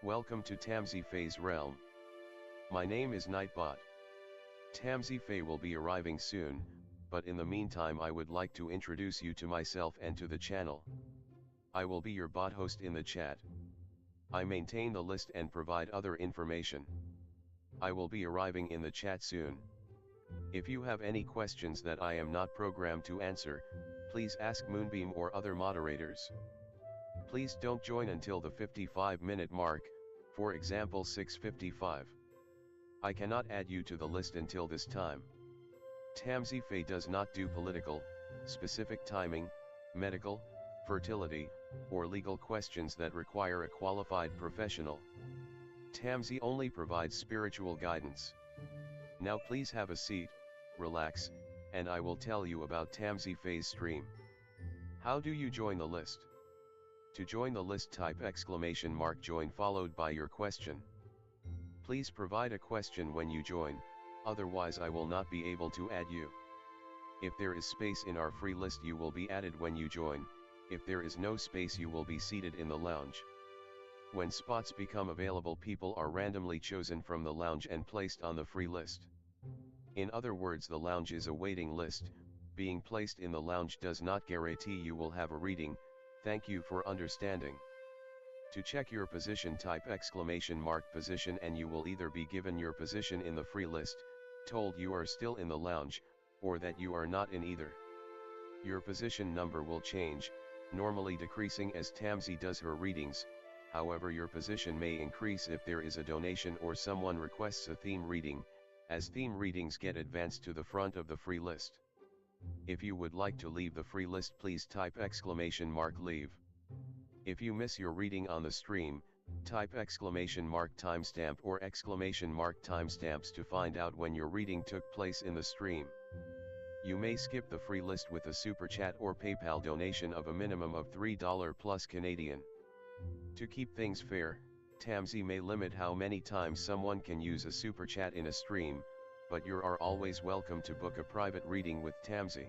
Welcome to tamsyfae's realm. My name is Nightbot. Tamsyfae will be arriving soon, but in the meantime I would like to introduce you to myself and to the channel. I will be your bot host in the chat. I maintain the list and provide other information. I will be arriving in the chat soon. If you have any questions that I am not programmed to answer, please ask Moonbeam or other moderators. Please don't join until the 55-minute mark, for example 6:55. I cannot add you to the list until this time. Tamsyfae does not do political, specific timing, medical, fertility, or legal questions that require a qualified professional. Tamsy only provides spiritual guidance. Now please have a seat, relax, and I will tell you about Tamsyfae's stream. How do you join the list? To join the list, type !join followed by your question. Please provide a question when you join, otherwise I will not be able to add you. If there is space in our free list you will be added when you join, if there is no space you will be seated in the lounge. When spots become available, people are randomly chosen from the lounge and placed on the free list. In other words, the lounge is a waiting list. Being placed in the lounge does not guarantee you will have a reading. Thank you for understanding. To check your position, type !position and you will either be given your position in the free list, told you are still in the lounge, or that you are not in either. Your position number will change, normally decreasing as Tamsy does her readings. However, your position may increase if there is a donation or someone requests a theme reading, as theme readings get advanced to the front of the free list. If you would like to leave the free list, please type !leave. If you miss your reading on the stream, type !timestamp or !timestamps to find out when your reading took place in the stream. You may skip the free list with a super chat or PayPal donation of a minimum of $3 plus Canadian. To keep things fair, Tamsy may limit how many times someone can use a super chat in a stream, but you are always welcome to book a private reading with Tamsy.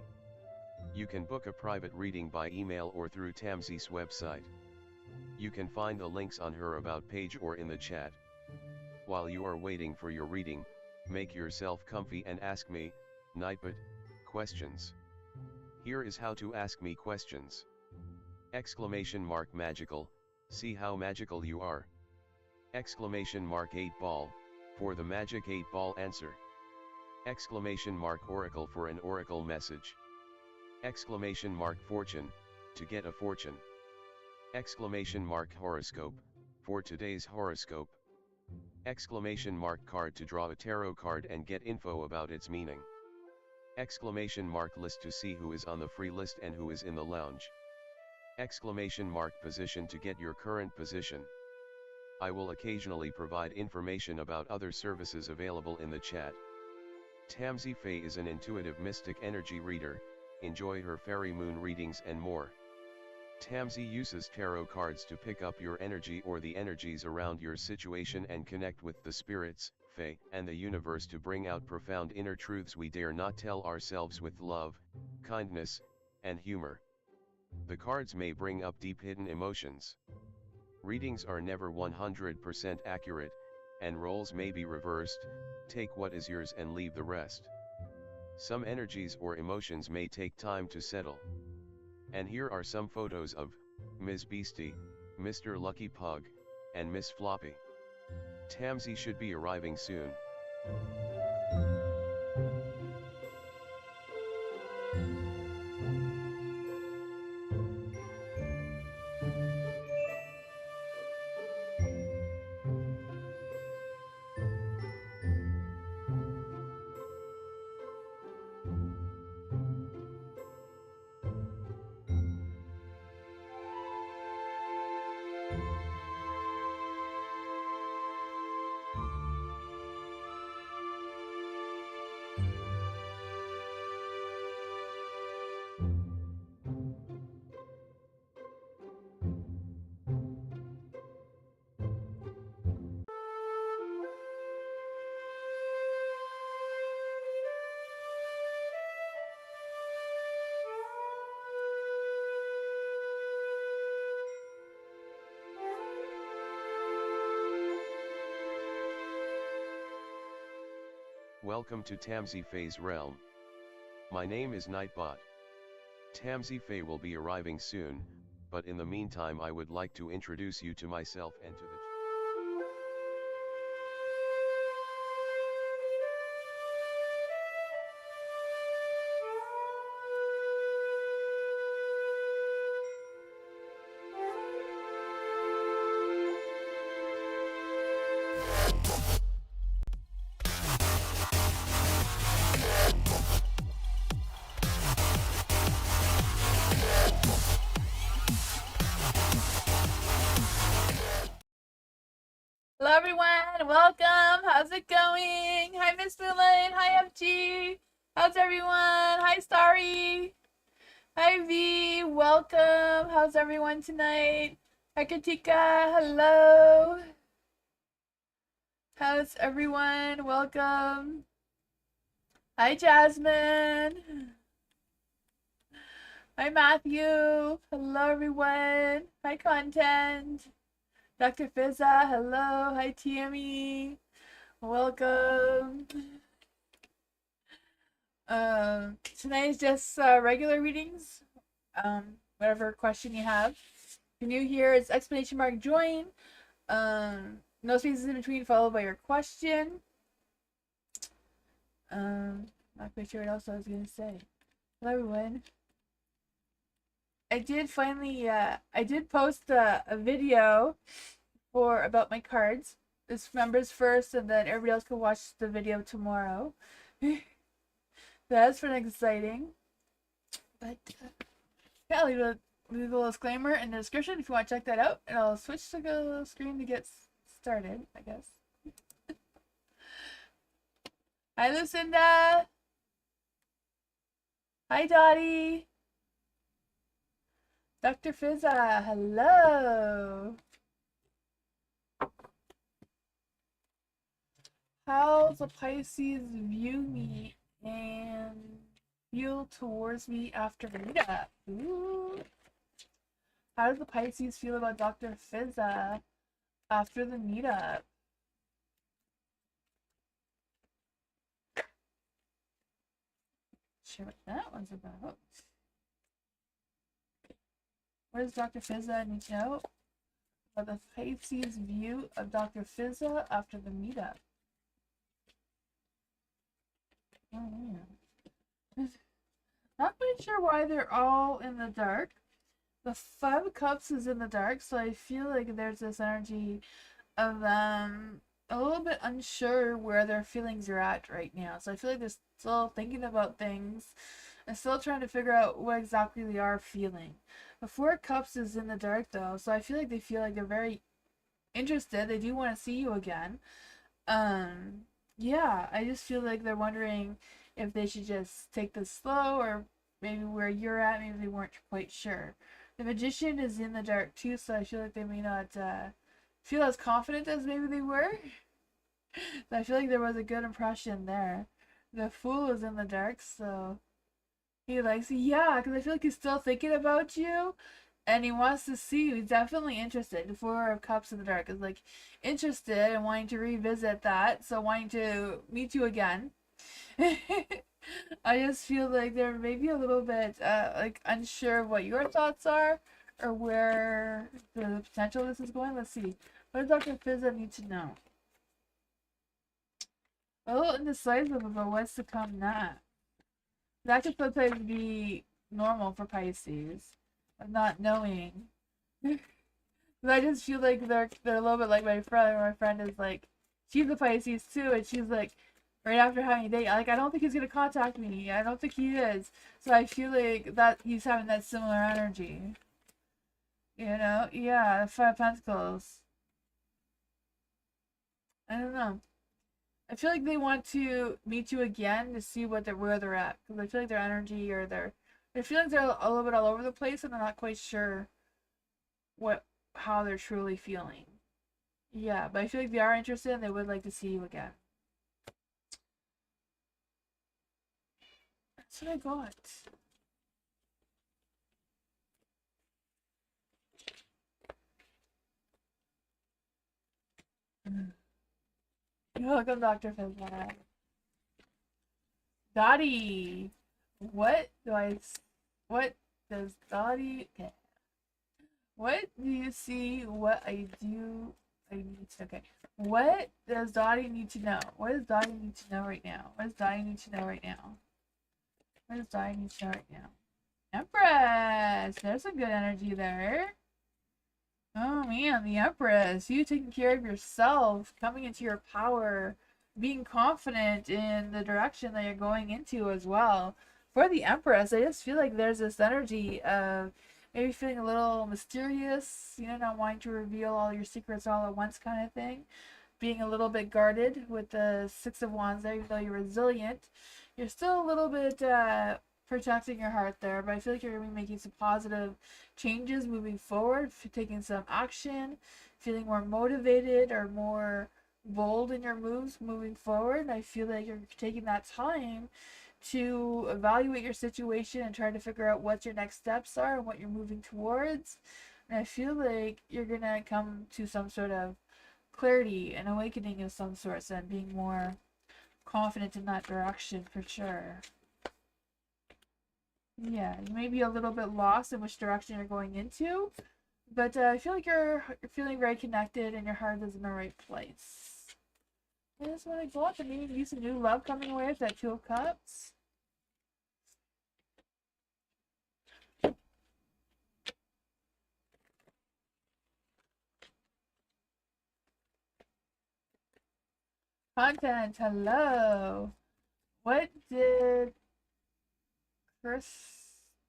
You can book a private reading by email or through Tamsy's website. You can find the links on her About page or in the chat. While you are waiting for your reading, make yourself comfy and ask me, Nightbot, questions. Here is how to ask me questions. !magical, see how magical you are. !8 ball, for the magic 8 ball answer. !oracle for an oracle message. !fortune, to get a fortune. !horoscope, for today's horoscope. !card to draw a tarot card and get info about its meaning. !list to see who is on the free list and who is in the lounge. !position to get your current position. I will occasionally provide information about other services available in the chat. Tamsyfae is an intuitive mystic energy reader. Enjoy her fairy moon readings and more. Tamsy uses tarot cards to pick up your energy or the energies around your situation and connect with the spirits, fae, and the universe to bring out profound inner truths we dare not tell ourselves with love, kindness, and humor. The cards may bring up deep hidden emotions. Readings are never 100% accurate, and roles may be reversed. Take what is yours and leave the rest. Some energies or emotions may take time to settle. And here are some photos of Ms. Beastie, Mr. Lucky Pug, and Miss Floppy. Tamsy should be arriving soon. Welcome to tamsyfae's realm. My name is Nightbot. Tamsyfae will be arriving soon, but in the meantime I would like to introduce you to myself and to the Hello everyone, welcome. How's it going? Hi Miss Moonlight. Hi FG. How's everyone? Hi Starry. Hi V. Welcome. How's everyone tonight? Hi Katika. Hello. How's everyone? Welcome. Hi Jasmine. Hi Matthew. Hello everyone. Hi Content. Dr. Fizza, hello. Hi Tammy. Welcome. Tonight is just regular readings. Whatever question you have. If you're new here, it's exclamation mark join. No spaces in between, followed by your question. Not quite sure what else I was gonna say. Hello everyone. I did finally I did post a video about my cards. It's members first, and then everybody else can watch the video tomorrow. That's pretty exciting. But yeah, I'll leave a little disclaimer in the description if you want to check that out. And I'll switch to the screen to get started, I guess. Hi, Lucinda. Hi, Dottie. Dr. Fizza, hello. How the Pisces view me and feel towards me after the meetup? Ooh. How does the Pisces feel about Dr. Fizza after the meetup? Sure what that one's about. What does Dr. Fizza need to know about the Pisces view of Dr. Fizza after the meetup? Oh, yeah. Not quite sure why they're all in the dark. The Five of Cups is in the dark, so I feel like there's this energy of them a little bit unsure where their feelings are at right now. So I feel like they're still thinking about things and still trying to figure out what exactly they are feeling. The Four of Cups is in the dark though, so I feel like they feel like they're very interested. They do want to see you again. Yeah, I just feel like they're wondering if they should just take this slow, or maybe where you're at, maybe they weren't quite sure. The Magician is in the dark too, so I feel like they may not feel as confident as maybe they were. So I feel like there was a good impression there. The Fool is in the dark, so he likes you. Yeah, because I feel like he's still thinking about you, and he wants to see you. He's definitely interested. The Four of Cups in the dark is like interested and wanting to revisit that, so wanting to meet you again. I just feel like they're maybe a little bit like unsure of what your thoughts are or where the potential of this is going. Let's see. What does Dr. Fizza need to know? A little indecisive about what's to come next. That could sometimes be normal for Pisces, of not knowing. But I just feel like they're a little bit like my friend. My friend is like, she's a Pisces too, and she's like, right after having a date, like I don't think he's gonna contact me. I don't think he is. So I feel like that he's having that similar energy. You know? Yeah, the Five of Pentacles. I don't know. I feel like they want to meet you again to see where they're at, because I feel like their energy or their feelings are a little bit all over the place, and they're not quite sure how they're truly feeling. Yeah, but I feel like they are interested and they would like to see you again. That's what I got. You're welcome, Dr. Fizza. Dottie, what do I, what does Dottie, okay. What do you see what I need to, okay. What does Dottie need to know? What does Dottie need to know right now? What does Dottie need to know right now? What does Dottie need to know right now? Empress! There's some good energy there. Oh man, the Empress. You taking care of yourself, coming into your power, being confident in the direction that you're going into as well. For the Empress, I just feel like there's this energy of maybe feeling a little mysterious, not wanting to reveal all your secrets all at once kind of thing. Being a little bit guarded with the Six of Wands there, even though you're resilient. You're still a little bit protecting your heart there, but I feel like you're going to be making some positive changes moving forward, taking some action, feeling more motivated or more bold in your moves moving forward. I feel like you're taking that time to evaluate your situation and try to figure out what your next steps are and what you're moving towards. And I feel like you're going to come to some sort of clarity and awakening of some sorts and being more confident in that direction for sure. Yeah, you may be a little bit lost in which direction you're going into, but I feel like you're feeling very connected and your heart is in the right place. That's what I got. And maybe some new love coming away with that Two of Cups. Content, hello. What did Chris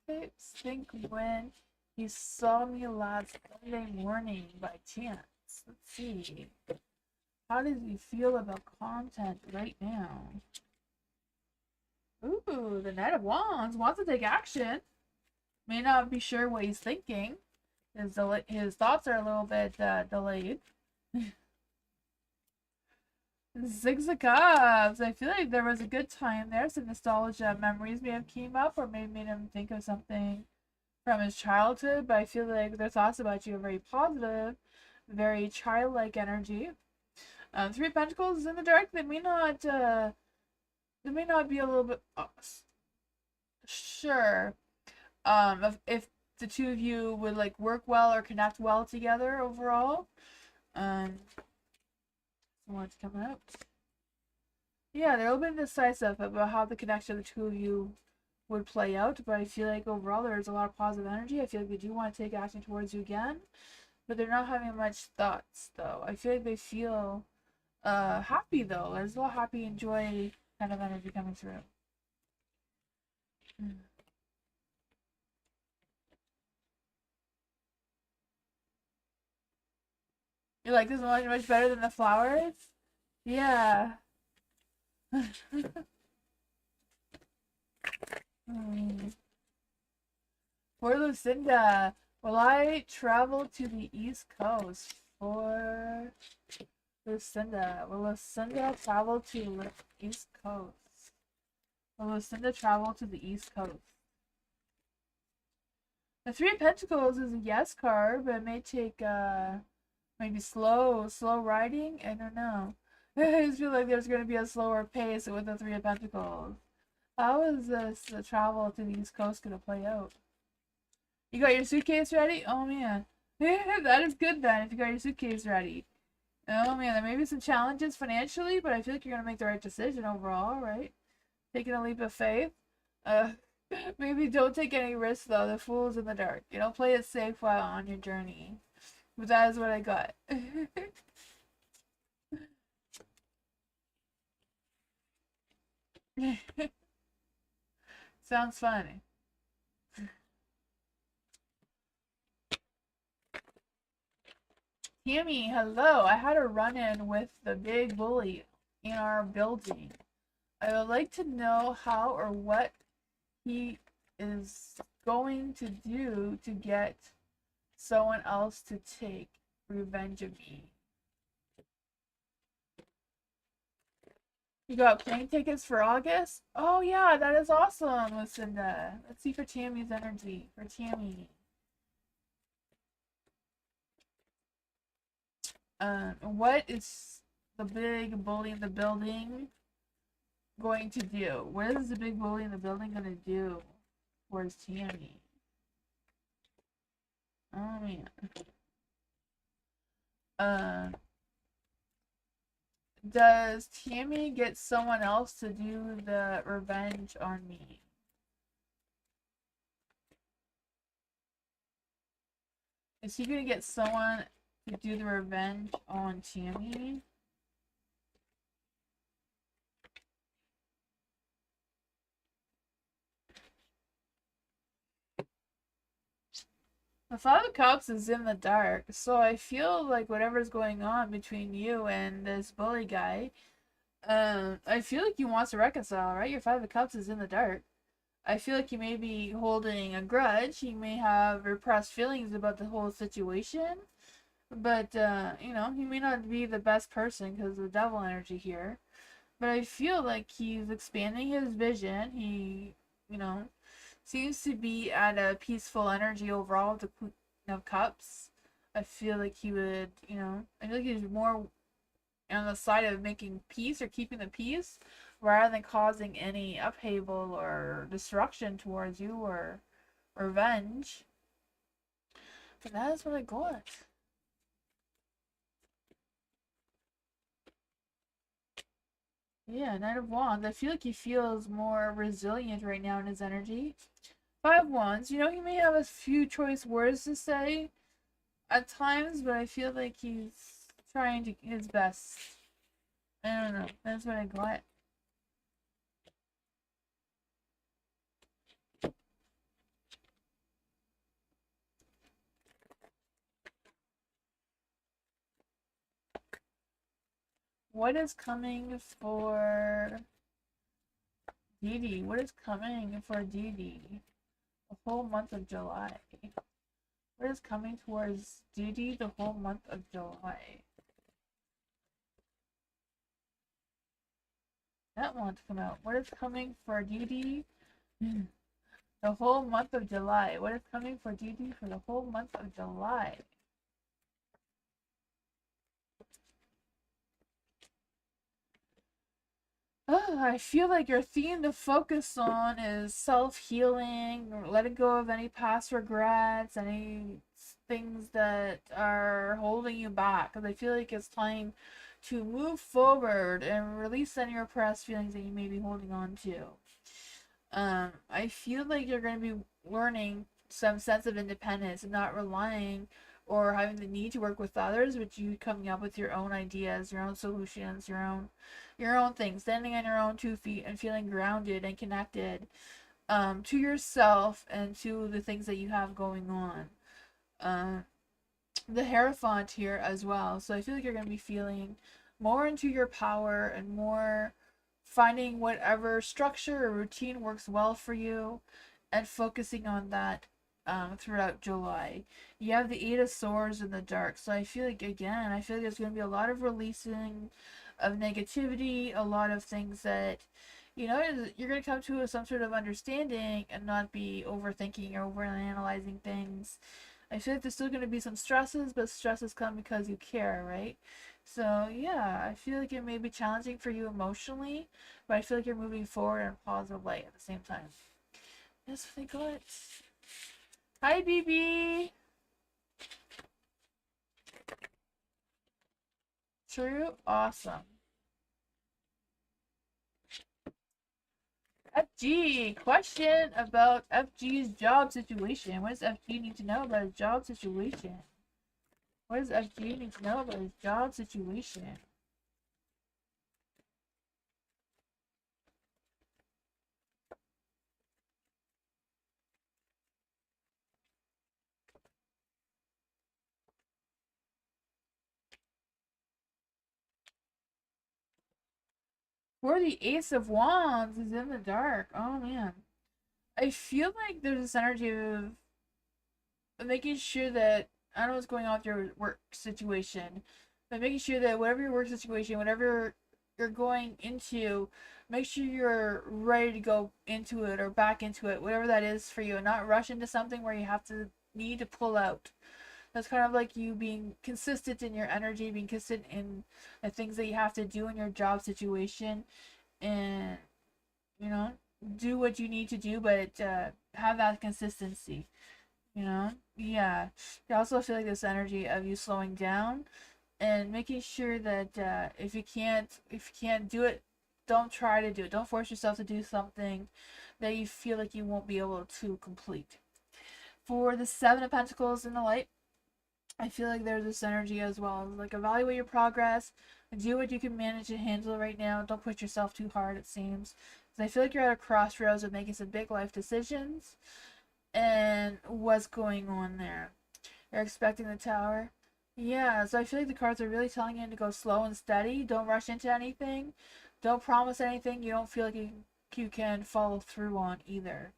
Tapes think when he saw me last Sunday morning by chance? Let's see. How does he feel about content right now? Ooh, the Knight of Wands wants to take action. May not be sure what he's thinking. His thoughts are a little bit delayed. Six of Cups. I feel like there was a good time there. Some nostalgia memories may have came up, or maybe made him think of something from his childhood. But I feel like their thoughts about you are very positive, very childlike energy. Three of Pentacles is in the dark. They may not. They may not be a little bit sure. If the two of you would like work well or connect well together overall. What's coming up? Yeah, they're a little bit indecisive about how the connection of the two of you would play out, but I feel like overall there's a lot of positive energy. I feel like they do want to take action towards you again, but they're not having much thoughts though. I feel like they feel happy though. There's a lot of happy and joy kind of energy coming through. You like this one much better than the flowers? Yeah. For Lucinda, will I travel to the East Coast? For Lucinda, will Lucinda travel to the East Coast? Will Lucinda travel to the East Coast? The Three of Pentacles is a yes card, but it may take maybe slow riding. I don't know. I just feel like there's going to be a slower pace with the Three of Pentacles. How is this the travel to the East Coast going to play out? You got your suitcase ready? Oh man. That is good then, if you got your suitcase ready. Oh man, there may be some challenges financially, but I feel like you're going to make the right decision overall, right? Taking a leap of faith. Maybe don't take any risks though. The Fool's in the dark. Play it safe while on your journey. But that is what I got. Sounds funny. Tammy, hello. I had a run-in with the big bully in our building. I would like to know how or what he is going to do to get someone else to take revenge of me. You got plane tickets for August? Oh yeah, that is awesome, Lucinda. Let's see for Tammy's energy. For Tammy. What is the big bully in the building going to do? What is the big bully in the building going to do towards Tammy? Oh man. Does Tammy get someone else to do the revenge on me? Is he gonna get someone to do the revenge on Tammy? The Five of Cups is in the dark, so I feel like whatever's going on between you and this bully guy, I feel like he wants to reconcile, right? Your Five of Cups is in the dark. I feel like he may be holding a grudge. He may have repressed feelings about the whole situation. But, you know, he may not be the best person because of the devil energy here. But I feel like he's expanding his vision. He, you know, seems to be at a peaceful energy overall with the Queen of Cups. I feel like he would, you know, I feel like he's more on the side of making peace or keeping the peace rather than causing any upheaval or destruction towards you or revenge. But that is what I got. Yeah, Knight of Wands. I feel like he feels more resilient right now in his energy. Five of Wands. You know, he may have a few choice words to say at times, but I feel like he's trying to his best. I don't know. That's what I got. What is coming for Dee Dee? What is coming for Dee Dee? The whole month of July. What is coming towards Dee Dee the whole month of July? That wants to come out. What is coming for Dee Dee? The whole month of July. What is coming for Dee Dee for the whole month of July? I feel like your theme to focus on is self-healing, letting go of any past regrets, any things that are holding you back. Because I feel like it's time to move forward and release any repressed feelings that you may be holding on to. I feel like you're going to be learning some sense of independence and not relying or having the need to work with others, but you coming up with your own ideas, your own solutions, your own things, standing on your own 2 feet and feeling grounded and connected to yourself and to the things that you have going on. The Hierophant here as well. So I feel like you're going to be feeling more into your power and more finding whatever structure or routine works well for you and focusing on that throughout July. You have the Eight of Swords in the dark. So I feel like, again, I feel like there's going to be a lot of releasing of negativity, a lot of things that, you know, you're going to come to some sort of understanding and not be overthinking or overanalyzing things. I feel like there's still going to be some stresses, but stresses come because you care, right? So, yeah, I feel like it may be challenging for you emotionally, but I feel like you're moving forward in a positive light at the same time. That's what I got. Hi, BB! True, awesome. FG, question about FG's job situation. What does FG need to know about his job situation? What does FG need to know about his job situation? For the Ace of Wands is in the dark. Oh man. I feel like there's this energy of making sure that I don't know what's going on with your work situation, but making sure that whatever your work situation, whatever you're going into, make sure you're ready to go into it or back into it, whatever that is for you, and not rush into something where you have to need to pull out. That's kind of like you being consistent in your energy, being consistent in the things that you have to do in your job situation, and you know, do what you need to do, but have that consistency, you know? Yeah. I also feel like this energy of you slowing down and making sure that if you can't do it, don't try to do it. Don't force yourself to do something that you feel like you won't be able to complete. For the Seven of Pentacles in the light, I feel like there's this energy as well. Like, evaluate your progress, do what you can manage and handle right now. Don't push yourself too hard, it seems. Because I feel like you're at a crossroads of making some big life decisions. And what's going on there? You're expecting the Tower. Yeah, so I feel like the cards are really telling you to go slow and steady. Don't rush into anything. Don't promise anything you don't feel like you can follow through on either.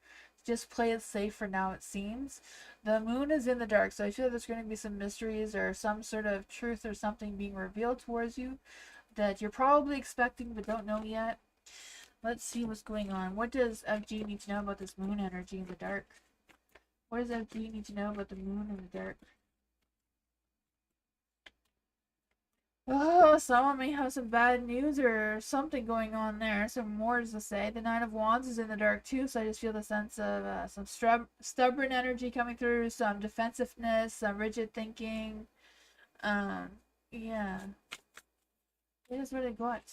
Just play it safe for now, it seems. The moon is in the dark, so I feel like there's going to be some mysteries or some sort of truth or something being revealed towards you that you're probably expecting but don't know yet. Let's see what's going on. What does FG need to know about this moon energy in the dark? What does FG need to know about the moon in the dark? Oh, someone may have some bad news or something going on there. Some more to say. The Nine of Wands is in the dark too, so I just feel the sense of some stubborn energy coming through, some defensiveness, some rigid thinking. Um, yeah. It is what I got.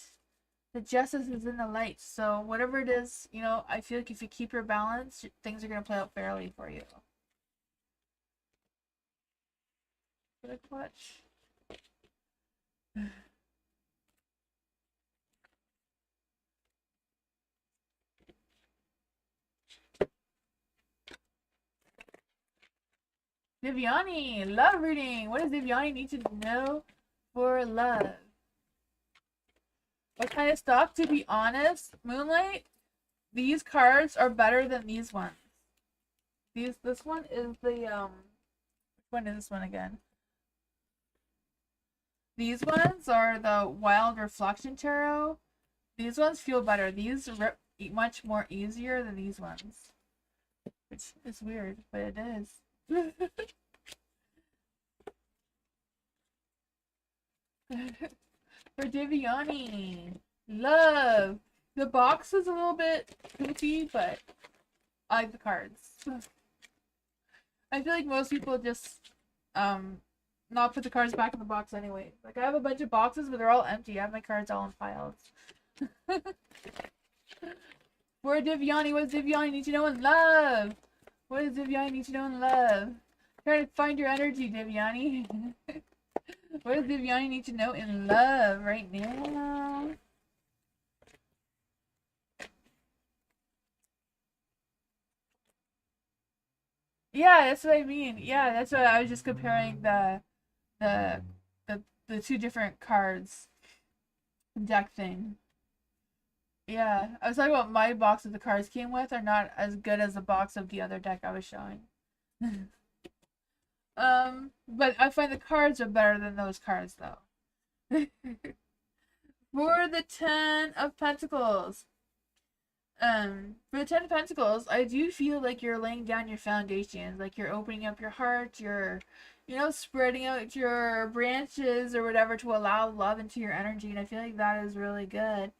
The Justice is in the light, so whatever it is, I feel like if you keep your balance, things are going to play out fairly for you. What a clutch. Viviani, love reading. What does Viviani need to know for love? What kind of stuff? To be honest, Moonlight, these cards are better than these ones. This one is the which one is this one again? These ones are the Wild Reflection Tarot. These ones feel better. These rip much more easier than these ones. Which is weird, but it is. For Diviani. Love. The box is a little bit goofy, but I like the cards. I feel like most people just not put the cards back in the box anyway. Like, I have a bunch of boxes, but they're all empty. I have my cards all in piles. For Diviani, what does Diviani need to know in love? What does Diviani need to know in love? Trying to find your energy, Diviani. What does Diviani need to know in love right now? Yeah, that's what I mean. Yeah, that's what I was just comparing the the two different cards deck thing. Yeah, I was talking about my box that the cards came with are not as good as the box of the other deck I was showing. But I find the cards are better than those cards though. For the Ten of Pentacles. For the Ten of Pentacles, I do feel like you're laying down your foundations, like you're opening up your heart, you're, spreading out your branches or whatever to allow love into your energy, and I feel like that is really good.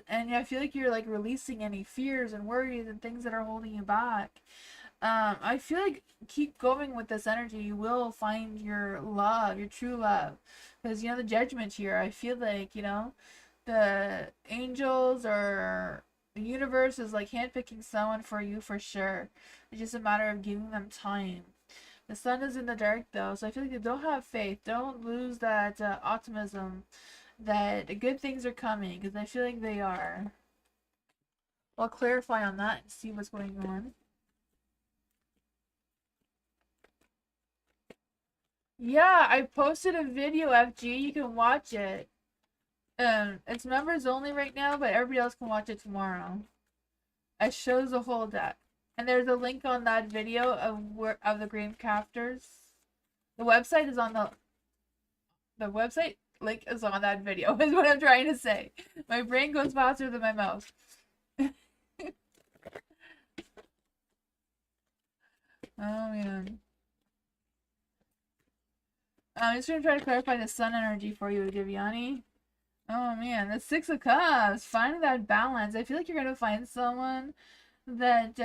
And I feel like you're like releasing any fears and worries and things that are holding you back. I feel like keep going with this energy. You will find your love, your true love, because the Judgment here. I feel like the angels or the universe is like handpicking someone for you for sure. It's just a matter of giving them time. The sun is in the dark though, so I feel like you don't have faith. Don't lose that optimism that good things are coming, because I feel like they are. I'll clarify on that and see what's going on. Yeah, I posted a video, FG. You can watch it. It's members only right now, but everybody else can watch it tomorrow. It shows the whole deck, and there's a link on that video of the green crafters. The website is on the website link is on that video. Is what I'm trying to say. My brain goes faster than my mouth. Oh man. I'm just gonna try to clarify the sun energy for you, Diviani. Oh man, the Six of Cups, finding that balance. I feel like you're gonna find someone that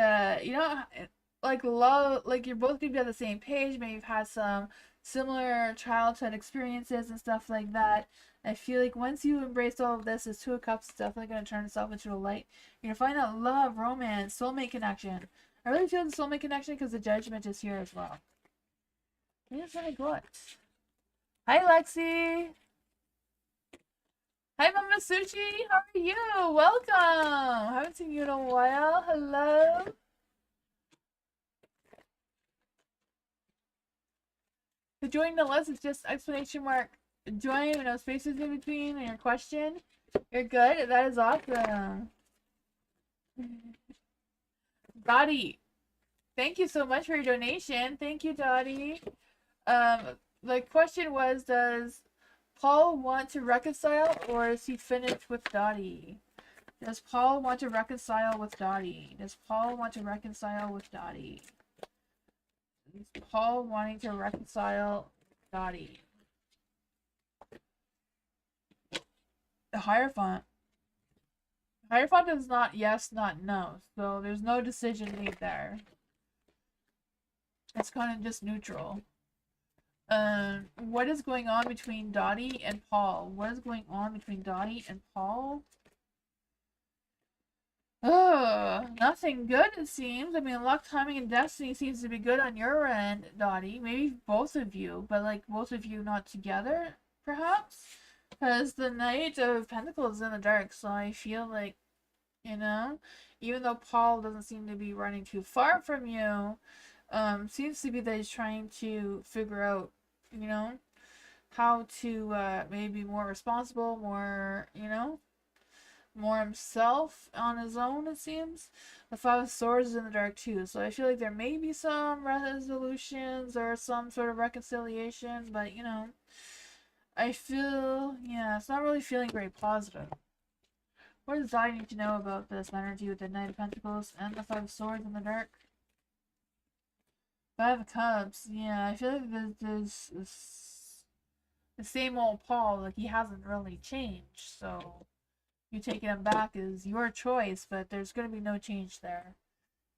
like love, like you're both gonna be on the same page. Maybe you've had some similar childhood experiences and stuff like that. I feel like once you embrace all of this, this Two of Cups is definitely gonna turn itself into a light. You're gonna find that love, romance, soulmate connection. I really feel the soulmate connection because the Judgment is here as well. Here's what I got. Hi, Lexi. Hi, Mama Sushi. How are you? Welcome. Haven't seen you in a while. Hello. To join the list is just exclamation mark join with no spaces in between and your question. You're good. That is awesome. Dottie, thank you so much for your donation. Thank you, Dottie. The question was, does Paul want to reconcile or is he finished with Dottie? Does Paul want to reconcile with Dottie? Does Paul want to reconcile with Dottie? Is Paul wanting to reconcile Dottie? The Hierophant. Hierophant is not yes, not no. So there's no decision made there. It's kind of just neutral. What is going on between Dottie and Paul? What is going on between Dottie and Paul? Nothing good it seems. I mean, luck, timing, and destiny seems to be good on your end, Dottie. Maybe both of you, but like both of you not together, perhaps? Because the Knight of Pentacles is in the dark, so I feel like, even though Paul doesn't seem to be running too far from you, seems to be that he's trying to figure out, how to maybe be more responsible, more, more himself on his own, it seems. The Five of Swords is in the dark too, so I feel like there may be some resolutions or some sort of reconciliation, but I feel, it's not really feeling very positive. What does I need to know about this energy with the Knight of Pentacles and the Five of Swords in the dark? Five of Cups, yeah, I feel like there's the same old Paul, like he hasn't really changed, so you taking him back is your choice, but there's going to be no change there.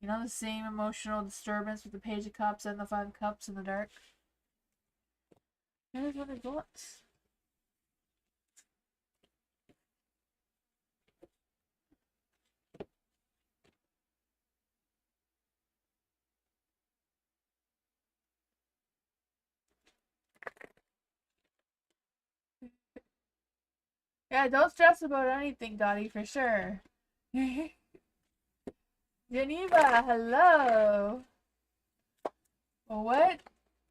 The same emotional disturbance with the Page of Cups and the Five of Cups in the dark. Here's what I got. Yeah, don't stress about anything, Dottie, for sure. Geneva, hello. What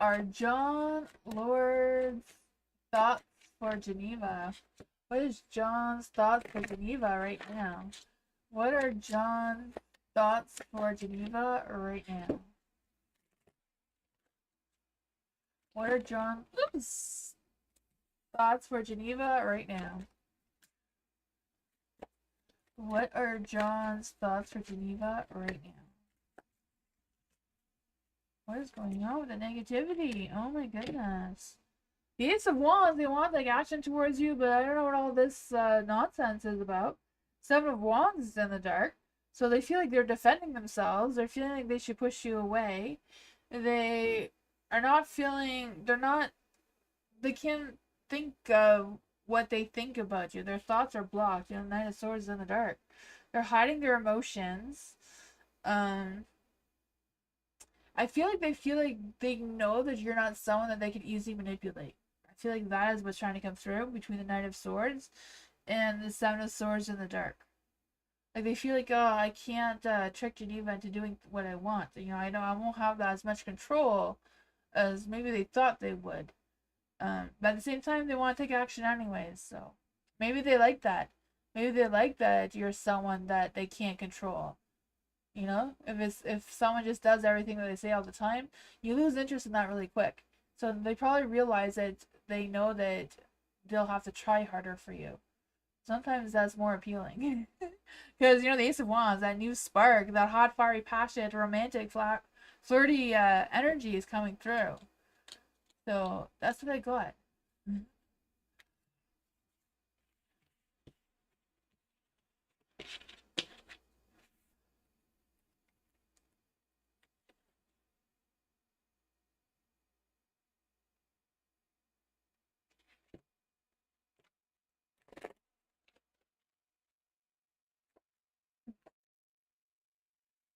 are John Lord's thoughts for Geneva? What is John's thoughts for Geneva right now? What are John's thoughts for Geneva right now? What are John's thoughts for Geneva right now? What are John's thoughts for Geneva right now? What is going on with the negativity? Oh my goodness. The Ace of Wands, they want like action towards you, but I don't know what all this nonsense is about. Seven of Wands is in the dark. So they feel like they're defending themselves. They're feeling like they should push you away. They are not feeling, they can't think of what they think about you. Their thoughts are blocked. Knight of Swords is in the dark. They're hiding their emotions. I feel like they know that you're not someone that they can easily manipulate. I feel like that is what's trying to come through between the Knight of Swords and the Seven of Swords in the dark. Like they feel like, oh, I can't trick Geneva into doing what I want. I know I won't have that as much control as maybe they thought they would. But at the same time, they want to take action anyways. So maybe they like that. Maybe they like that you're someone that they can't control. If someone just does everything that they say all the time, you lose interest in that really quick. So they probably realize that they know that they'll have to try harder for you. Sometimes that's more appealing. Because, the Ace of Wands, that new spark, that hot, fiery, passionate, romantic, flirty energy is coming through. So that's what I got.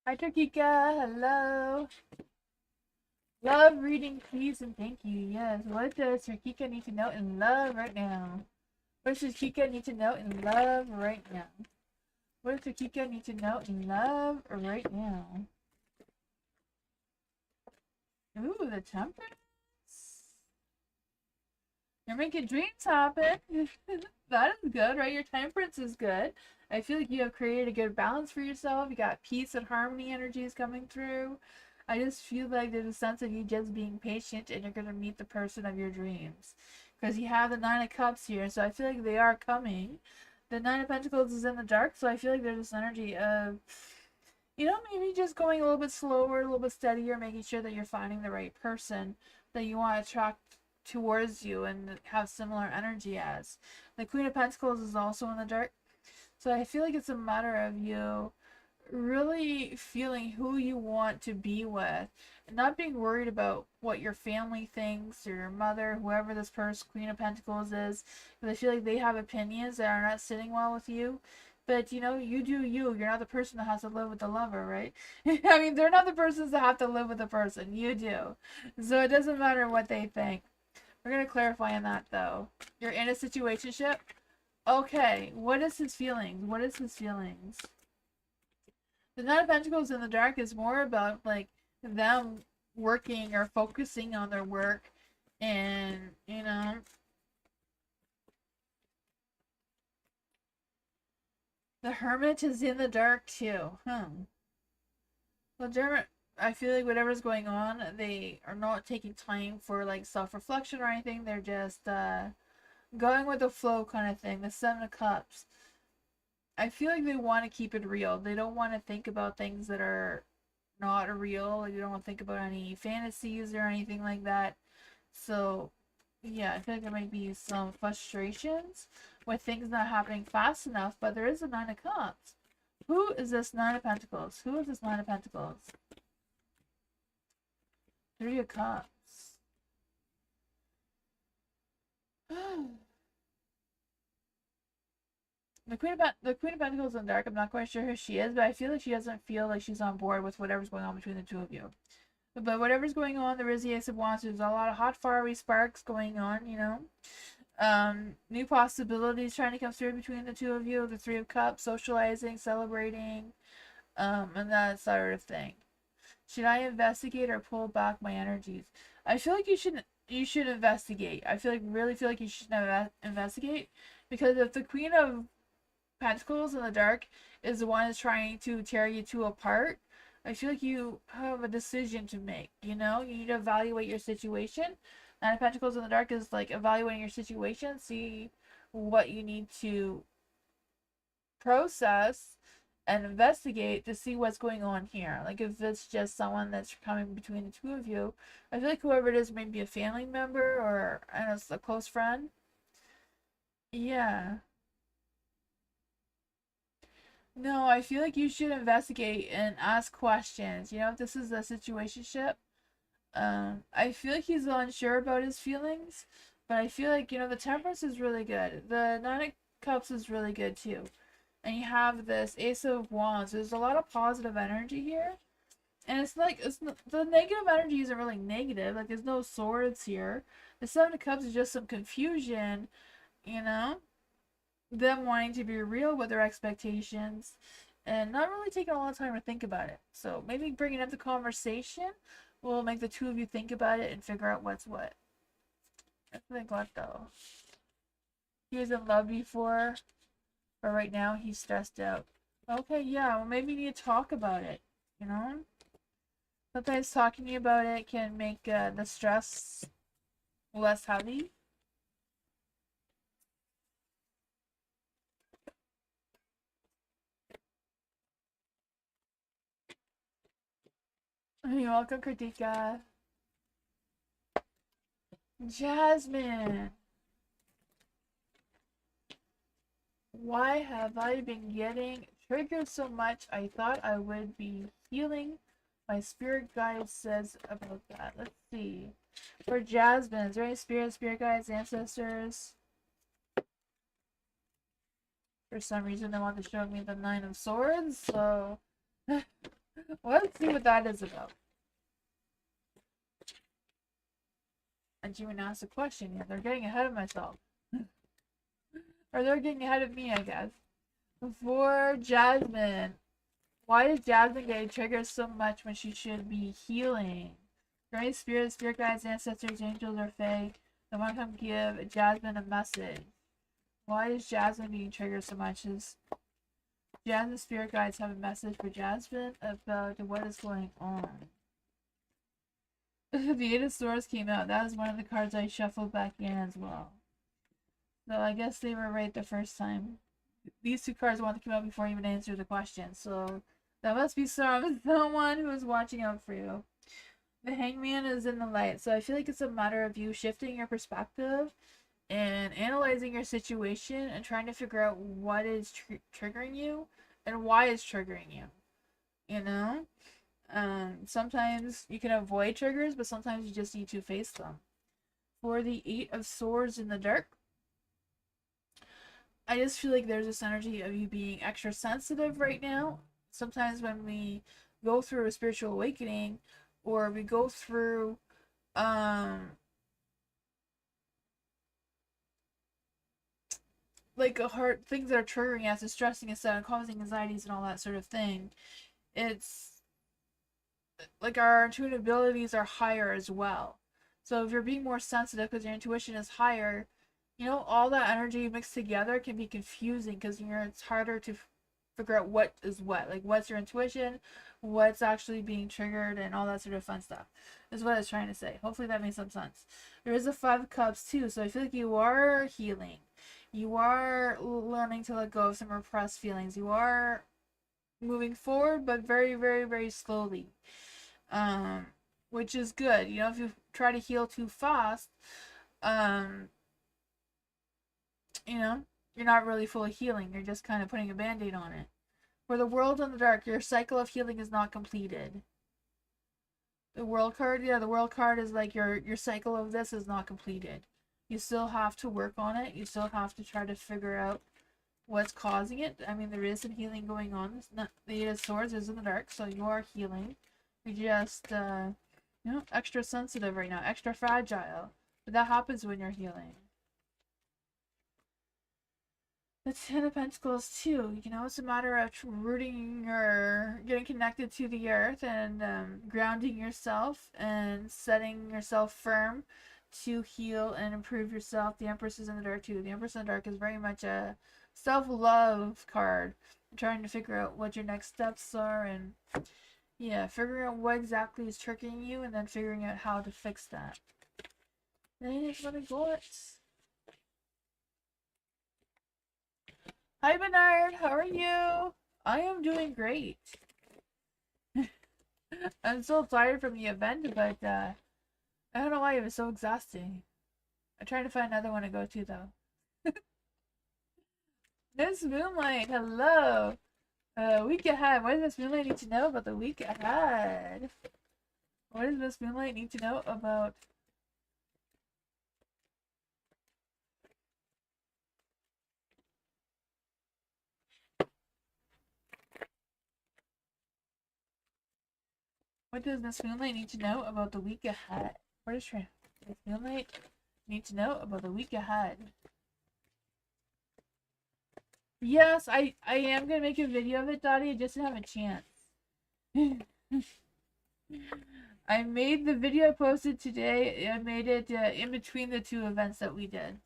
Hi, Trakika. Hello. Love reading, please, and thank you. Yes. What does Trakika need to know in love right now? What does Trakika need to know in love right now? What does Trakika need to know in love right now? Ooh, the Temperance. You're making dreams happen. That is good, right? Your temperance is good. I feel like you have created a good balance for yourself. You got peace and harmony energies coming through. I just feel like there's a sense of you just being patient and you're going to meet the person of your dreams. Because you have the Nine of Cups here, so I feel like they are coming. The Nine of Pentacles is in the dark, so I feel like there's this energy of, maybe just going a little bit slower, a little bit steadier, making sure that you're finding the right person that you want to attract towards you and have similar energy as. The Queen of Pentacles is also in the dark. So I feel like it's a matter of you really feeling who you want to be with and not being worried about what your family thinks or your mother, whoever this person, Queen of Pentacles is, because I feel like they have opinions that are not sitting well with you. But you do you. You're not the person that has to live with the lover, right? I mean, they're not the persons that have to live with the person. You do. So it doesn't matter what they think. We're going to clarify on that, though. You're in a situationship? Okay, what is his feelings? What is his feelings? The Nine of Pentacles in the dark is more about, like, them working or focusing on their work and, the Hermit is in the dark, too. Well, I feel like whatever's going on, they are not taking time for, like, self-reflection or anything. They're just, going with the flow kind of thing. The Seven of Cups. I feel like they want to keep it real. They don't want to think about things that are not real. Like, they don't want to think about any fantasies or anything like that. So, yeah, I feel like there might be some frustrations with things not happening fast enough, but there is a Nine of Cups. Who is this Nine of Pentacles? Who is this Nine of Pentacles? Three of Cups. The Queen of Pentacles in the dark, I'm not quite sure who she is, but I feel like she doesn't feel like she's on board with whatever's going on between the two of you. But whatever's going on, there is the Ace of Wands. There's a lot of hot, fiery sparks going on. New possibilities trying to come through between the two of you. The Three of Cups, socializing, celebrating, and that sort of thing. Should I investigate or pull back my energies? I feel like you should investigate. Really feel like you should investigate, because if the Queen of Pentacles in the dark is the one that's trying to tear you two apart, I feel like you have a decision to make. You need to evaluate your situation. Nine of Pentacles in the dark is like evaluating your situation, see what you need to process and investigate to see what's going on here. Like, if it's just someone that's coming between the two of you, I feel like whoever it is may be a family member or, I don't know, a close friend. Yeah. No, I feel like you should investigate and ask questions. If this is a situationship, I feel like he's unsure about his feelings, but I feel like, the Temperance is really good. The Nine of Cups is really good too. And you have this Ace of Wands. There's a lot of positive energy here. And it's like, the negative energy isn't really negative. Like, there's no swords here. The Seven of Cups is just some confusion, you know? Them wanting to be real with their expectations and not really taking a lot of time to think about it. So maybe bringing up the conversation will make the two of you think about it and figure out what's what. I think what though? He was in love before, but right now he's stressed out. Okay, yeah, well maybe you need to talk about it, you know? Sometimes talking about it can make the stress less heavy. You're welcome, Kritika. Jasmine. Why have I been getting triggered so much? I thought I would be healing. My spirit guide says about that. Let's see. For Jasmine, is there any spirit guides, ancestors? For some reason, they want to show me the Nine of Swords, so Well, let's see what that is about. I didn't even ask a question yet. They're getting ahead of myself. Or they're getting ahead of me, I guess. For Jasmine. Why does Jasmine get triggered so much when she should be healing? Great spirits, spirit guides, ancestors, angels, or fae, they want to come give Jasmine a message. Why is Jasmine being triggered so much? Does Jasmine's spirit guides have a message for Jasmine about what is going on? The Eight of Swords came out. That was one of the cards I shuffled back in as well. So I guess they were right the first time. These two cards wanted to come out before I even answered the question. So that must be someone who is watching out for you. The Hangman is in the light. So I feel like it's a matter of you shifting your perspective and analyzing your situation and trying to figure out what is triggering you and why it's triggering you. You know? Sometimes you can avoid triggers, but sometimes you just need to face them. For the Eight of Swords in the dark, I just feel like there's this energy of you being extra sensitive right now. Sometimes when we go through a spiritual awakening or we go through like a hard things that are triggering us and stressing us out and causing anxieties and all that sort of thing, it's like our intuitive abilities are higher as well. So if you're being more sensitive because your intuition is higher, you know, all that energy mixed together can be confusing because it's harder to figure out what is what. Like, what's your intuition, what's actually being triggered, and all that sort of fun stuff is what I was trying to say. Hopefully that makes some sense. There is a Five of Cups too, so I feel like you are healing. You are learning to let go of some repressed feelings. You are moving forward, but very, very, very slowly. Which is good. You know, if you try to heal too fast, you know, you're not really fully healing. You're just kind of putting a band-aid on it. For the World in the Dark, your cycle of healing is not completed. The World card, yeah, the World card is like your cycle of this is not completed. You still have to work on it. You still have to try to figure out what's causing it. I mean, there is some healing going on. It's not, the Eight of Swords is in the dark, so you are healing. You're just, you know, extra sensitive right now, extra fragile. But that happens when you're healing. The Ten of Pentacles too. You know, it's a matter of rooting or getting connected to the earth and grounding yourself and setting yourself firm to heal and improve yourself. The Empress is in the dark too. The Empress in the dark is very much a self-love card. Trying to figure out what your next steps are and yeah, figuring out what exactly is triggering you and then figuring out how to fix that. That is what I got. Hi Bernard, how are you? I am doing great. I'm so tired from the event, but I don't know why it was so exhausting. I'm trying to find another one to go to though. Miss Moonlight, hello. Week ahead. What does Miss Moonlight need to know about the week ahead? What does Miss Moonlight need to know about? What does Miss Moonlight need to know about the week ahead? What is Miss Moonlight need to know about the week ahead? Yes, I am gonna make a video of it, Dottie. I just didn't have a chance. I made the video I posted today. I made it in between the two events that we did.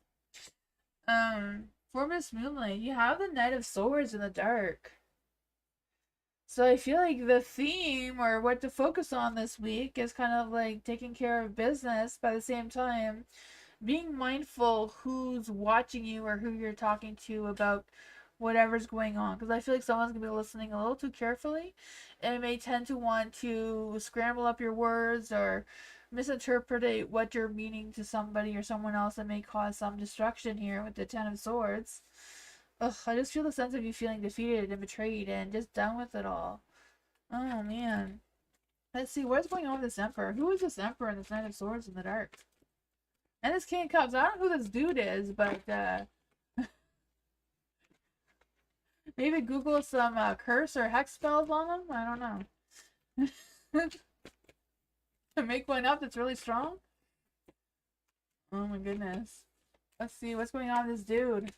For Miss Moonlight, you have the Knight of Swords in the dark. So I feel like the theme or what to focus on this week is kind of like taking care of business, by the same time being mindful who's watching you or who you're talking to about whatever's going on, because I feel like someone's gonna be listening a little too carefully and may tend to want to scramble up your words or misinterpret what you're meaning to somebody or someone else that may cause some destruction here with the Ten of Swords. Ugh, I just feel the sense of you feeling defeated and betrayed and just done with it all. Oh man. Let's see, what's going on with this Emperor? Who is this Emperor and this Knight of Swords in the dark? And this King of Cups. I don't know who this dude is, but maybe Google some curse or hex spells on him? I don't know. To make one up that's really strong? Oh my goodness. Let's see what's going on with this dude.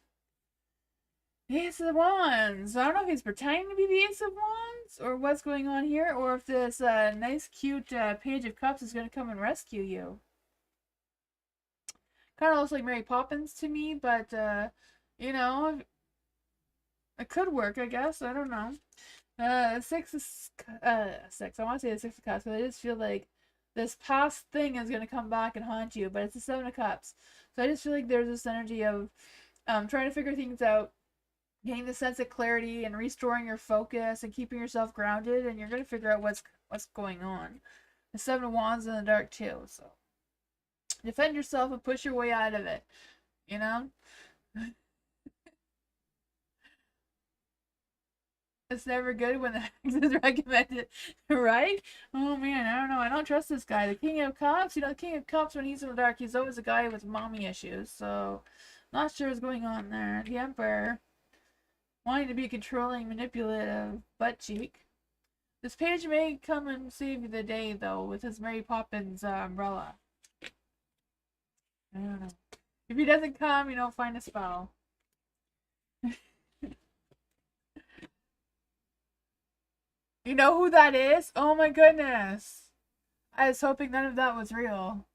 Ace of Wands. I don't know if he's pretending to be the Ace of Wands or what's going on here, or if this nice, cute Page of Cups is going to come and rescue you. Kind of looks like Mary Poppins to me, but you know, it could work, I guess. I don't know. Six. I want to say the Six of Cups, but I just feel like this past thing is going to come back and haunt you. But it's the Seven of Cups, so I just feel like there's this energy of trying to figure things out, getting the sense of clarity, and restoring your focus and keeping yourself grounded. And you're going to figure out what's going on. The Seven of Wands in the dark too, so defend yourself and push your way out of it. You know. It's never good when the ex is recommended, right? Oh man, I don't know. I don't trust this guy. The King of Cups, you know, the King of Cups, when he's in the dark, he's always a guy with mommy issues. So, not sure what's going on there. The Emperor, wanting to be controlling, manipulative, butt cheek. This page may come and save you the day, though, with his Mary Poppins umbrella. I don't know. If he doesn't come, you know, find a spell. You know who that is? Oh my goodness. I was hoping none of that was real.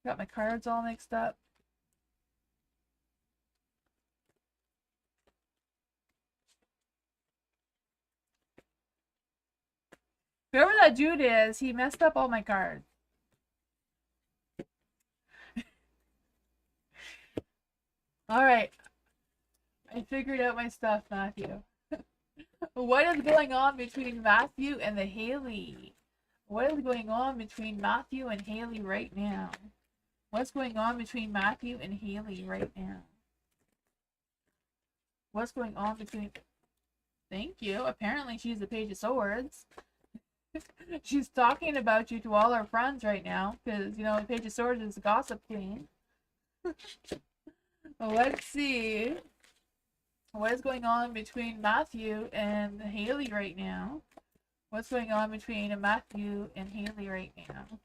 Got my cards all mixed up. Whoever that dude is, he messed up all my cards. Alright. I figured out my stuff, Matthew. What is going on between Matthew and the Haley? What is going on between Matthew and Haley right now? What's going on between Matthew and Haley right now? What's going on between... Thank you. Apparently she's the Page of Swords. She's talking about you to all her friends right now. Because, you know, the Page of Swords is the gossip queen. Let's see. What is going on between Matthew and Haley right now? What's going on between Matthew and Haley right now?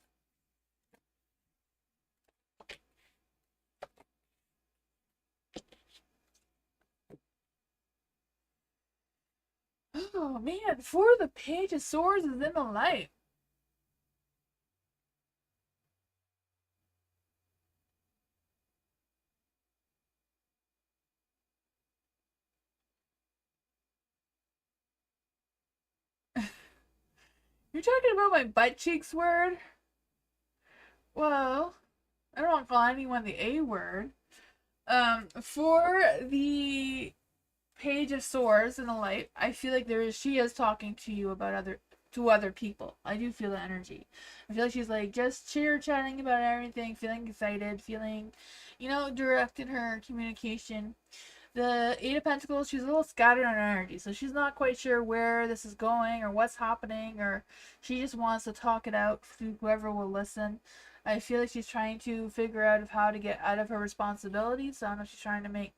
Oh man, for the Page of Swords is in the light. You're talking about my butt cheeks word? Well, I don't want to call anyone the A word. For the Page of Swords in the light, I feel like she is talking to you about other people. I do feel the energy. I feel like she's like just chatting about everything, feeling excited, feeling, you know, direct in her communication. The Eight of Pentacles, she's a little scattered on energy, so she's not quite sure where this is going or what's happening, or she just wants to talk it out to whoever will listen. I feel like she's trying to figure out how to get out of her responsibilities. So I don't know if she's trying to make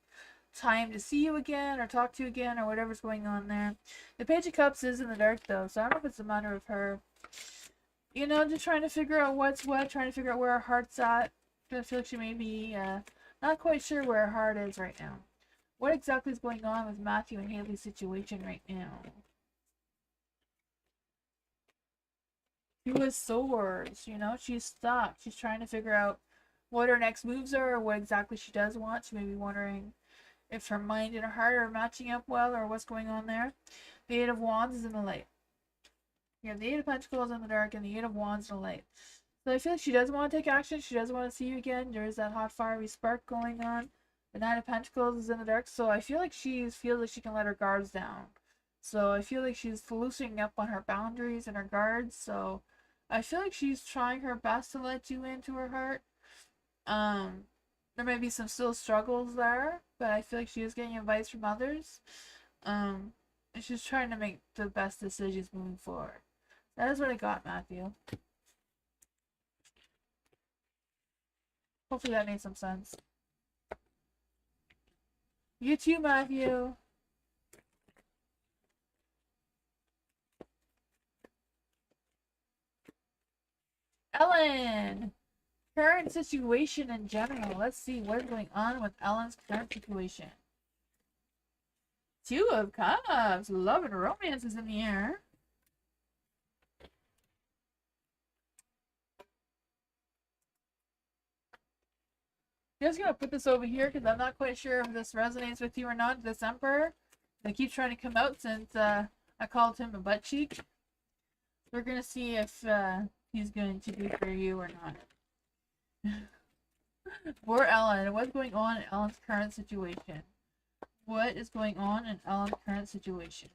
time to see you again or talk to you again or whatever's going on there. The Page of Cups is in the dark though, so I don't know if it's a matter of her, you know, just trying to figure out what's what, trying to figure out where her heart's at. I feel like she may be not quite sure where her heart is right now. What exactly is going on with Matthew and Haley's situation right now? Two of Swords, you know, she's stuck. She's trying to figure out what her next moves are or what exactly she does want. She may be wondering if her mind and her heart are matching up well or what's going on there. The Eight of Wands is in the light. You have the Eight of Pentacles in the dark and the Eight of Wands in the light. So I feel like she does want to take action. She does want to see you again. There's that hot fiery spark going on. The Nine of Pentacles is in the dark. So I feel like she feels like she can let her guards down. So I feel like she's loosening up on her boundaries and her guards. So I feel like she's trying her best to let you into her heart. There may be some still struggles there, but I feel like she is getting advice from others. And she's trying to make the best decisions moving forward. That is what I got, Matthew. Hopefully that made some sense. You too, Matthew. Ellen! Current situation in general. Let's see what is going on with Ellen's current situation. Two of Cups. Love and romance is in the air. Just gonna put this over here because I'm not quite sure if this resonates with you or not. This Emperor. They keep trying to come out since I called him a butt cheek. We're gonna see if he's going to be for you or not. For Ellen, what's going on in Ellen's current situation? What is going on in Ellen's current situation?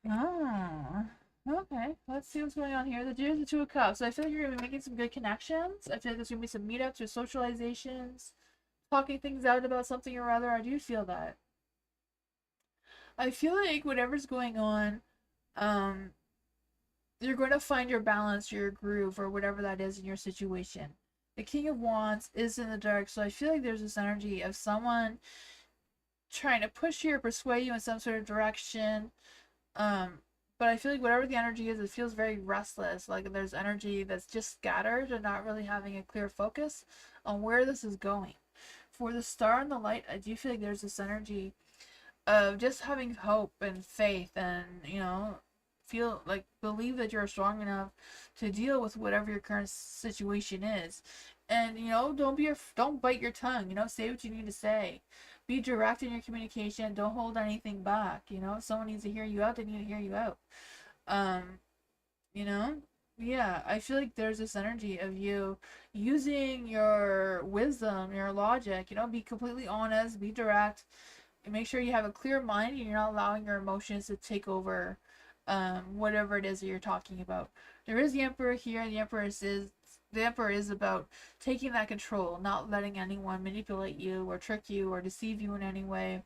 Ah, okay. Let's see what's going on here. Here's the Two of Cups. So I feel like you're going to be making some good connections. I feel like there's going to be some meetups or socializations, talking things out about something or other. I do feel that. I feel like whatever's going on, you're going to find your balance, your groove, or whatever that is in your situation. The King of Wands is in the dark, so I feel like there's this energy of someone trying to push you or persuade you in some sort of direction. But I feel like whatever the energy is, it feels very restless. Like there's energy that's just scattered and not really having a clear focus on where this is going. For the Star and the Light, I do feel like there's this energy of just having hope and faith and, you know, feel like believe that you're strong enough to deal with whatever your current situation is. And, you know, don't bite your tongue, you know, say what you need to say. Be direct in your communication. Don't hold anything back. You know, if someone needs to hear you out, they need to hear you out. You know, yeah, I feel like there's this energy of you using your wisdom, your logic. You know, be completely honest, be direct, and make sure you have a clear mind and you're not allowing your emotions to take over whatever it is that you're talking about. There is the Emperor here. The Emperor is about taking that control, not letting anyone manipulate you or trick you or deceive you in any way.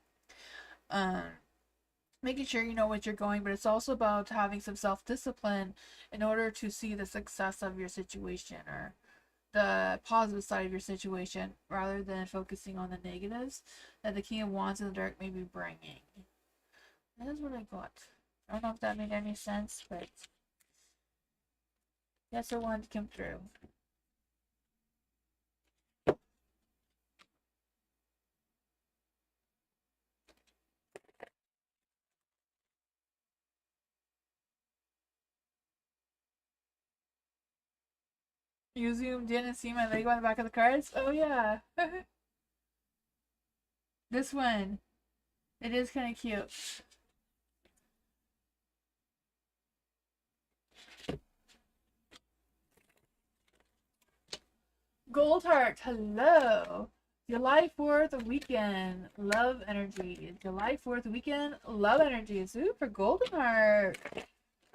Making sure you know what you're going, but it's also about having some self-discipline in order to see the success of your situation or the positive side of your situation rather than focusing on the negatives that the King of Wands in the dark may be bringing. That is what I got. I don't know if that made any sense, but yes, I wanted to come through. You zoomed in and see my leg on the back of the cards? Oh yeah. This one. It is kind of cute. Goldheart, hello. July 4th weekend, love energy. July 4th weekend, love energy. Ooh, for Golden Heart.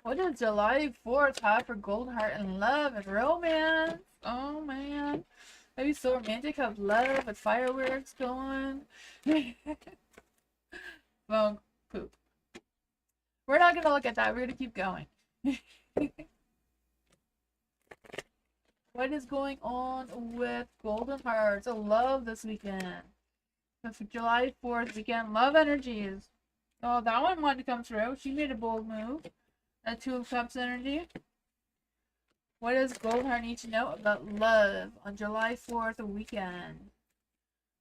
What does July 4th have for Golden Heart and love and romance? Oh man. That'd be so romantic. Have love with fireworks going. Well, poop. We're not gonna look at that. We're gonna keep going. What is going on with Golden Hearts? I love this weekend. The July 4th weekend. Love energies. Oh, that one wanted to come through. She made a bold move. That Two of Cups energy. What does Golden Heart need to know about love on July 4th weekend?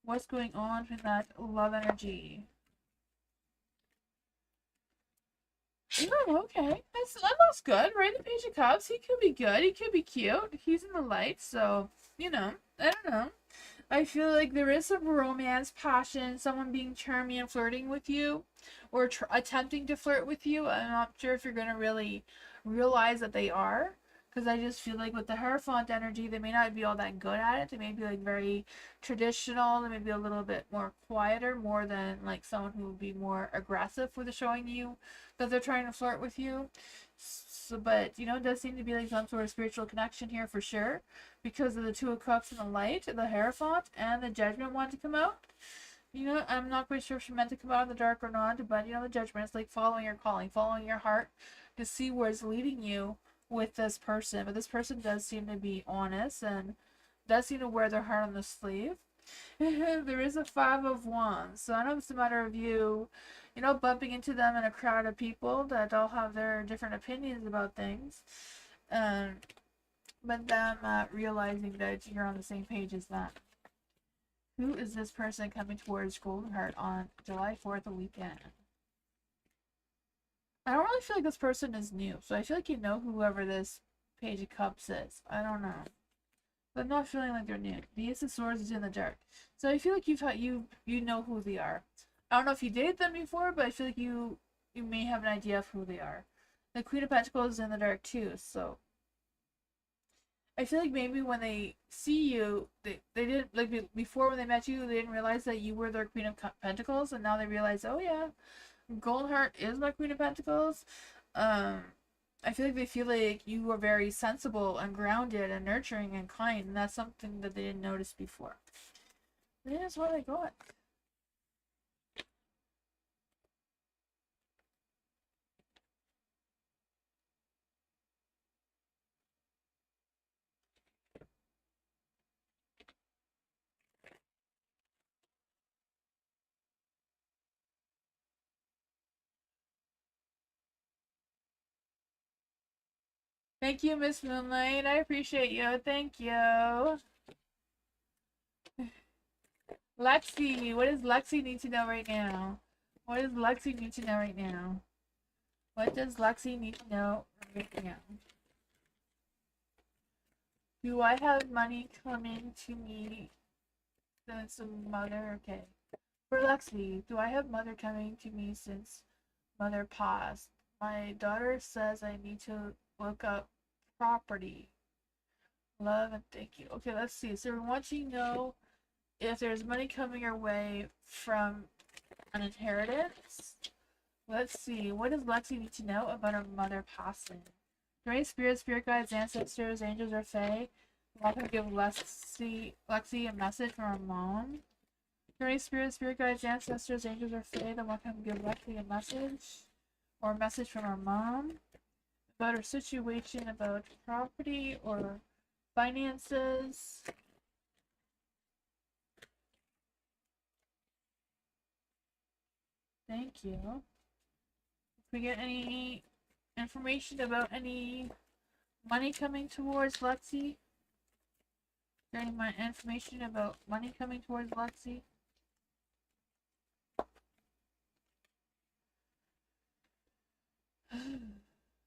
What's going on with that love energy? Oh, okay. That looks good, right? The Page of Cups. He could be good. He could be cute. He's in the light, so, you know, I don't know. I feel like there is some romance, passion, someone being charming and flirting with you, or attempting to flirt with you. I'm not sure if you're going to really realize that they are, because I just feel like with the Hierophant energy, they may not be all that good at it. They may be like very traditional. They may be a little bit more quieter, more than like someone who would be more aggressive with showing you that they're trying to flirt with you. So, but you know, it does seem to be like some sort of spiritual connection here for sure, because of the Two of Cups and the Light, the Hierophant, and the Judgment want to come out. You know, I'm not quite sure if she meant to come out in the dark or not, but you know, the Judgment is like following your calling, following your heart to see where it's leading you with this person. But this person does seem to be honest and does seem to wear their heart on the sleeve. There is a Five of Wands. So I don't know if it's a matter of you, bumping into them in a crowd of people that all have their different opinions about things. Um, but them realizing that you're on the same page as them. Who is this person coming towards Golden Heart on July 4th, a weekend? I don't really feel like this person is new, so I feel like you know whoever this Page of Cups is. I don't know. But I'm not feeling like they're new. The Ace of Swords is in the dark. So I feel like you know who they are. I don't know if you dated them before, but I feel like you may have an idea of who they are. The Queen of Pentacles is in the dark too, so I feel like maybe when they see you, they didn't, like, before when they met you, they didn't realize that you were their Queen of Pentacles, and now they realize, oh yeah, Goldheart is my Queen of Pentacles. I feel like they feel like you are very sensible and grounded and nurturing and kind, and that's something that they didn't notice before. And that's what I got. Thank you, Miss Moonlight. I appreciate you. Thank you. Lexi, what does Lexi need to know right now? What does Lexi need to know right now? What does Lexi need to know right now? Do I have money coming to me since mother? Okay. For Lexi, do I have mother coming to me since mother passed? My daughter says I need to look up property. Love and thank you. Okay, let's see. So we want to know if there's money coming your way from an inheritance. Let's see. What does Lexi need to know about her mother passing? Great spirits, spirit guides, ancestors, angels, or fae. Welcome to give Lexi a message from her mom. Great spirits, spirit guides, ancestors, angels, or fae. Then welcome to give Lexi a message or a message from her mom about her situation, about property or finances. Thank you. If we get any information about any money coming towards Lexi? Is there any information about money coming towards Lexi?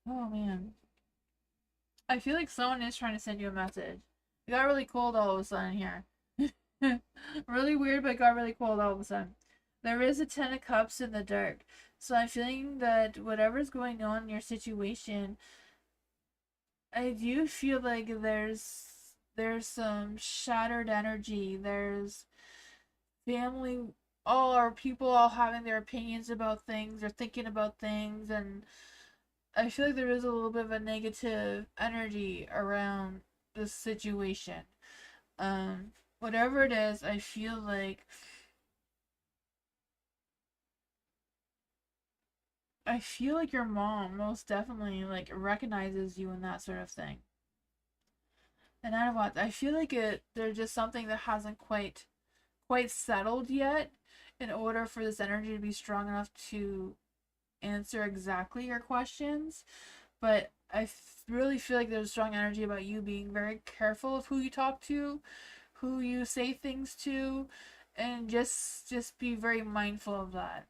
Oh man. I feel like someone is trying to send you a message. It got really cold all of a sudden here. Really weird, but it got really cold all of a sudden. There is a Ten of Cups in the dark. So I'm feeling that whatever's going on in your situation, I do feel like there's some shattered energy. There's family, all our people all having their opinions about things or thinking about things, and I feel like there is a little bit of a negative energy around this situation. Whatever it is, I feel like your mom most definitely like recognizes you in that sort of thing. And I don't know, I feel like there's just something that hasn't quite settled yet in order for this energy to be strong enough to answer exactly your questions. But I really feel like there's strong energy about you being very careful of who you talk to, who you say things to, and just be very mindful of that.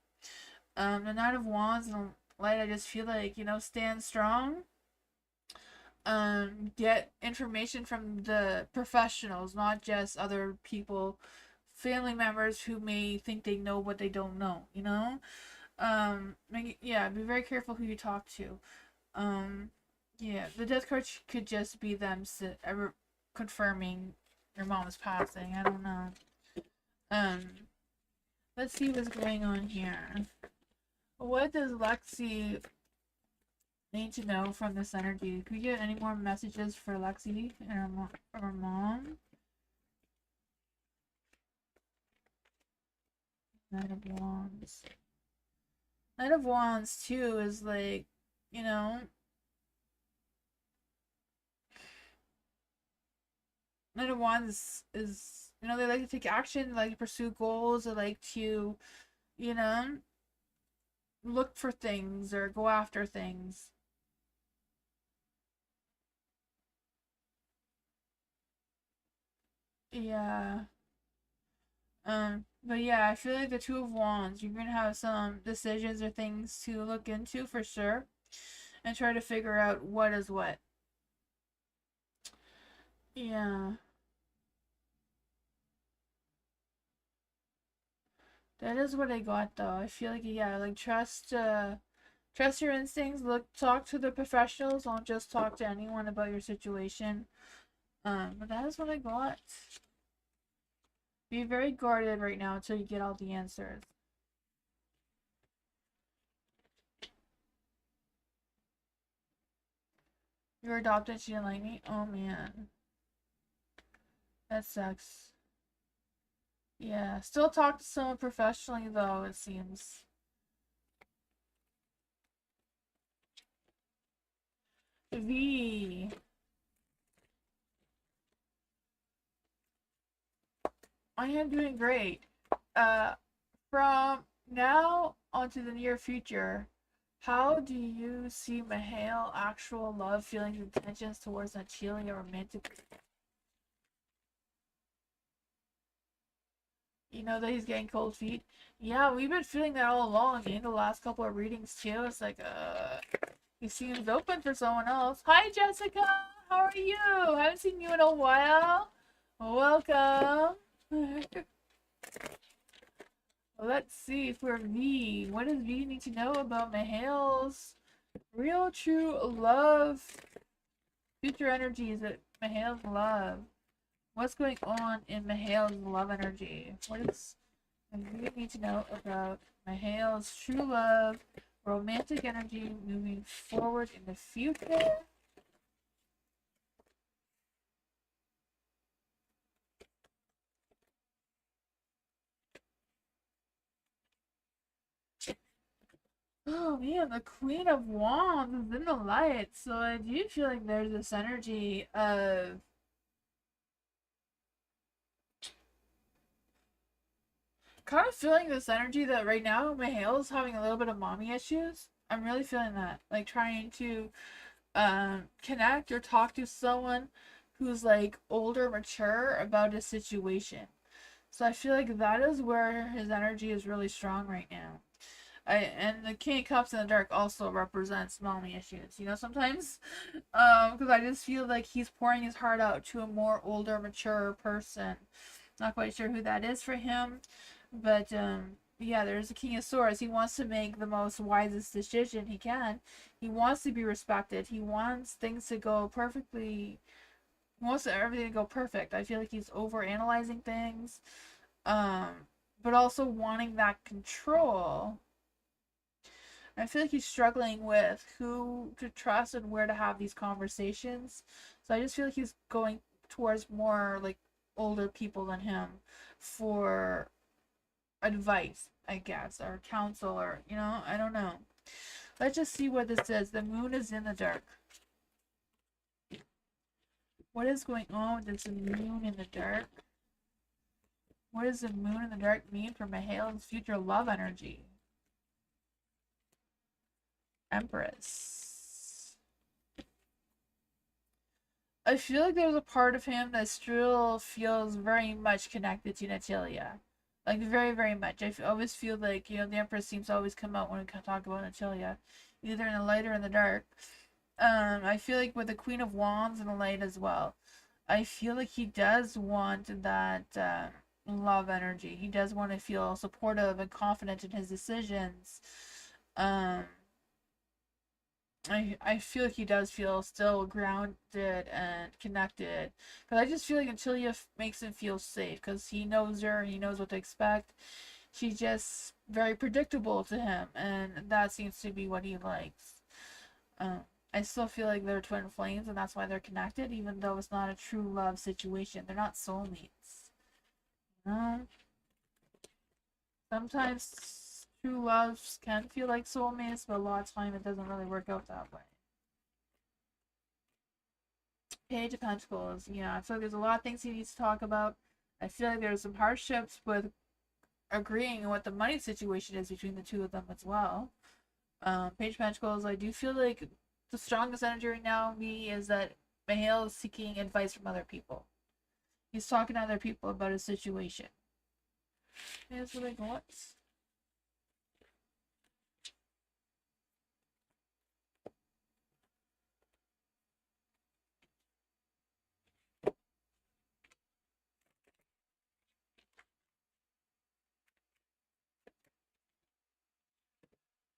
The Knight of Wands and the Light, I just feel like, stand strong. Get information from the professionals, not just other people, family members who may think they know what they don't know, yeah, be very careful who you talk to. Yeah, the death card could just be them confirming your mom's passing. I don't know. Um, let's see what's going on here. What does Lexi need to know from this energy? Could we get any more messages for Lexi and her mom? Knight of Wands. Knight of Wands too is like, Knight of Wands is You know, they like to take action, they like to pursue goals, they like to, you know, look for things or go after things. Yeah. But yeah, I feel like the Two of Wands, you're gonna have some decisions or things to look into for sure and try to figure out what is what. Yeah. That is what I got though. I feel like yeah, like trust your instincts, look talk to the professionals, don't just talk to anyone about your situation. But that is what I got. Be very guarded right now until you get all the answers. You're adopted, she didn't like me? Oh man. That sucks. Yeah. Still talk to someone professionally though, it seems. V. I am doing great. Uh from now onto the near future, how do you see Mahale actual love, feelings, intentions towards Natalia romantic? You know that he's getting cold feet. Yeah, we've been feeling that all along in the last couple of readings too. It's like, he seems open for someone else. Hi, Jessica. How are you? Haven't seen you in a while. Welcome. Let's see for V. What does V need to know about Mahale's real, true love? Future energies that Mahale's love. What's going on in Mahale's love energy? What is we need to know about Mahale's true love, romantic energy moving forward in the future? Oh man, the Queen of Wands is in the light, so I do feel like there's this energy of kind of feeling this energy that right now Mahale's having a little bit of mommy issues. I'm really feeling that. Like trying to connect or talk to someone who's like older, mature about a situation. So I feel like that is where his energy is really strong right now. And the King of Cups in the Dark also represents mommy issues. You know, sometimes, because I just feel like he's pouring his heart out to a more older, mature person. Not quite sure who that is for him, but yeah, there's the King of Swords. He wants to make the most wisest decision he can. He wants to be respected. He wants things to go perfectly. He wants everything to go perfect. I feel like he's over analyzing things, but also wanting that control. I feel like he's struggling with who to trust and where to have these conversations. So I just feel like he's going towards more like older people than him for advice, I guess, or counsel, or you know, I don't know. Let's just see what this is. The moon is in the dark. What is going on with this moon in the dark? What does the moon in the dark mean for Mahale's future love energy? Empress. I feel like there's a part of him that still feels very much connected to Natalia. Like, very, very much. I always feel like, you know, the Empress seems to always come out when we talk about Natalia, either in the light or in the dark. I feel like with the Queen of Wands in the light as well, I feel like he does want that love energy. He does want to feel supportive and confident in his decisions. Um, I feel like he does feel still grounded and connected. Because I just feel like Antilia makes him feel safe. Because he knows her, he knows what to expect. She's just very predictable to him. And that seems to be what he likes. I still feel like they're twin flames. And that's why they're connected. Even though it's not a true love situation. They're not soulmates. You know? Sometimes true loves can feel like soulmates. But a lot of time it doesn't really work out that way. Page of Pentacles. Yeah, I feel like there's a lot of things he needs to talk about. I feel like there's some hardships with agreeing on what the money situation is between the two of them as well. Page of Pentacles, I do feel like the strongest energy right now me is that Mahale is seeking advice from other people. He's talking to other people about his situation. Here's what I got.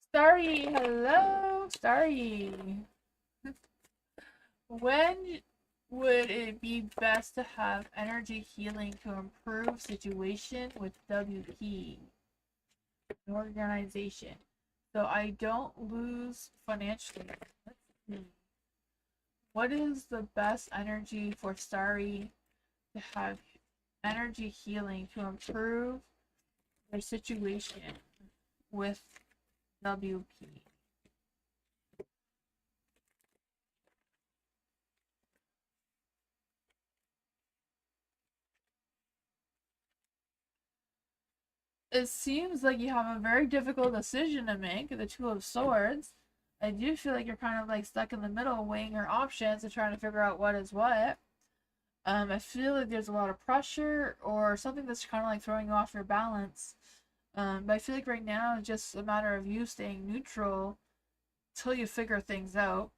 Starry, hello, Starry. When would it be best to have energy healing to improve situation with WP? An organization. So I don't lose financially. Let's see. What is the best energy for Starry to have energy healing to improve their situation with WP? It seems like you have a very difficult decision to make, the Two of Swords. I do feel like you're kind of like stuck in the middle, weighing your options and trying to figure out what is what. I feel like there's a lot of pressure or something that's kind of like throwing you off your balance. But I feel like right now it's just a matter of you staying neutral till you figure things out.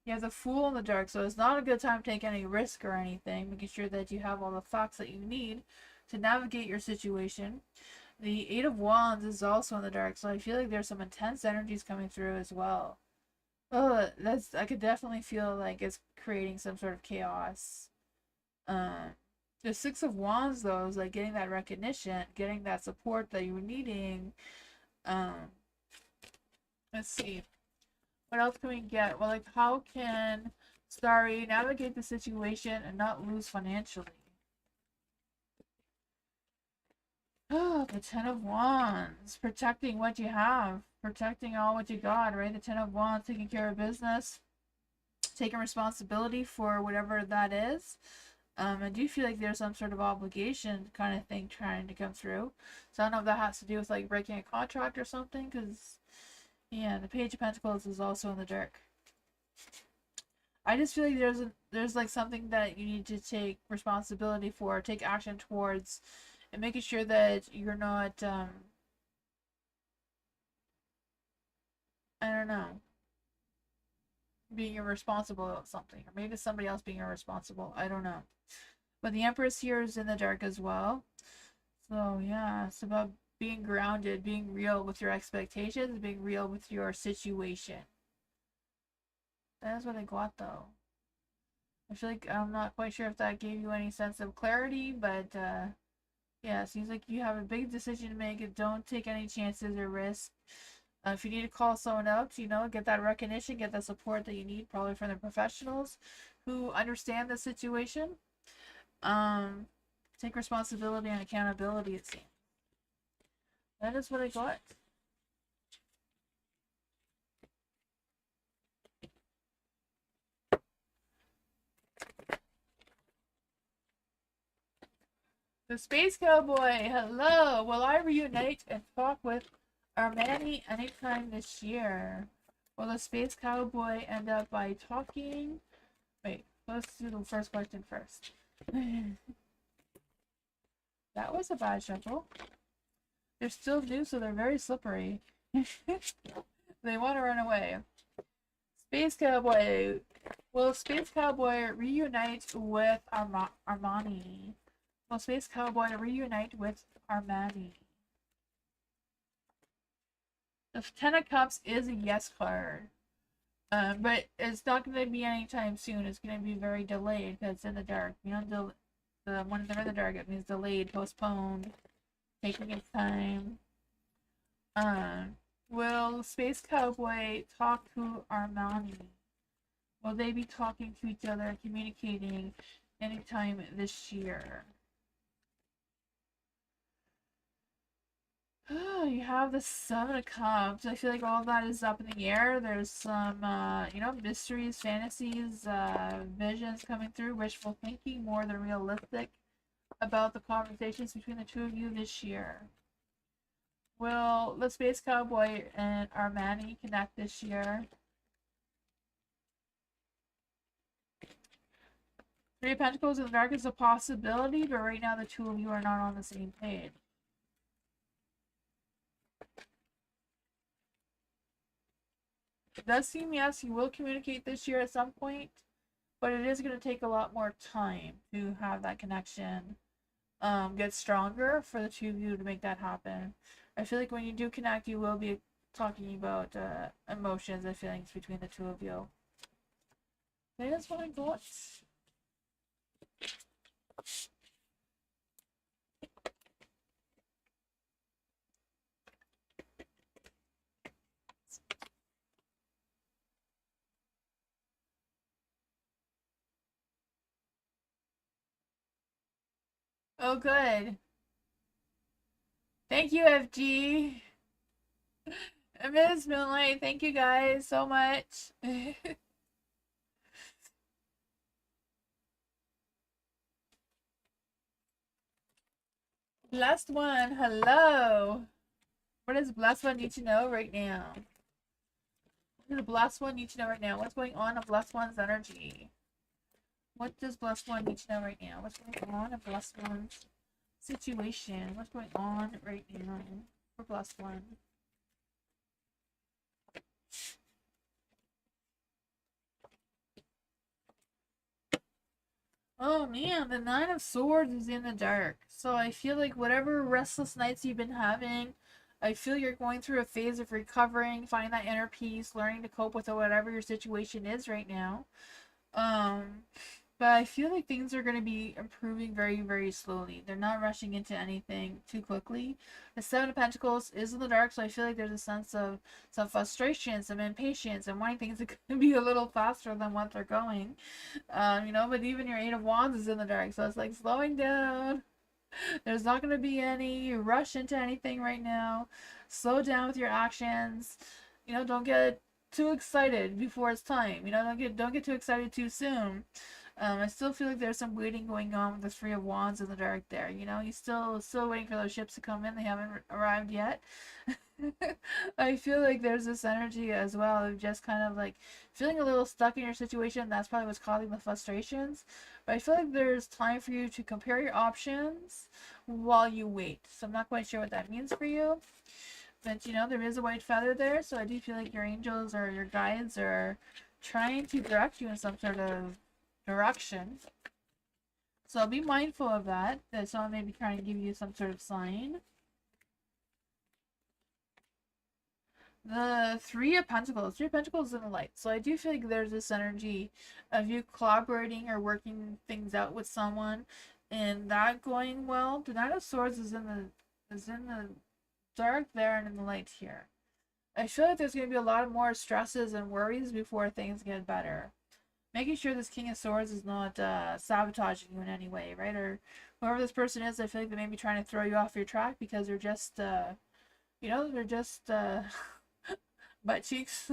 You have the Fool in the dark, so it's not a good time to take any risk or anything, making sure that you have all the facts that you need to navigate your situation. The Eight of Wands is also in the dark, so I feel like there's some intense energies coming through as well. Oh, I could definitely feel like it's creating some sort of chaos. The Six of Wands though is like getting that recognition, getting that support that you're needing. Um, let's see. What else can we get? Well, like how can Starry navigate the situation and not lose financially? Oh, the Ten of Wands. Protecting what you have. Protecting all what you got, right? The Ten of Wands, taking care of business. Taking responsibility for whatever that is. I do feel like there's some sort of obligation kind of thing trying to come through. So I don't know if that has to do with like breaking a contract or something, because, yeah, the Page of Pentacles is also in the dark. I just feel like there's like something that you need to take responsibility for, take action towards, and making sure that you're not, I don't know, being irresponsible about something. Or maybe somebody else being irresponsible. I don't know. But the Empress here is in the dark as well. So yeah, it's about being grounded, being real with your expectations, being real with your situation. That is what I got though. I feel like I'm not quite sure if that gave you any sense of clarity, but yeah, it seems like you have a big decision to make. Don't take any chances or risks. If you need to call someone out, get that recognition, get the support that you need, probably from the professionals who understand the situation. Take responsibility and accountability, it seems. That is what I got. The Space Cowboy, hello! Will I reunite and talk with Armani anytime this year? Will the Space Cowboy end up by talking? Wait, let's do the first question first. That was a bad shuffle. They're still new, so they're very slippery. They want to run away. Space Cowboy. Will Space Cowboy reunite with Armani? Will Space Cowboy reunite with Armani? The Ten of Cups is a yes card. But it's not going to be anytime soon. It's going to be very delayed because it's in the dark. When they're in the dark, it means delayed, postponed, taking its time. Will Space Cowboy talk to Armani? Will they be talking to each other, communicating anytime this year? You have the Seven of Cups. I feel like all that is up in the air. There's some, mysteries, fantasies, visions coming through, wishful thinking more than realistic. about the conversations between the two of you this year. Will the Space Cowboy and Armani connect this year? Three of Pentacles in the dark is a possibility, but right now the two of you are not on the same page. It does seem, yes, you will communicate this year at some point, but it is going to take a lot more time to have that connection get stronger for the two of you to make that happen. I feel like when you do connect, you will be talking about emotions and feelings between the two of you. That is what I got. Oh, good. Thank you, FG. Ms. Moonlight, thank you guys so much. Blessed one, hello. What does Blessed one need to know right now? What does Blessed one need to know right now? What's going on in Blessed one's energy? What does Blessed one need to know right now? What's going on in Blessed one's situation? What's going on right now for Blessed one? Oh man, the Nine of Swords is in the dark. So I feel like whatever restless nights you've been having, I feel you're going through a phase of recovering, finding that inner peace, learning to cope with whatever your situation is right now. But I feel like things are going to be improving very, very slowly. They're not rushing into anything too quickly. The Seven of Pentacles is in the dark, so I feel like there's a sense of some frustration, some impatience, and wanting things to be a little faster than what they're going. You know, but even your Eight of Wands is in the dark, so it's like slowing down. There's not going to be any rush into anything right now. Slow down with your actions. You know, don't get too excited before it's time. You know, don't get too excited too soon. I still feel like there's some waiting going on with the Three of Wands in the dark there. You know, you still waiting for those ships to come in. They haven't arrived yet. I feel like there's this energy as well of just kind of like feeling a little stuck in your situation. That's probably what's causing the frustrations. But I feel like there's time for you to compare your options while you wait. So I'm not quite sure what that means for you. But you know, there is a white feather there. So I do feel like your angels or your guides are trying to direct you in some sort of direction. So be mindful of that. That someone may be trying to give you some sort of sign. The Three of Pentacles. Three of Pentacles in the light. So I do feel like there's this energy of you collaborating or working things out with someone and that going well. The Knight of Swords is in the dark there and in the light here. I feel like there's going to be a lot more stresses and worries before things get better. Making sure this King of Swords is not sabotaging you in any way, right? Or whoever this person is, I feel like they may be trying to throw you off your track because they're just, you know, they're just butt cheeks.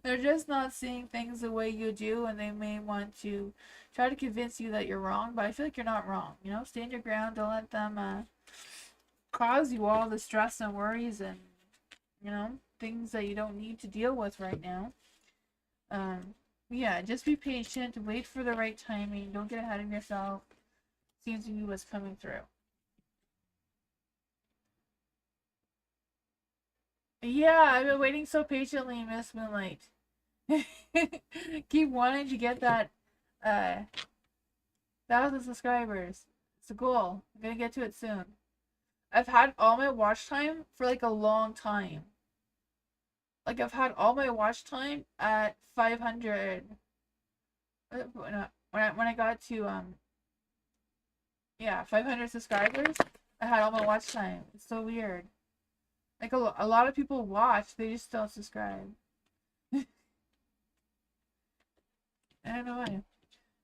They're just not seeing things the way you do, and they may want to try to convince you that you're wrong, but I feel like you're not wrong. You know, stand your ground. Don't let them cause you all the stress and worries and, you know, things that you don't need to deal with right now. Yeah, just be patient, wait for the right timing, don't get ahead of yourself. Seems to be what's coming through. Yeah, I've been waiting so patiently, Miss Moonlight. Keep wanting to get that 1,000 subscribers. It's a goal. I'm gonna get to it soon. I've had all my watch time for like a long time. Like I've had all my watch time at 500. When I got to 500 subscribers, I had all my watch time. It's so weird. Like a lot of people watch, they just don't subscribe. I don't know why.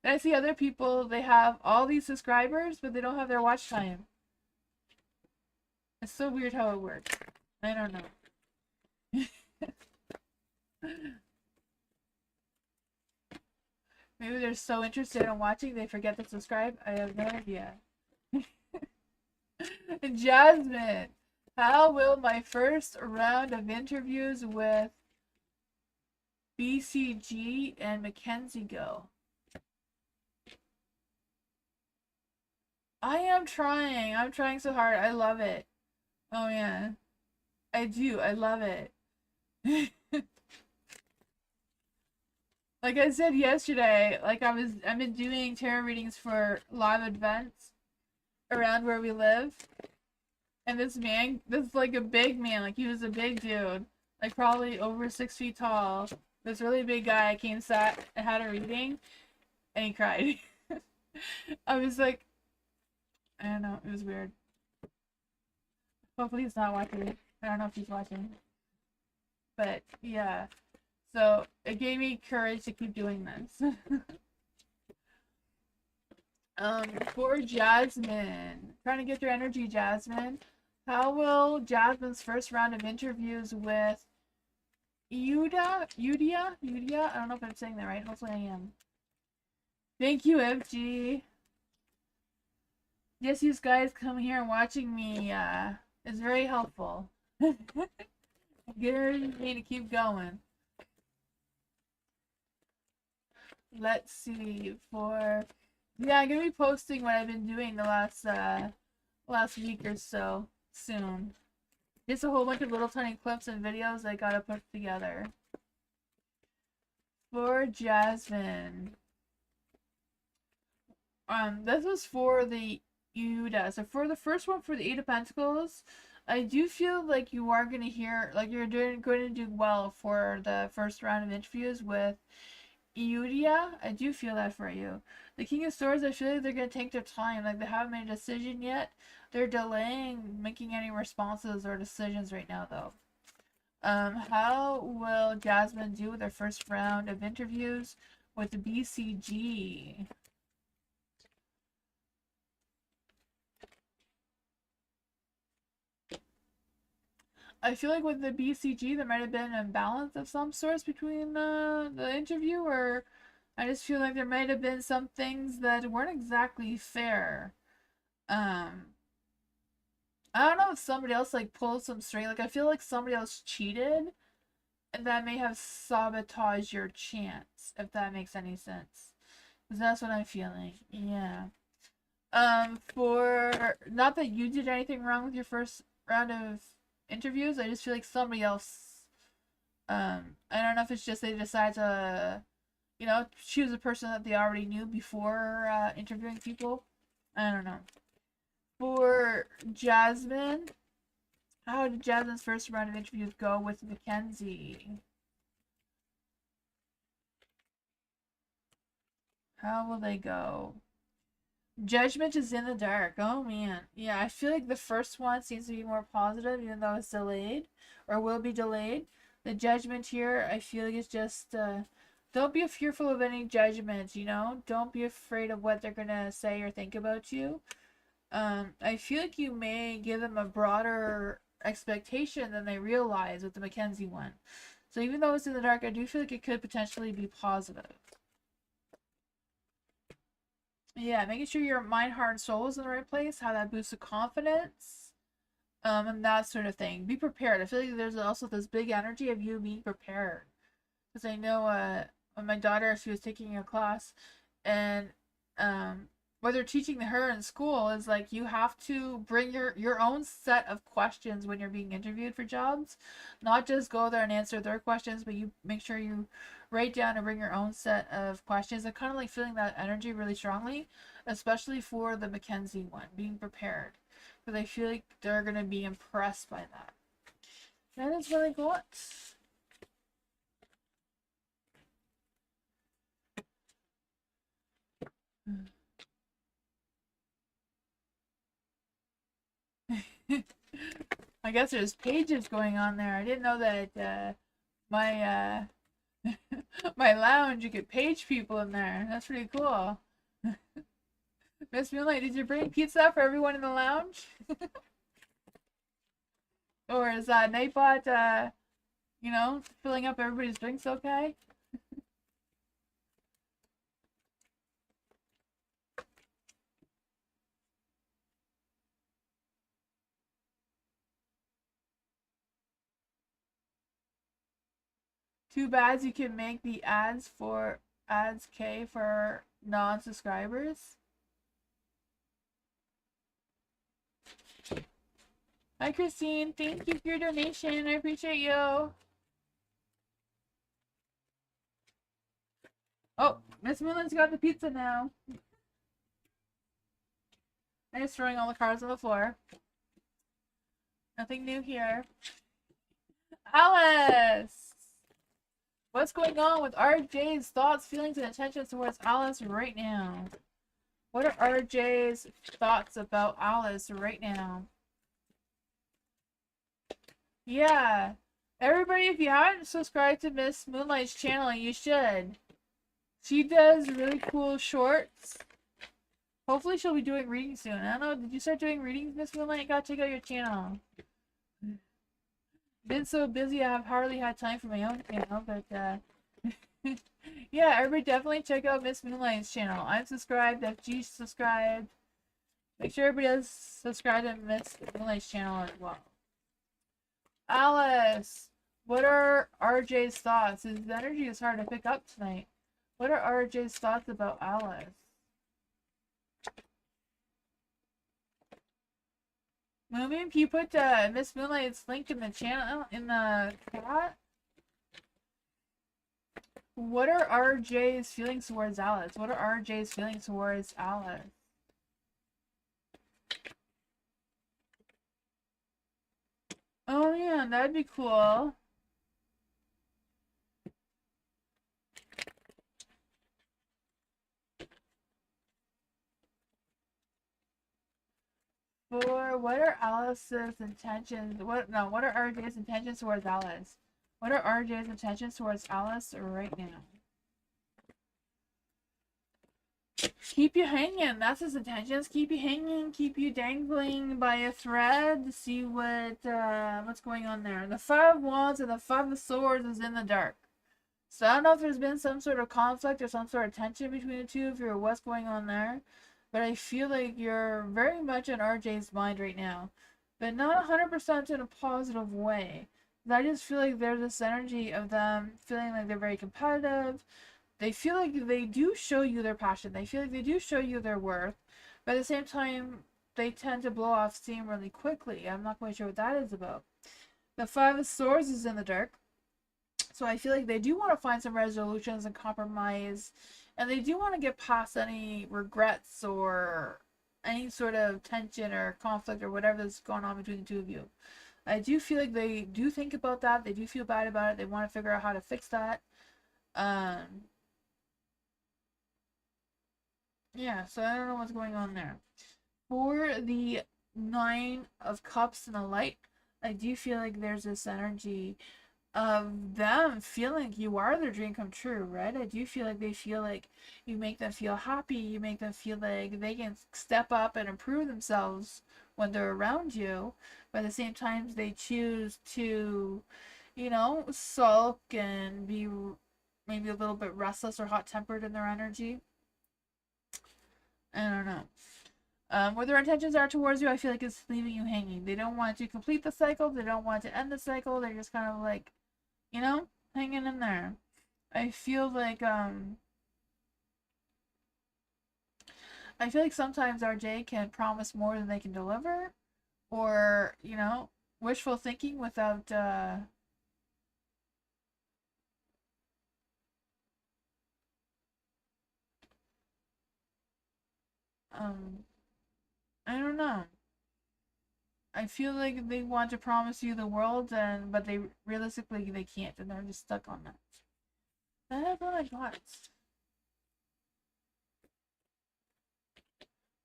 And I see other people, they have all these subscribers, but they don't have their watch time. It's so weird how it works. I don't know. Maybe they're so interested in watching they forget to subscribe. I have no idea. Jasmine, how will my first round of interviews with BCG and Mackenzie go? I am trying. I'm trying so hard. I love it. Oh yeah. I do. I love it. Like I said yesterday, I've been doing tarot readings for live events around where we live. And this man, this is like a big man, like he was a big dude, like probably over 6 feet tall. This really big guy came, sat and had a reading, and he cried. I was like, I don't know, it was weird. Hopefully he's not watching. I don't know if he's watching. But yeah. So it gave me courage to keep doing this. For Jasmine. Trying to get your energy, Jasmine. How will Jasmine's first round of interviews with Yudia? I don't know if I'm saying that right. Hopefully I am. Thank you, FG. Yes, you guys come here and watching me is very helpful. Getting me to keep going. Let's see for I'm gonna be posting what I've been doing the last week or so soon. Just a whole bunch of little tiny clips and videos I gotta put together. For Jasmine. This was for the Uda. So for the first one, for the Eight of Pentacles, I do feel like you are gonna hear, like you're going to do well for the first round of interviews with Eudia. I do feel that for you. The King of Swords, I feel like they're gonna take their time. Like they haven't made a decision yet. They're delaying making any responses or decisions right now, though. How will Jasmine do with their first round of interviews with the BCG? I feel like with the BCG, there might have been an imbalance of some sorts between the interview, or I just feel like there might have been some things that weren't exactly fair. I don't know if somebody else like pulled some string. Like I feel like somebody else cheated, and that may have sabotaged your chance, if that makes any sense. Because that's what I'm feeling. Yeah. For not that you did anything wrong with your first round of interviews, I just feel like somebody else. I don't know if it's just they decide to, choose a person that they already knew before interviewing people. I don't know. For Jasmine, how did Jasmine's first round of interviews go with Mackenzie? How will they go? Judgment is in the dark. Oh man. Yeah, I feel like the first one seems to be more positive, even though it's delayed or will be delayed. The judgment here, I feel like it's just don't be fearful of any judgment, Don't be afraid of what they're gonna say or think about you. I feel like you may give them a broader expectation than they realize with the Mackenzie one. So even though it's in the dark, I do feel like it could potentially be positive. Yeah, making sure your mind, heart, and soul is in the right place, how that boosts the confidence, and that sort of thing. Be prepared. I feel like there's also this big energy of you being prepared. Because I know when my daughter, she was taking a class, and what they're teaching her in school is like you have to bring your own set of questions when you're being interviewed for jobs, not just go there and answer their questions, but you make sure you write down and bring your own set of questions. I'm kind of like feeling that energy really strongly, especially for the Mackenzie one, being prepared, because I feel like they're gonna be impressed by that. That is really good. I guess there's pages going on there. I didn't know that my my lounge, you could page people in there. That's pretty cool. Miss Moonlight, did you bring pizza for everyone in the lounge? Or is Nightbot filling up everybody's drinks okay? Too bad you can make the ads K for non-subscribers. Hi Christine, thank you for your donation. I appreciate you. Oh, Miss Moonland's got the pizza now. I'm just throwing all the cards on the floor. Nothing new here. Alice! What's going on with RJ's thoughts, feelings, and intentions towards Alice right now? What are RJ's thoughts about Alice right now? Yeah. Everybody, if you haven't subscribed to Miss Moonlight's channel, you should. She does really cool shorts. Hopefully she'll be doing readings soon. I don't know, did you start doing readings, Miss Moonlight? Gotta check out your channel. Been so busy, I've hardly had time for my own channel, but yeah, everybody definitely check out Miss Moonlight's channel. I'm subscribed, FG's subscribed. Make sure everybody else subscribe to Miss Moonlight's channel as well. Alice, what are RJ's thoughts? His energy is hard to pick up tonight. What are RJ's thoughts about Alice? Moonbeam, can you put Miss Moonlight's link in the channel in the chat? What are RJ's feelings towards Alice? What are RJ's feelings towards Alice? Oh yeah, that'd be cool. For what are Alice's intentions? What are RJ's intentions towards Alice? What are RJ's intentions towards Alice right now? Keep you hanging. That's his intentions. Keep you hanging. Keep you dangling by a thread to see what's going on there. The Five of Wands and the Five of Swords is in the dark. So I don't know if there's been some sort of conflict or some sort of tension between the two of you or what's going on there. But I feel like you're very much in RJ's mind right now. But not 100% in a positive way. I just feel like there's this energy of them feeling like they're very competitive. They feel like they do show you their passion. They feel like they do show you their worth. But at the same time, they tend to blow off steam really quickly. I'm not quite sure what that is about. The Five of Swords is in the dark. So I feel like they do want to find some resolutions and compromise. And they do want to get past any regrets or any sort of tension or conflict or whatever that's going on between the two of you. I do feel like they do think about that. They do feel bad about it. They want to figure out how to fix that. Yeah, so I don't know what's going on there. For the Nine of Cups and the Light, I do feel like there's this energy of them feeling like you are their dream come true, right? I do feel like they feel like you make them feel happy, you make them feel like they can step up and improve themselves when they're around you, but at the same time they choose to, sulk and be maybe a little bit restless or hot-tempered in their energy. I don't know. What their intentions are towards you, I feel like it's leaving you hanging. They don't want to complete the cycle, they don't want to end the cycle, they're just kind of like, hanging in there. I feel like sometimes RJ can promise more than they can deliver, or wishful thinking without I don't know. I feel like they want to promise you the world, but they realistically they can't, and they're just stuck on that. That's what I got.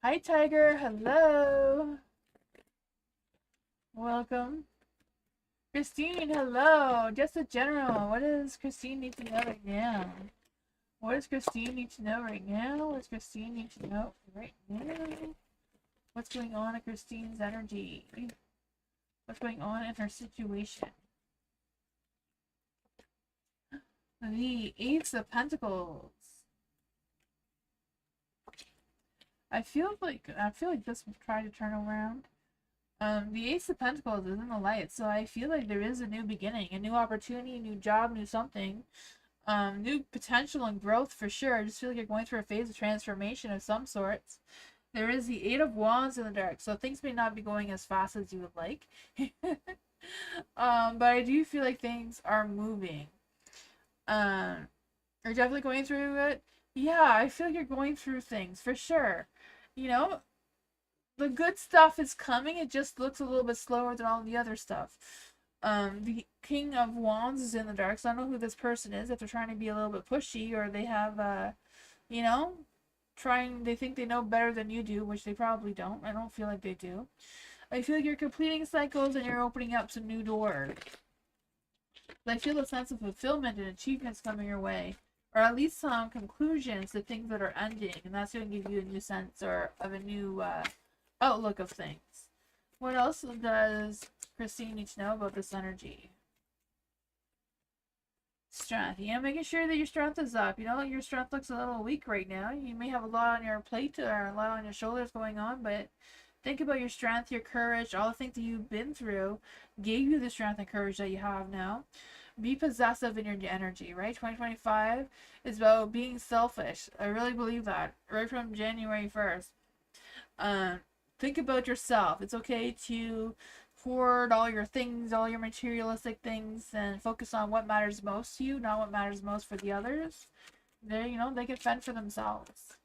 Hi, Tiger. Hello. Welcome. Christine, hello. Just a general. What does Christine need to know right now? What does Christine need to know right now? What does Christine need to know right now? What's going on in Christine's energy? What's going on in her situation? The Ace of Pentacles. I feel like this was trying to turn around. The Ace of Pentacles is in the light, so I feel like there is a new beginning, a new opportunity, a new job, new something. New potential and growth for sure. I just feel like you're going through a phase of transformation of some sorts. There is the Eight of Wands in the dark, so things may not be going as fast as you would like. But I do feel like things are moving. Um, you're definitely going through it. Yeah, I feel like you're going through things for sure. You know, the good stuff is coming. It just looks a little bit slower than all the other stuff. The King of Wands is in the dark, so I don't know who this person is. If they're trying to be a little bit pushy, or they have, you know, they think they know better than you do, which they probably don't. I don't feel like they do. I feel like you're completing cycles and you're opening up some new doors. But I feel a sense of fulfillment and achievements coming your way, or at least some conclusions to things that are ending, and that's going to give you a new sense or of a new outlook of things. What else does Christine need to know about this energy? Strength. Yeah, making sure that your strength is up. You know, your strength looks a little weak right now. You may have a lot on your plate or a lot on your shoulders going on, but think about your strength, your courage, all the things that you've been through gave you the strength and courage that you have now. Be possessive in your energy, right? 2025 is about being selfish. I really believe that right from January 1st. Um, think about yourself. It's okay to hoard all your things, all your materialistic things, and focus on what matters most to you, not what matters most for the others. They can fend for themselves.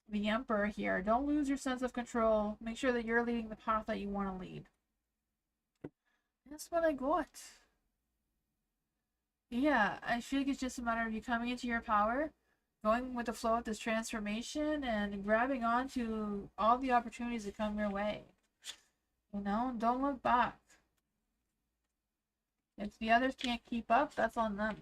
The Emperor here. Don't lose your sense of control. Make sure that you're leading the path that you want to lead. That's what I got. Yeah, I feel like it's just a matter of you coming into your power, going with the flow of this transformation, and grabbing onto all the opportunities that come your way. Don't look back. If the others can't keep up, that's on them.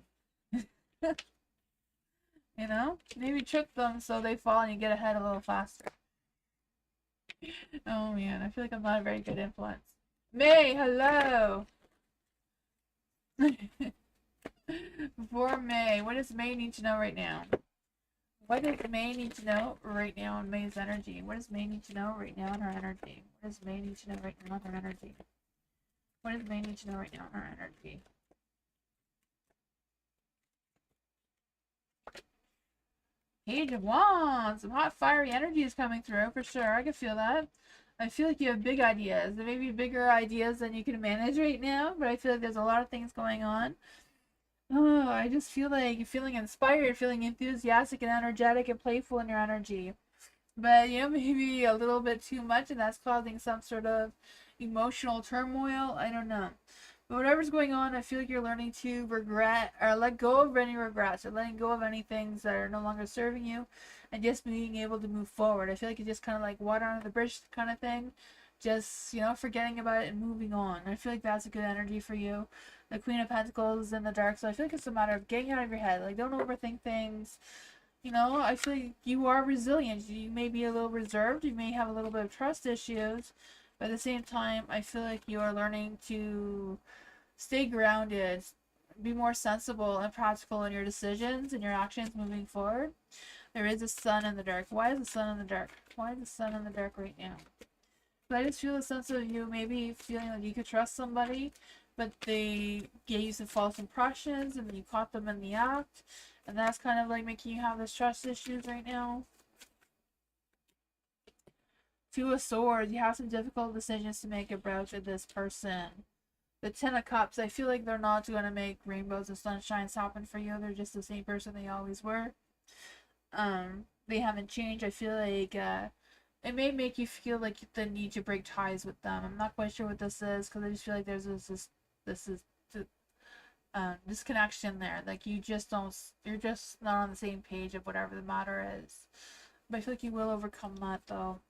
Maybe trick them so they fall and you get ahead a little faster. Oh man, I feel like I'm not a very good influence. May, hello! Before May, what does May need to know right now? What does May need to know right now in May's energy? What does May need to know right now in her energy? What does May need to know right now in her energy? What does May need to know right now in her energy? Page of Wands! Some hot, fiery energy is coming through for sure. I can feel that. I feel like you have big ideas. There may be bigger ideas than you can manage right now, but I feel like there's a lot of things going on. Oh, I just feel like you're feeling inspired, feeling enthusiastic and energetic and playful in your energy. But, maybe a little bit too much, and that's causing some sort of emotional turmoil. I don't know. But whatever's going on, I feel like you're learning to regret or let go of any regrets or letting go of any things that are no longer serving you and just being able to move forward. I feel like it's just kind of like water under the bridge kind of thing. Just, forgetting about it and moving on. I feel like that's a good energy for you. The Queen of Pentacles is in the dark, so I feel like it's a matter of getting out of your head. Like, don't overthink things. I feel like you are resilient. You may be a little reserved. You may have a little bit of trust issues. But at the same time, I feel like you are learning to stay grounded, be more sensible and practical in your decisions and your actions moving forward. There is a sun in the dark. Why is the sun in the dark? Why is the sun in the dark right now? But I just feel a sense of you maybe feeling like you could trust somebody, but they gave you some false impressions and then you caught them in the act. And that's kind of like making you have this trust issues right now. Two of Swords, you have some difficult decisions to make about this person. The Ten of Cups, I feel like they're not going to make rainbows and sunshines happen for you. They're just the same person they always were. They haven't changed. I feel like it may make you feel like the need to break ties with them. I'm not quite sure what this is because I just feel like there's this disconnection there. Like you're just not on the same page of whatever the matter is. But I feel like you will overcome that though.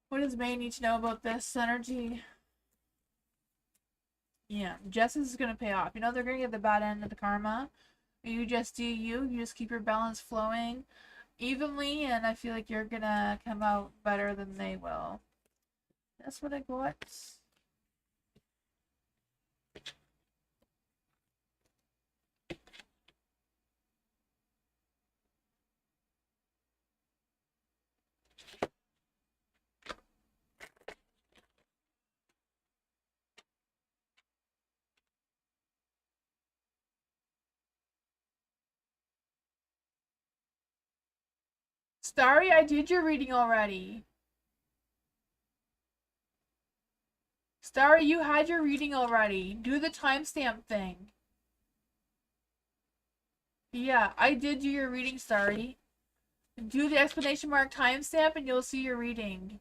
What does May need to know about this energy? Yeah, justice is gonna pay off. They're gonna get the bad end of the karma. You just do you. You just keep your balance flowing evenly, and I feel like you're gonna come out better than they will. That's what I got. Starry, I did your reading already. Starry, you had your reading already. Do the timestamp thing. Yeah, I did do your reading, Starry. Do the exclamation mark timestamp and you'll see your reading.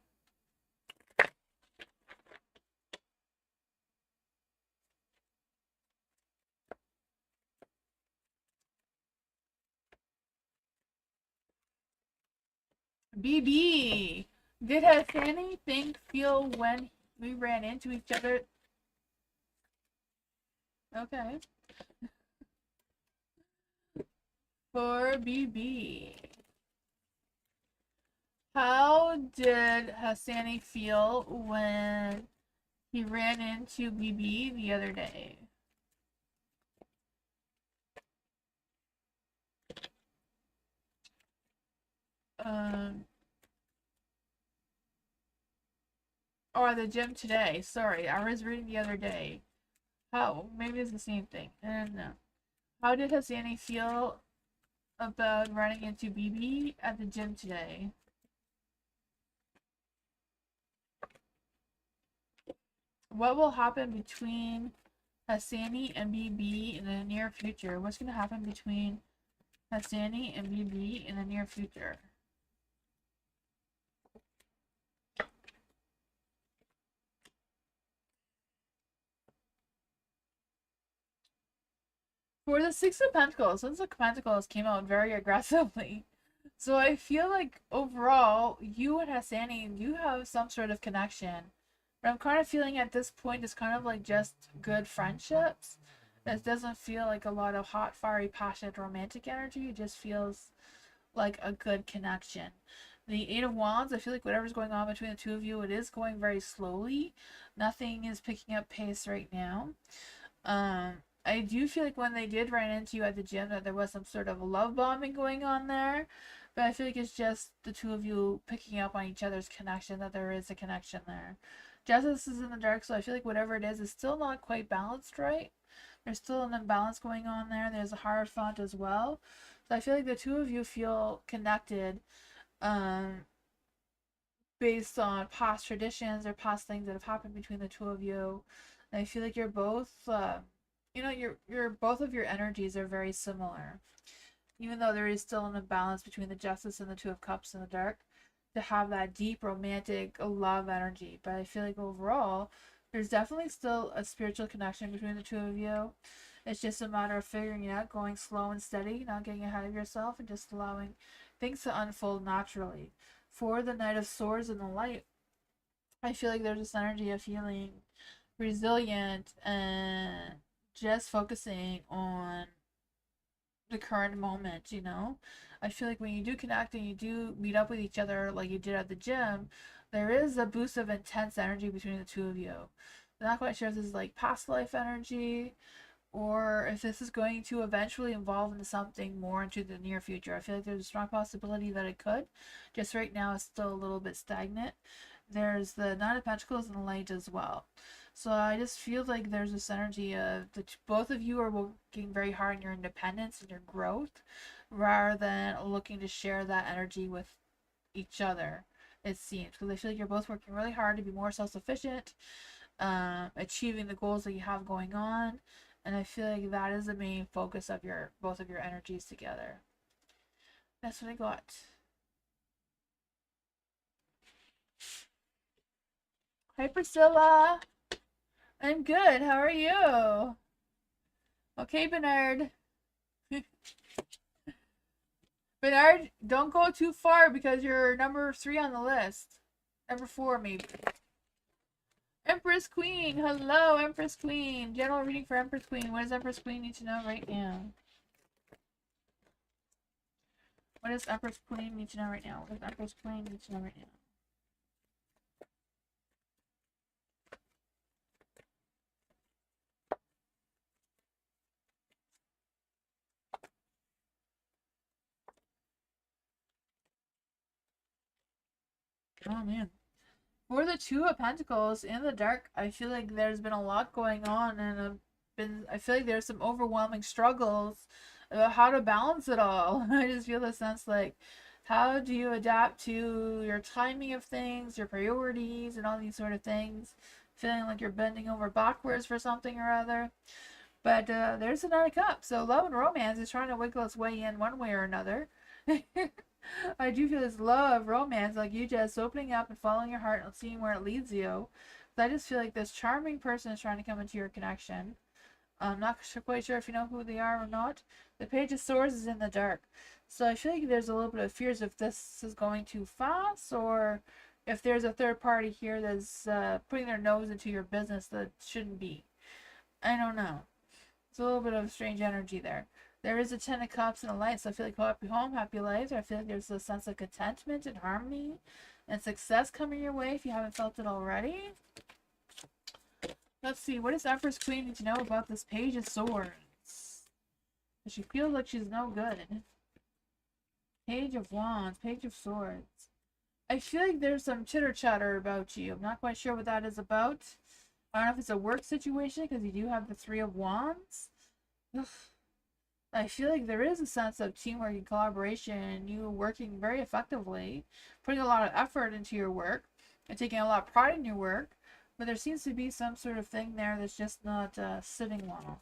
BB, did has anything feel when we ran into each other? Okay. For BB. How did Hassani feel when he ran into BB the other day? Um, or at the gym today. Sorry, I was reading the other day. How? Maybe it's the same thing. I don't know. How did Hassani feel about running into BB at the gym today? What will happen between Hassani and BB in the near future? What's going to happen between Hassani and BB in the near future? For the Six of Pentacles, since the Pentacles came out very aggressively, so I feel like overall, you and Hassani, you have some sort of connection. But I'm kind of feeling at this point it's kind of like just good friendships. It doesn't feel like a lot of hot, fiery, passionate, romantic energy. It just feels like a good connection. The Eight of Wands, I feel like whatever's going on between the two of you, it is going very slowly. Nothing is picking up pace right now. I do feel like when they did run into you at the gym that there was some sort of love bombing going on there. But I feel like it's just the two of you picking up on each other's connection, that there is a connection there. Justice is in the dark, so I feel like whatever it is still not quite balanced right. There's still an imbalance going on there. There's a Hierophant as well. So I feel like the two of you feel connected um, based on past traditions or past things that have happened between the two of you. And I feel like you're both, you're both of your energies are very similar. Even though there is still an imbalance between the Justice and the Two of Cups in the dark, to have that deep romantic love energy. But I feel like overall, there's definitely still a spiritual connection between the two of you. It's just a matter of figuring it out, going slow and steady, not getting ahead of yourself, and just allowing things to unfold naturally. For the Knight of Swords and the Light, I feel like there's this energy of feeling resilient and just focusing on the current moment. I feel like when you do connect and you do meet up with each other like you did at the gym, there is a boost of intense energy between the two of you. I'm not quite sure if this is like past life energy or if this is going to eventually evolve into something more into the near future. I feel like there's a strong possibility that it could. Just right now, it's still a little bit stagnant. There's the Nine of Pentacles and the Light as well. So I just feel like there's this energy of both of you are working very hard on your independence and your growth rather than looking to share that energy with each other, it seems. Because I feel like you're both working really hard to be more self-sufficient, achieving the goals that you have going on. And I feel like that is the main focus of both of your energies together. That's what I got. Hi Priscilla. I'm good. How are you? Okay, Bernard. Bernard, don't go too far because you're number 3 on the list. Number 4, maybe. Empress Queen. Hello, Empress Queen. General reading for Empress Queen. What does Empress Queen need to know right now? What does Empress Queen need to know right now? What does Empress Queen need to know right now? Oh, man. For the Two of Pentacles in the dark, I feel like there's been a lot going on, and I feel like there's some overwhelming struggles about how to balance it all. I just feel the sense like How do you adapt to your timing of things, your priorities, and all these sort of things? Feeling like you're bending over backwards for something or other. But there's the Knight of Cups. So love and romance is trying to wiggle its way in one way or another. I do feel this love, romance, like you just opening up and following your heart and seeing where it leads you. So I just feel like this charming person is trying to come into your connection. I'm not quite sure if you know who they are or not. The Page of Swords is in the dark. So I feel like there's a little bit of fears if this is going too fast, or if there's a third party here that's putting their nose into your business that shouldn't be. I don't know. It's a little bit of strange energy there. There is a Ten of Cups and a Light, so I feel like happy home, happy lives. I feel like there's a sense of contentment and harmony and success coming your way if you haven't felt it already. Let's see, what does Empress Queen need to know about this Page of Swords? She feels like she's no good. Page of Wands, Page of Swords. I feel like there's some chitter chatter about you. I'm not quite sure what that is about. I don't know if it's a work situation because you do have the Three of Wands. Ugh. I feel like there is a sense of teamwork and collaboration, you working very effectively, putting a lot of effort into your work, and taking a lot of pride in your work, but there seems to be some sort of thing there that's just not sitting well.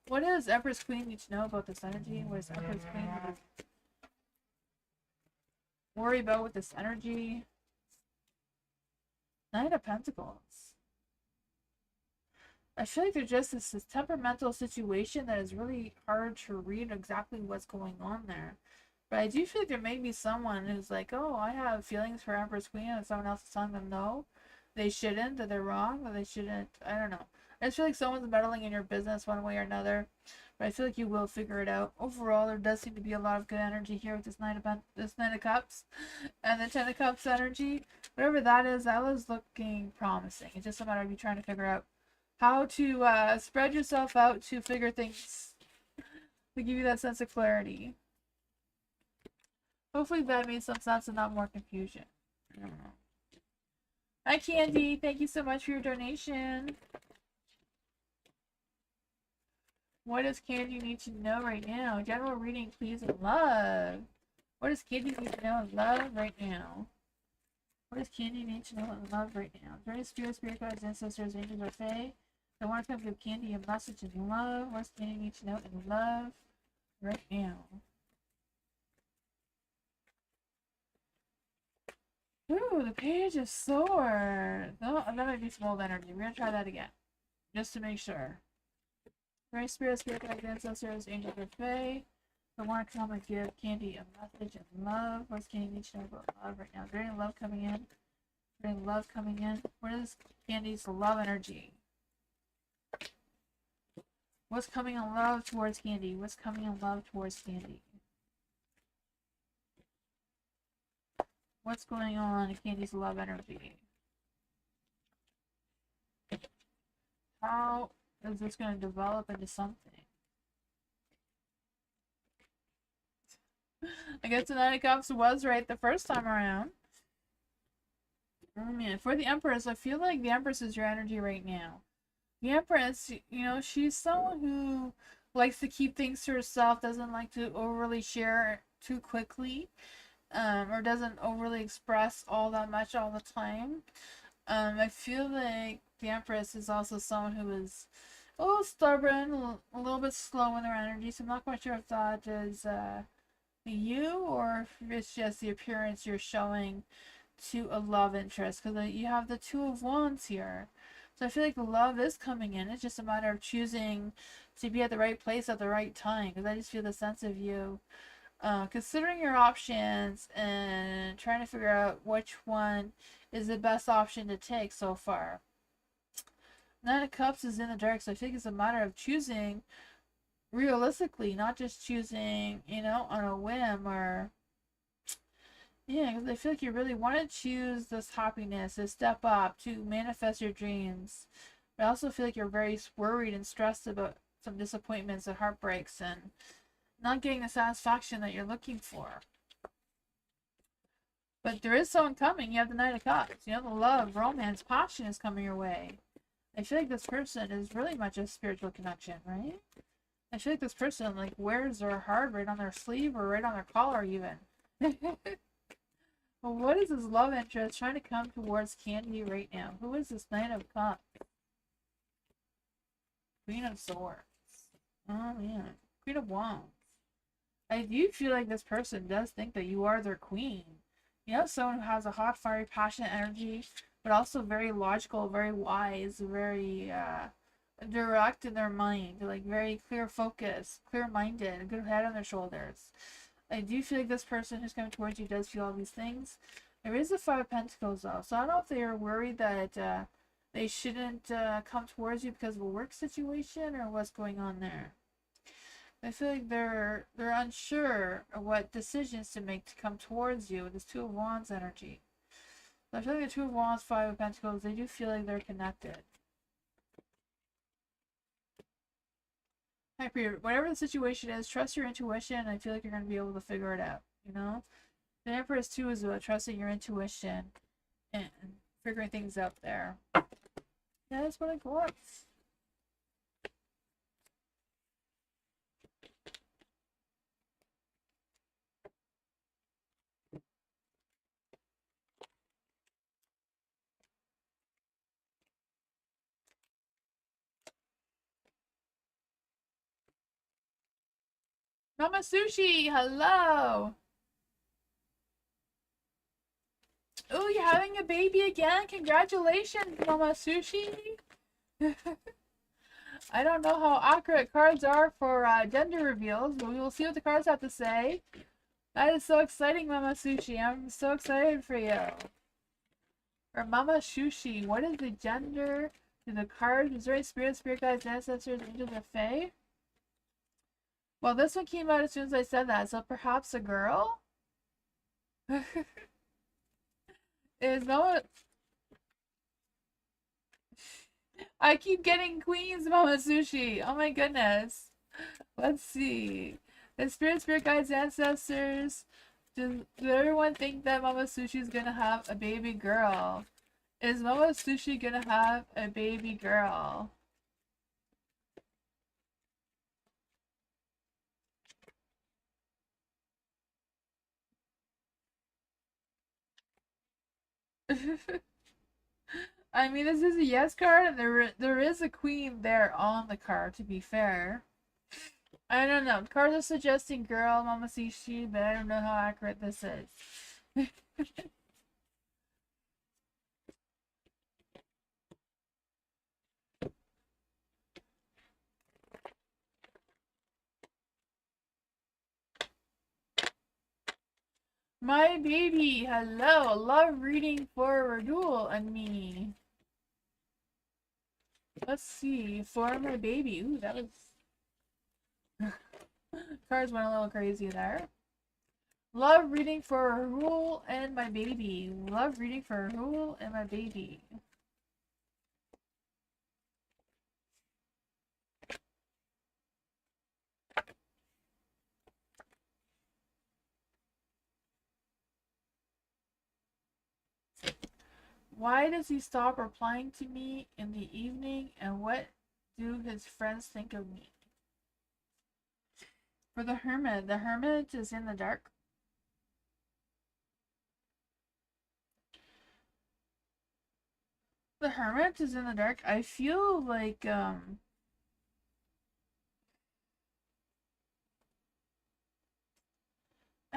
What does Empress Queen need to know about this energy? What does Empress Queen worry about with this energy? Knight of Pentacles. I feel like there's just this temperamental situation that is really hard to read exactly what's going on there. But I do feel like there may be someone who's like, oh, I have feelings for Empress Queen, and someone else is telling them no, they shouldn't, that they're wrong, that they shouldn't. I don't know. I just feel like someone's meddling in your business one way or another. But I feel like you will figure it out. Overall, there does seem to be a lot of good energy here with this Knight of Cups and the Ten of Cups energy. Whatever that is, that was looking promising. It's just a matter of you trying to figure out how to spread yourself out to figure things, to give you that sense of clarity. Hopefully that made some sense and not more confusion. I don't know. Hi Candy, thank you so much for your donation. What does Candy need to know right now? General reading, please, in love. What does Candy need to know in love right now? What does Candy need to know in love right now? Very spirit guides, ancestors, angels, or fae. I want to come give Candy a message in love. What does Candy need to know in love right now? Ooh, the Page of Swords. No, that might be some old energy. We're gonna try that again, just to make sure. Very spirit guides, ancestors, angels, or fae. I want to come and give Candy a message in love. What's Candy need to know about love right now? Is there any love coming in? Is there any love coming in? What is Candy's love energy? What's coming in love towards Candy? What's coming in love towards Candy? What's going on in Candy's love energy? How is this going to develop into something? I guess the Knight of Cups was right the first time around. Oh man, for the Empress, I feel like the Empress is your energy right now. The Empress, you know, she's someone who likes to keep things to herself, doesn't like to overly share too quickly, or doesn't overly express all that much all the time. I feel like the Empress is also someone who is a little stubborn, a little bit slow in their energy, so I'm not quite sure if that is you or if it's just the appearance you're showing to a love interest, because you have the Two of Wands here. So I feel like the love is coming in. It's just a matter of choosing to be at the right place at the right time, because I just feel the sense of you considering your options and trying to figure out which one is the best option to take so far. Nine of Cups is in the dark, so I think it's a matter of choosing realistically, not just choosing, you know, on a whim or... Yeah, because I feel like you really want to choose this happiness, to step up, to manifest your dreams. But I also feel like you're very worried and stressed about some disappointments and heartbreaks and not getting the satisfaction that you're looking for. But there is someone coming. You have the Knight of Cups. You know, the love, romance, passion is coming your way. I feel like this person is really much a spiritual connection, right? I feel like this person, like, wears their heart right on their sleeve or right on their collar even. Well, what is this love interest trying to come towards Candy right now? Who is this Knight of Cups? Queen of Swords. Oh, man. Queen of Wands. I do feel like this person does think that you are their queen. You know, someone who has a hot, fiery, passionate energy, but also very logical, very wise, very direct in their mind, like very clear focus, clear minded, a good head on their shoulders. I do feel like this person who's coming towards you does feel all these things. There is the Five of Pentacles though, so I don't know if they are worried that they shouldn't come towards you because of a work situation or what's going on there. I feel like they're unsure of what decisions to make to come towards you with this Two of Wands energy. So I feel like the Two of Wands, Five of Pentacles, they do feel like they're connected. High Priest, whatever the situation is, trust your intuition. I feel like you're going to be able to figure it out, you know? The Empress too is about trusting your intuition and figuring things out there. Yeah, that's what I got. Mama Sushi, hello! Oh, you're having a baby again? Congratulations, Mama Sushi! I don't know how accurate cards are for gender reveals, but we will see what the cards have to say. That is so exciting, Mama Sushi. I'm so excited for you. Or Mama Sushi, what is the gender to the cards? Is there any spirit guides, ancestors, angels, or fae? Well, this one came out as soon as I said that, so perhaps a girl? Is Mama... I keep getting queens, Mama Sushi. Oh my goodness. Let's see. The spirit guides, ancestors. Does everyone think that Mama Sushi is gonna have a baby girl? Is Mama Sushi gonna have a baby girl? I mean, this is a yes card, and there is a queen there on the card, to be fair. I don't know. Cards are suggesting girl, Mama Sushi, but I don't know how accurate this is. My baby, hello. Love reading for Radul and me. Let's see. For my baby. Ooh, that was... Cards went a little crazy there. Love reading for Rahul and my baby. Love reading for Rahul and my baby. Why does he stop replying to me in the evening, and what do his friends think of me? For the Hermit is in the dark. The Hermit is in the dark. I feel like, I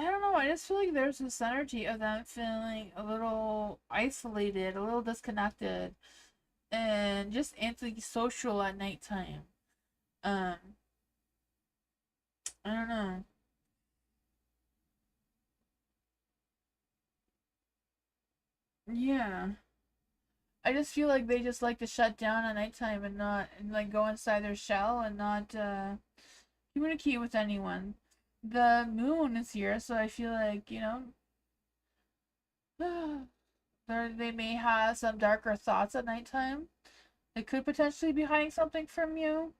don't know, I just feel like there's this energy of them feeling a little isolated, a little disconnected, and just antisocial at nighttime. Um, I don't know. Yeah. I just feel like they just like to shut down at nighttime and not, and like go inside their shell and not communicate with anyone. The moon is here, so I feel like, you know, they may have some darker thoughts at nighttime. They could potentially be hiding something from you,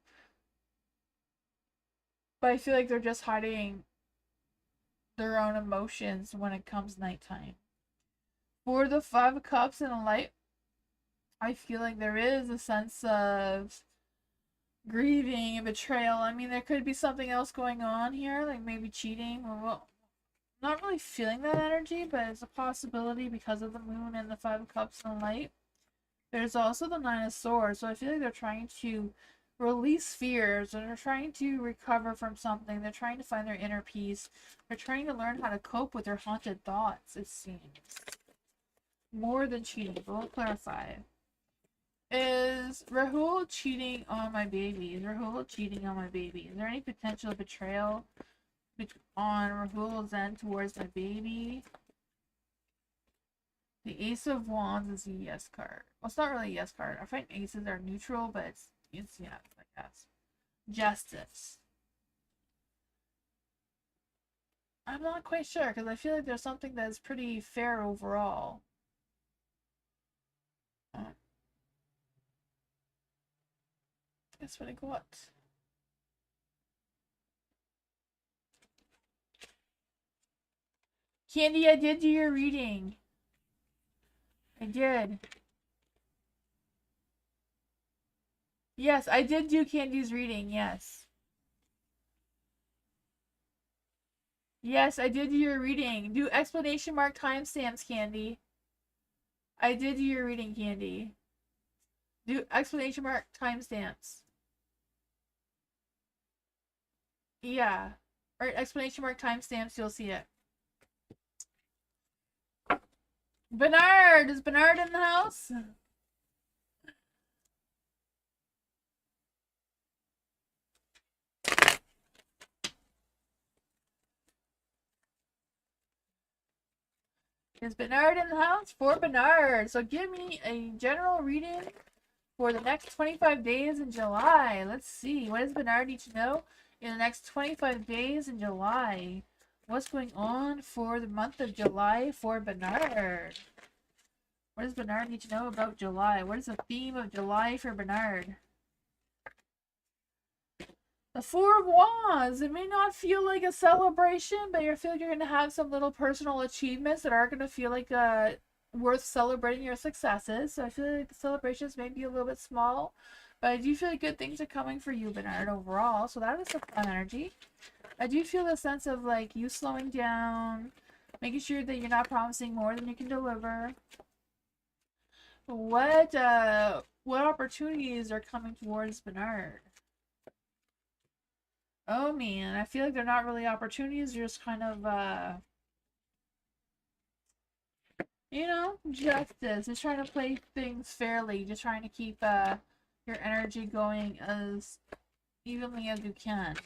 but I feel like they're just hiding their own emotions when it comes nighttime. For the Five of Cups and the Light, I feel like there is a sense of grieving and betrayal. I mean, there could be something else going on here, like maybe cheating or I'm not really feeling that energy, but it's a possibility because of the moon and the Five of Cups and the light. There's also the Nine of Swords, so I feel like they're trying to release fears, or they're trying to recover from something. They're trying to find their inner peace. They're trying to learn how to cope with their haunted thoughts, it seems. More than cheating, but we'll clarify. Is Rahul cheating on my baby? Is Rahul cheating on my baby? Is there any potential betrayal on Rahul's end towards my baby? The Ace of Wands is a yes card. Well, it's not really a yes card. I find aces are neutral, but it's yes, I guess. Justice. I'm not quite sure, because I feel like there's something that's pretty fair overall. That's what I got. Candy, I did do your reading. I did. Yes, I did do Candy's reading, yes. Yes, I did do your reading. Do explanation mark timestamps, Candy. I did do your reading, Candy. Do explanation mark timestamps. Yeah. Or explanation mark timestamps, you'll see it. Bernard! Is Bernard in the house? Is Bernard in the house? For Bernard. So give me a general reading for the next 25 days in July. Let's see. What does Bernard need to know in the next 25 days in July? What's going on for the month of July for Bernard? What does Bernard need to know about July? What is the theme of July for Bernard? The Four of Wands. It may not feel like a celebration, but you feel like you're going to have some little personal achievements that are going to feel like worth celebrating your successes. So I feel like the celebrations may be a little bit small, but I do feel like good things are coming for you, Bernard, overall. So that is the fun energy. I do feel a sense of like you slowing down, making sure that you're not promising more than you can deliver. What opportunities are coming towards Bernard? Oh man, I feel like they're not really opportunities, they're just kind of you know, justice. Just trying to play things fairly, just trying to keep your energy going as evenly as you can.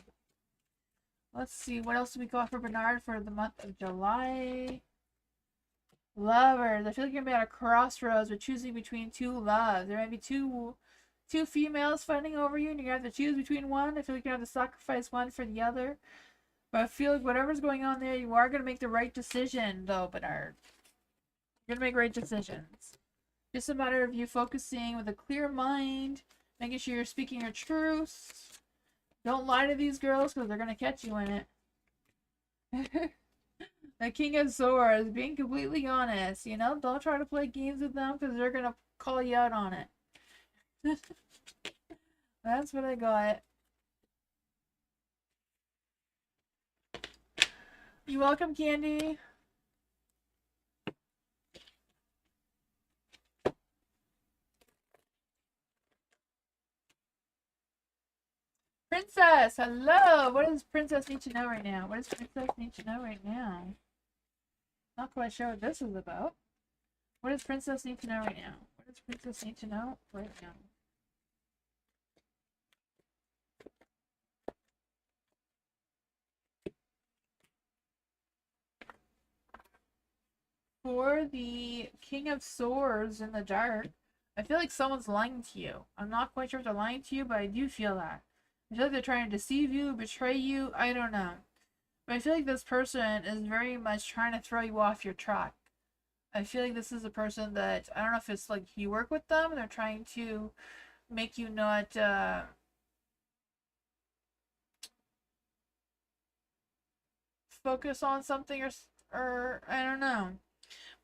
Let's see, what else do we got for Bernard for the month of July? Lovers. I feel like you're gonna be at a crossroads with choosing between two loves. There might be two females fighting over you, and you're gonna have to choose between one. I feel like you have to sacrifice one for the other. But I feel like whatever's going on there, you are gonna make the right decision, though, Bernard. You're gonna make right decisions. Just a matter of you focusing with a clear mind, making sure you're speaking your truth. Don't lie to these girls, because they're gonna catch you in it. The King of Swords, being completely honest, you know? Don't try to play games with them, because they're gonna call you out on it. That's what I got. You're welcome, Candy. Princess, hello. What does Princess need to know right now? What does Princess need to know right now? Not quite sure what this is about. What does Princess need to know right now? What does Princess need to know right now? For the King of Swords in the dark, I feel like someone's lying to you. I'm not quite sure if they're lying to you, but I do feel that. I feel like they're trying to deceive you, betray you, I don't know. But I feel like this person is very much trying to throw you off your track. I feel like this is a person that, I don't know if it's like you work with them and they're trying to make you not, focus on something, or I don't know.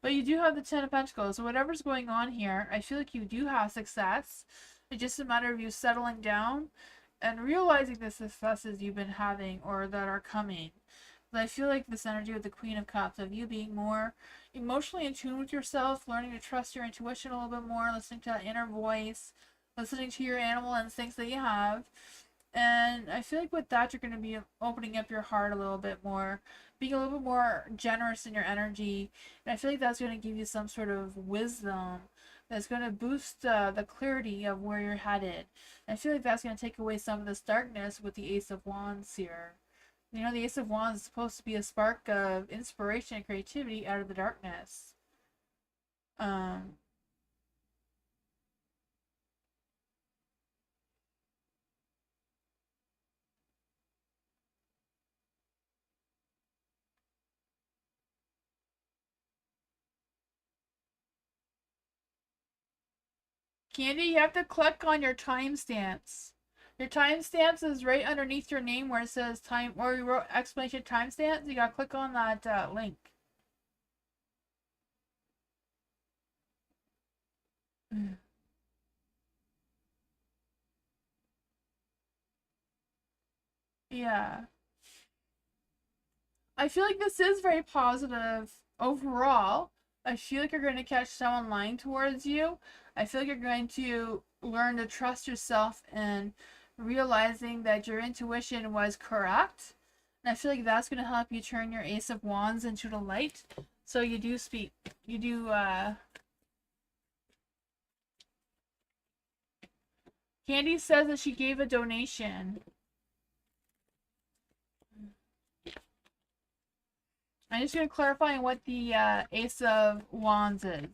But you do have the Ten of Pentacles, so whatever's going on here, I feel like you do have success. It's just a matter of you settling down and realizing the successes you've been having or that are coming. But I feel like this energy with the Queen of Cups, of you being more emotionally in tune with yourself, learning to trust your intuition a little bit more, listening to that inner voice, listening to your animal instincts that you have. And I feel like with that, you're going to be opening up your heart a little bit more, being a little bit more generous in your energy. And I feel like that's going to give you some sort of wisdom that's going to boost the clarity of where you're headed. And I feel like that's going to take away some of this darkness with the Ace of Wands here. You know, the Ace of Wands is supposed to be a spark of inspiration and creativity out of the darkness. Um, Candy, you have to click on your timestamps. Your timestamps is right underneath your name where it says time, or you wrote exclamation timestamps. You gotta click on that link. Yeah. I feel like this is very positive overall. I feel like you're going to catch someone lying towards you. I feel like you're going to learn to trust yourself and realizing that your intuition was correct. And I feel like that's going to help you turn your Ace of Wands into the light. So you do speak, you do, Candy says that she gave a donation. I'm just going to clarify what the Ace of Wands is.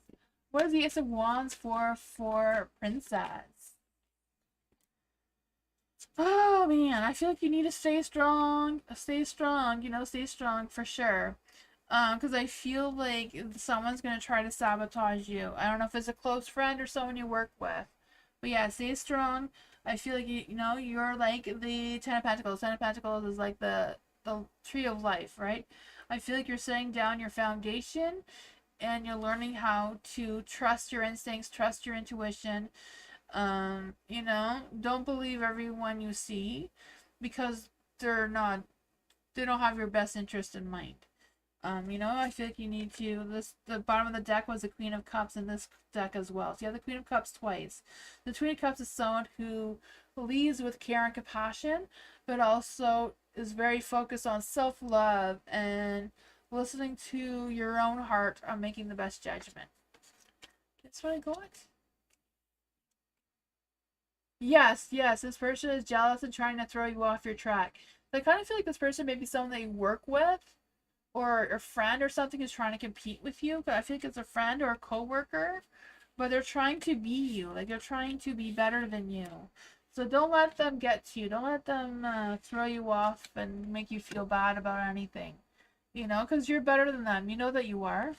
What is the Ace of Wands for Princess? Oh man, I feel like you need to stay strong. Stay strong, you know, stay strong for sure. Because I feel like someone's going to try to sabotage you. I don't know if it's a close friend or someone you work with. But yeah, stay strong. I feel like, you know, you're like the Ten of Pentacles. Ten of Pentacles is like the tree of life, right? I feel like you're setting down your foundation and you're learning how to trust your instincts, trust your intuition. You know, don't believe everyone you see because they're not, they don't have your best interest in mind. You know, I feel like you need to, the bottom of the deck was the Queen of Cups in this deck as well. So you have the Queen of Cups twice. The Queen of Cups is someone who leads with care and compassion, but also is very focused on self-love and listening to your own heart on making the best judgment. That's what I got. Yes, yes, this person is jealous and trying to throw you off your track. I kind of feel like this person may be someone that you work with or a friend or something is trying to compete with you. But I feel like it's a friend or a coworker, but they're trying to be you. Like they're trying to be better than you. So don't let them get to you. Don't let them throw you off and make you feel bad about anything. You know, because you're better than them. You know that you are.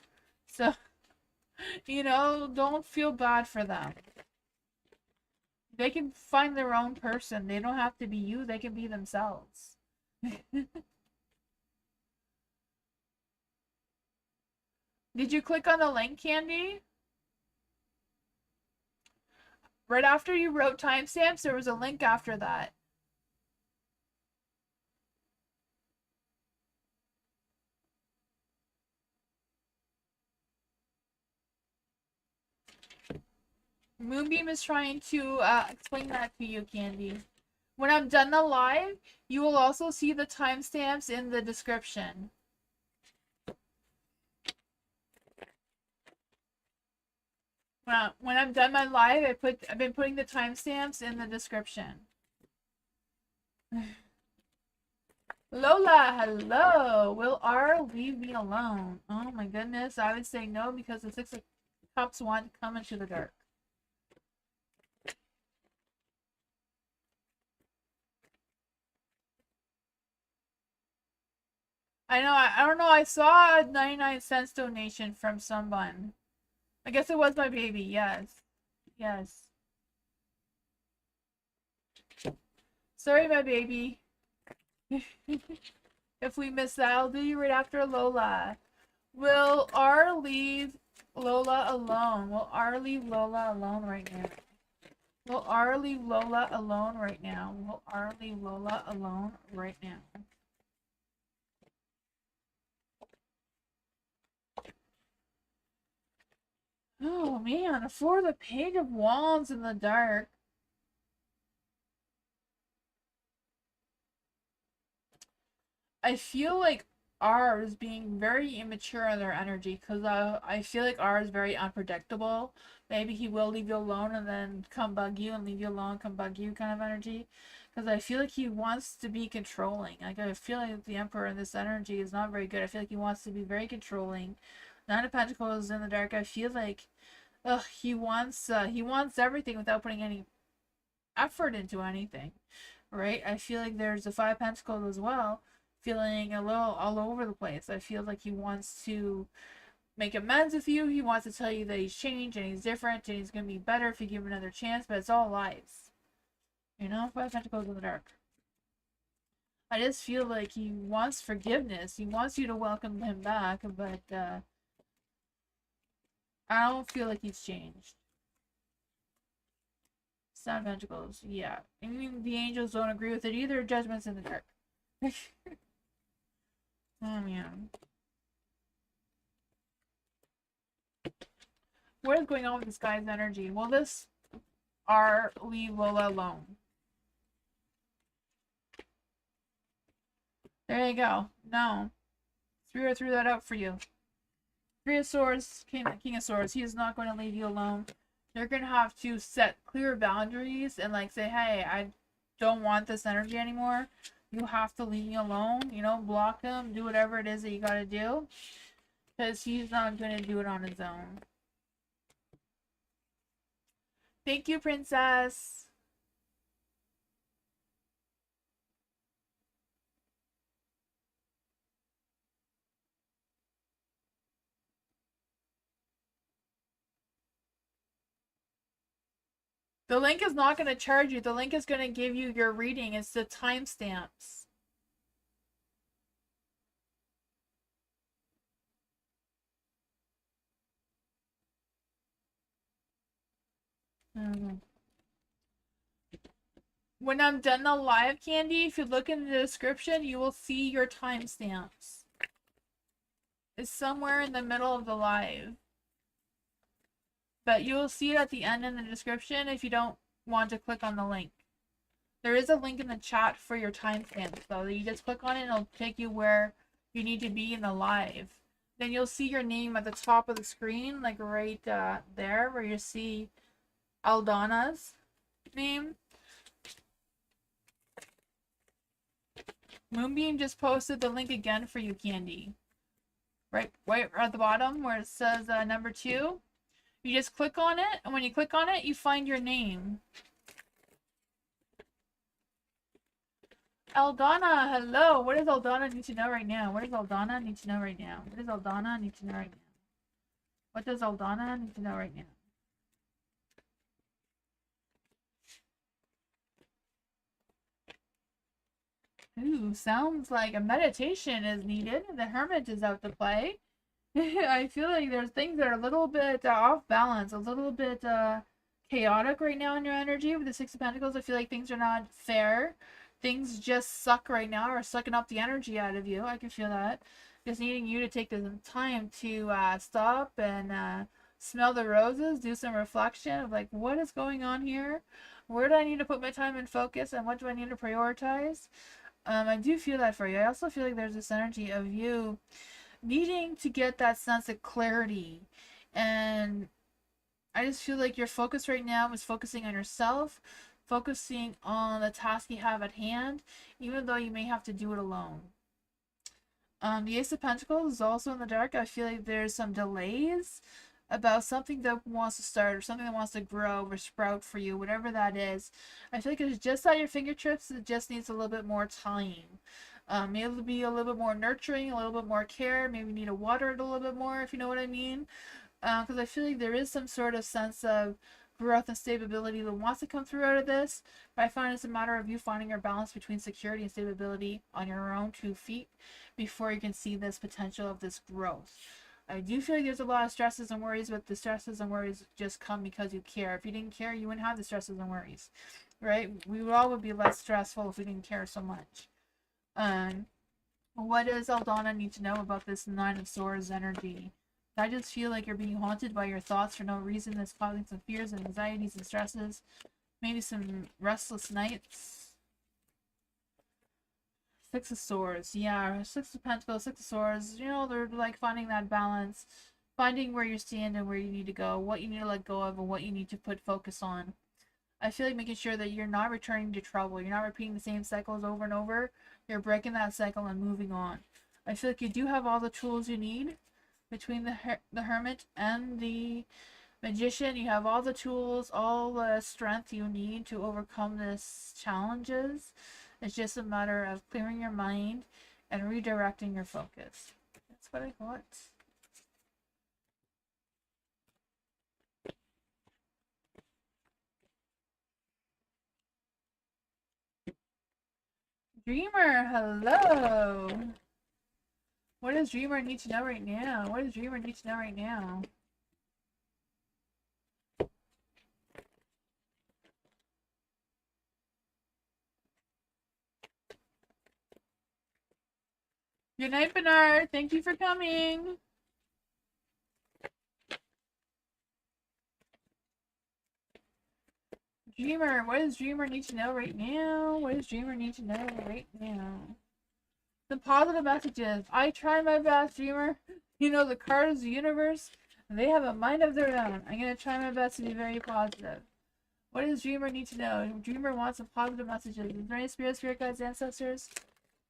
So, you know, don't feel bad for them. They can find their own person. They don't have to be you. They can be themselves. Did you click on the link, Candy? Right after you wrote timestamps, there was a link after that. Moonbeam is trying to explain that to you, Candy. When I'm done the live, you will also see the timestamps in the description. When I'm done my live, I've been putting the timestamps in the description. Lola, hello. Will R leave me alone? Oh my goodness, I would say no because the Six of Cups want to come into the dark. I know, I don't know, I saw a 99 cents donation from someone. I guess it was my baby, yes. Yes. Sorry, my baby. If we miss that, I'll do you right after Lola. Will R leave Lola alone? Will R leave Lola alone right now? Will R leave Lola alone right now? Will R leave Lola alone right now? man, for the Page of Wands in the dark. I feel like R is being very immature in their energy because I feel like R is very unpredictable. Maybe he will leave you alone and then come bug you and leave you alone, come bug you kind of energy. Because I feel like he wants to be controlling. Like I feel like the Emperor in this energy is not very good. I feel like he wants to be very controlling. Nine of Pentacles in the dark. I feel like, he wants everything without putting any effort into anything, right? I feel like there's the Five of Pentacles as well, feeling a little all over the place. I feel like he wants to make amends with you. He wants to tell you that he's changed and he's different and he's going to be better if you give him another chance, but it's all lies. You know, Five of Pentacles in the dark. I just feel like he wants forgiveness. He wants you to welcome him back, but I don't feel like he's changed. Seven of Pentacles, yeah. I mean, the angels don't agree with it either. Judgment's in the dark. Oh, man. What is going on with this guy's energy? Will this R leave Lola alone? There you go. No. Threw that out for you. Three of Swords, King of Swords. He is not going to leave you alone. You're going to have to set clear boundaries and like say, hey, I don't want this energy anymore. You have to leave me alone. You know, block him. Do whatever it is that you got to do. Because he's not going to do it on his own. Thank you, Princess. The link is not going to charge you. The link is going to give you your reading. It's the timestamps. When I'm done the live, Candy, if you look in the description, you will see your timestamps. It's somewhere in the middle of the live. But you will see it at the end in the description if you don't want to click on the link. There is a link in the chat for your timestamps, though. You just click on it and it'll take you where you need to be in the live. Then you'll see your name at the top of the screen, like right there, where you see Aldana's name. Moonbeam just posted the link again for you, Candy. Right at the bottom where it says number 2. You just click on it, and when you click on it, you find your name. Aldana, hello. What does Aldana need to know right now? What does Aldana need to know right now? What does Aldana need to know right now? What does Aldana need to know right now? Ooh, sounds like a meditation is needed. The Hermit is out to play. I feel like there's things that are a little bit off balance, a little bit chaotic right now in your energy with the Six of Pentacles. I feel like things are not fair. Things just suck right now, or sucking up the energy out of you. I can feel that. Just needing you to take the time to stop and smell the roses, do some reflection of like, what is going on here? Where do I need to put my time and focus, and what do I need to prioritize? I do feel that for you. I also feel like there's this energy of you needing to get that sense of clarity, and I just feel like your focus right now is focusing on yourself, focusing on the task you have at hand, even though you may have to do it alone. The Ace of Pentacles is also in the dark. I feel like there's some delays about something that wants to start, or something that wants to grow or sprout for you, whatever that is. I feel like it's just at your fingertips. It just needs a little bit more time. Maybe it'll be a little bit more nurturing, a little bit more care. Maybe you need to water it a little bit more, if you know what I mean. Because I feel like there is some sort of sense of growth and stability that wants to come through out of this. But I find it's a matter of you finding your balance between security and stability on your own 2 feet before you can see this potential of this growth. I do feel like there's a lot of stresses and worries, but the stresses and worries just come because you care. If you didn't care, you wouldn't have the stresses and worries, right? We would be less stressful if we didn't care so much. What does Aldana need to know about this Nine of Swords energy I just feel like you're being haunted by your thoughts for no reason. That's causing some fears and anxieties and stresses. Maybe some restless nights. Six of Swords. Yeah, Six of Pentacles, Six of Swords. You know, they're like finding that balance. Finding where you stand and where you need to go. What you need to let go of and what you need to put focus on. I feel like making sure that you're not returning to trouble. You're not repeating the same cycles over and over. You're breaking that cycle and moving on. I feel like you do have all the tools you need between the Hermit and the Magician. You have all the tools, all the strength you need to overcome this challenges. It's just a matter of clearing your mind and redirecting your focus. That's what I got. Dreamer, hello. What does Dreamer need to know right now? What does Dreamer need to know right now? Good night, Bernard. Thank you for coming. Dreamer, what does Dreamer need to know right now? What does Dreamer need to know right now? The positive messages. I try my best, Dreamer. You know, the cards, the universe, they have a mind of their own. I'm going to try my best to be very positive. What does Dreamer need to know? Dreamer wants some positive messages. Is there any spirit guides, ancestors,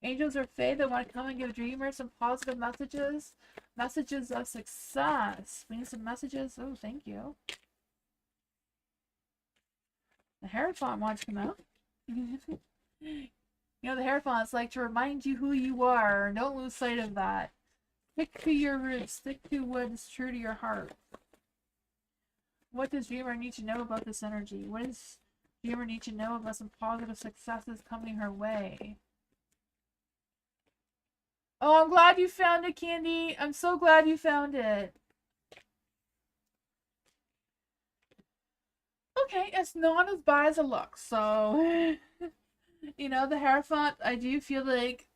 angels, or fae that want to come and give Dreamer some positive messages? Messages of success. We need some messages. Oh, thank you. The Hierophant wants to come out. You know, the Hierophant's like to remind you who you are. Don't lose sight of that. Stick to your roots. Stick to what is true to your heart. What does Dreamer need to know about this energy? What does Dreamer need to know about some positive successes coming her way? Oh, I'm glad you found it, Candy. I'm so glad you found it. Okay, it's not as bad as it looks, so... You know, the Hierophant, I do feel like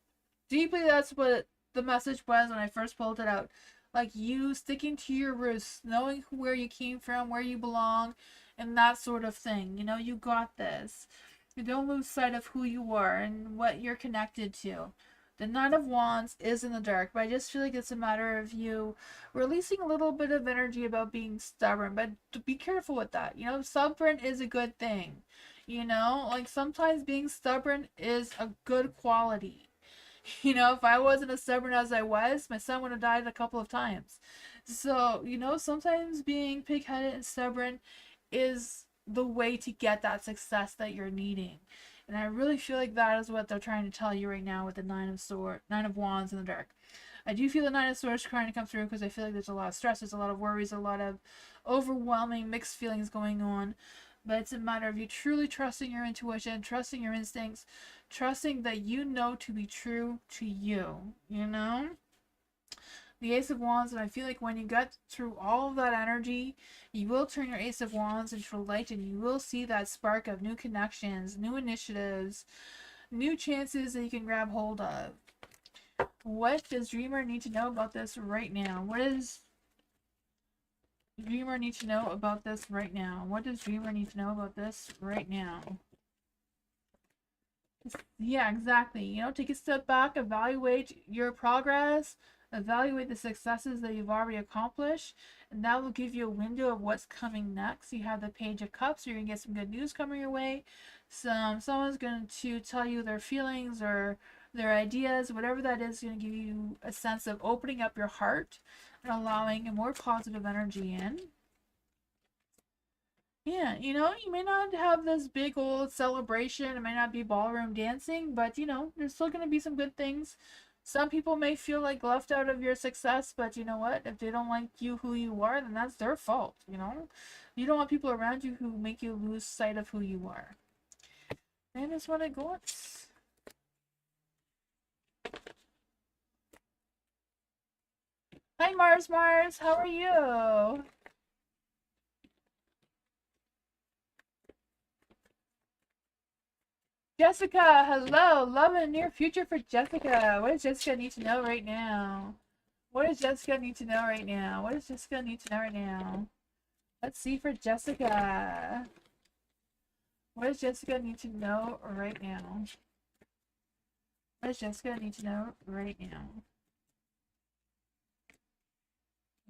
deeply that's what the message was when I first pulled it out. Like you sticking to your roots, knowing where you came from, where you belong, and that sort of thing. You know, you got this. You don't lose sight of who you are and what you're connected to. The Nine of Wands is in the dark, but I just feel like it's a matter of you releasing a little bit of energy about being stubborn, but be careful with that. You know, stubborn is a good thing. You know, like sometimes being stubborn is a good quality. You know, if I wasn't as stubborn as I was, my son would have died a couple of times. So, you know, sometimes being pig-headed and stubborn is the way to get that success that you're needing. And I really feel like that is what they're trying to tell you right now with the Nine of Wands in the dark. I do feel the Nine of Swords trying to come through because I feel like there's a lot of stress, there's a lot of worries, a lot of overwhelming mixed feelings going on. But it's a matter of you truly trusting your intuition, trusting your instincts, trusting that you know to be true to you, you know? The Ace of Wands, and I feel like when you get through all of that energy, you will turn your Ace of Wands into a light and you will see that spark of new connections, new initiatives, new chances that you can grab hold of. What does Dreamer need to know about this right now? What does Dreamer need to know about this right now? What does Dreamer need to know about this right now? Yeah, exactly. You know, take a step back, evaluate your progress, evaluate the successes that you've already accomplished, and that will give you a window of what's coming next. You have the Page of Cups, you're going to get some good news coming your way. Someone's going to tell you their feelings or their ideas, whatever that is, going to give you a sense of opening up your heart and allowing a more positive energy in. Yeah, you know, you may not have this big old celebration, it may not be ballroom dancing, but you know, there's still going to be some good things. Some people may feel like left out of your success, but you know what? If they don't like you who you are, then that's their fault, you know? You don't want people around you who make you lose sight of who you are. And that's what I got. Hi Mars, how are you? Jessica, hello. Love and near future for Jessica. What does Jessica need to know right now? What does Jessica need to know right now? What does Jessica need to know right now? Let's see for Jessica. What does Jessica need to know right now? What does Jessica need to know right now?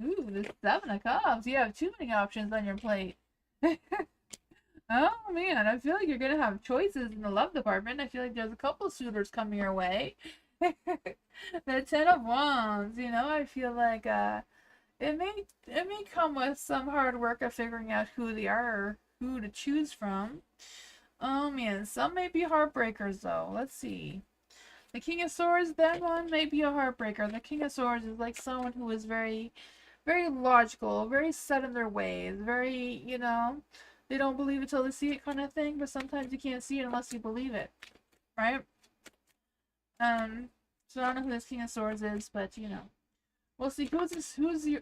Ooh, the 7 of Cups. You have too many options on your plate. Oh man, I feel like you're gonna have choices in the love department. I feel like there's a couple suitors coming your way. The 10 of Wands, you know, I feel like it may come with some hard work of figuring out who they are or who to choose from. Oh man, some may be heartbreakers though. Let's see. The King of Swords, that one may be a heartbreaker. The King of Swords is like someone who is very, very logical, very set in their ways, very, you know, they don't believe it till they see it kind of thing, but sometimes you can't see it unless you believe it, right? So I don't know who this King of Swords is, but you know. We'll see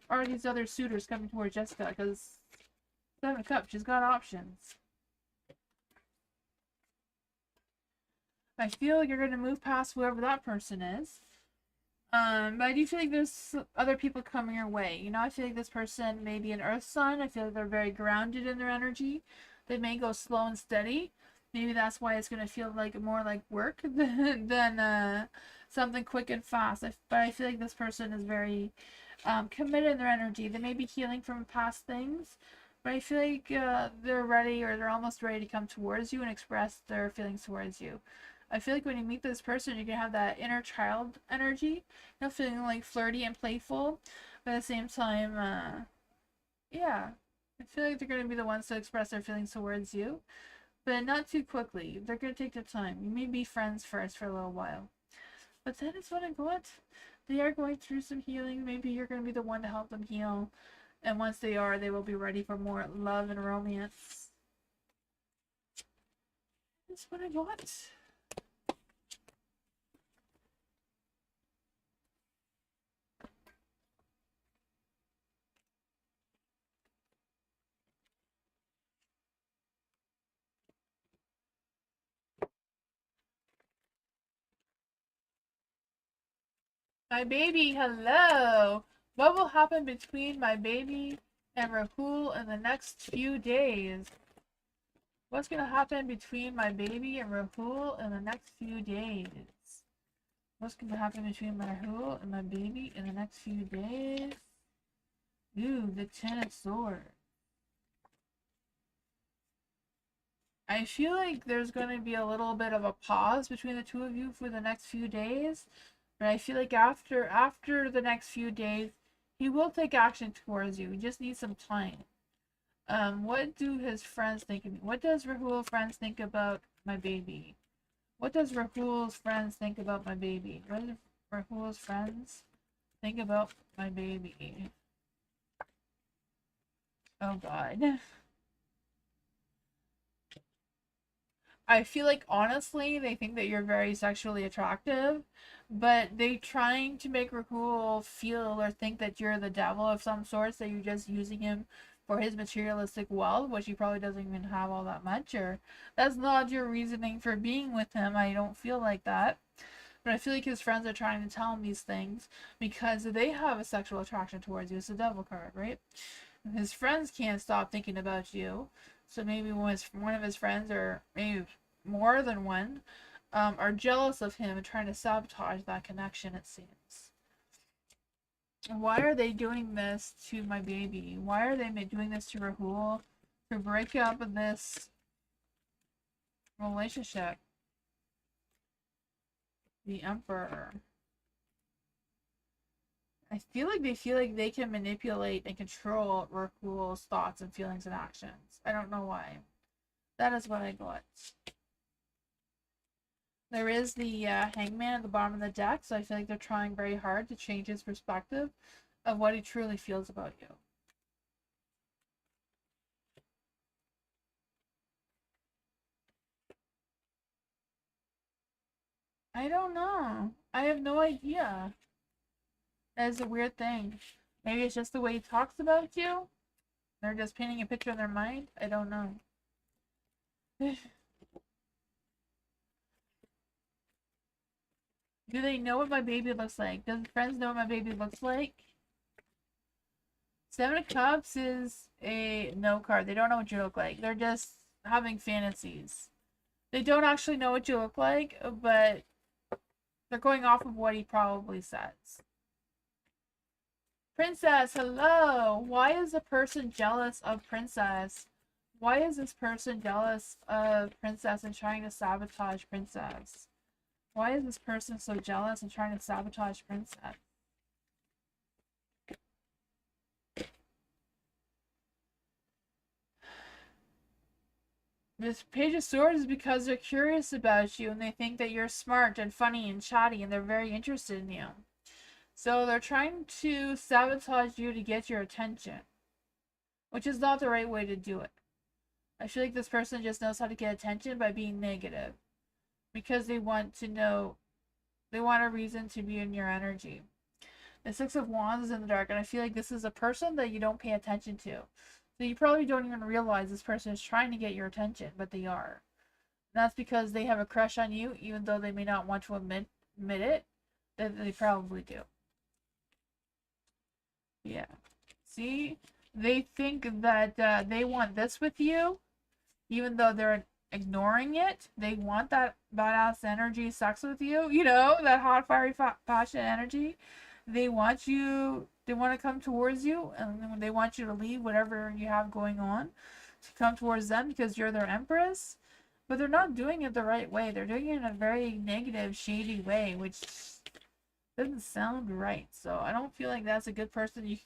are these other suitors coming toward Jessica, because 7 of Cups, she's got options. I feel like you're going to move past whoever that person is. But I do feel like there's other people coming your way. You know, I feel like this person may be an earth sign. I feel like they're very grounded in their energy. They may go slow and steady. Maybe that's why it's going to feel like more like work than something quick and fast. But I feel like this person is very committed in their energy. They may be healing from past things, but I feel like they're ready, or they're almost ready to come towards you and express their feelings towards you. I feel like when you meet this person, you're gonna have that inner child energy, you know, feeling like flirty and playful, but at the same time, yeah, I feel like they're gonna be the ones to express their feelings towards you, but not too quickly. They're gonna take their time. You may be friends first for a little while, but that is what I got. They are going through some healing. Maybe you're gonna be the one to help them heal, and once they are, they will be ready for more love and romance. That's what I got. My baby, hello! What will happen between my baby and Rahul in the next few days? What's gonna happen between my baby and Rahul in the next few days? What's gonna happen between my Rahul and my baby in the next few days? Ooh, the 10 of Swords. I feel like there's going to be a little bit of a pause between the two of you for the next few days, but I feel like after the next few days, he will take action towards you. He just needs some time. What do his friends think of me? What does Rahul's friends think about my baby? What does Rahul's friends think about my baby? What do Rahul's friends think about my baby? Oh God. I feel like honestly they think that you're very sexually attractive, but they trying to make Rahul feel or think that you're the devil of some sorts, that you're just using him for his materialistic wealth, which he probably doesn't even have all that much, or that's not your reasoning for being with him. I don't feel like that. But I feel like his friends are trying to tell him these things because they have a sexual attraction towards you. It's the devil card, right? His friends can't stop thinking about you. So maybe one of his friends, or maybe more than one, are jealous of him and trying to sabotage that connection, it seems. Why are they doing this to my baby? Why are they doing this to Rahul? To break up this relationship? The Emperor. I feel like they can manipulate and control Rahul's thoughts and feelings and actions. I don't know why. That is what I got. There is the Hangman at the bottom of the deck, so I feel like they're trying very hard to change his perspective of what he truly feels about you. I don't know. I have no idea. That is a weird thing. Maybe it's just the way he talks about you. They're just painting a picture in their mind. I don't know. Do they know what my baby looks like? Does friends know what my baby looks like? Seven of Cups is a no card. They don't know what you look like. They're just having fantasies. They don't actually know what you look like, but they're going off of what he probably says. Princess, hello! Why is a person jealous of Princess? Why is this person jealous of Princess and trying to sabotage Princess? Why is this person so jealous and trying to sabotage Princess? This Page of Swords is because they're curious about you and they think that you're smart and funny and chatty and they're very interested in you. So they're trying to sabotage you to get your attention, which is not the right way to do it. I feel like this person just knows how to get attention by being negative because they want to know, they want a reason to be in your energy. The Six of Wands is in the dark, and I feel like this is a person that you don't pay attention to. So you probably don't even realize this person is trying to get your attention, but they are. And that's because they have a crush on you, even though they may not want to admit it, that they probably do. Yeah. See? They think that they want this with you, even though they're ignoring it. They want that badass energy sex with you, you know, that hot, fiery, passionate energy. They want you, they want to come towards you, and they want you to leave whatever you have going on to come towards them because you're their empress. But they're not doing it the right way. They're doing it in a very negative, shady way, which doesn't sound right. So I don't feel like that's a good person. You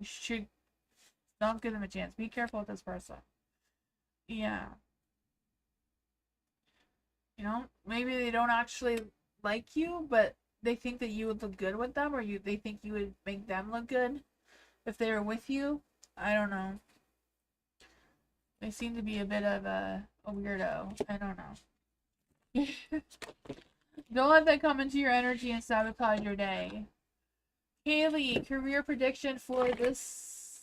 should don't give them a chance. Be careful with this person. Yeah. You know, maybe they don't actually like you, but they think that you would look good with them, or they think you would make them look good if they were with you. I don't know. They seem to be a bit of a weirdo. I don't know. Don't let that come into your energy and sabotage your day. Kaylee, career prediction for this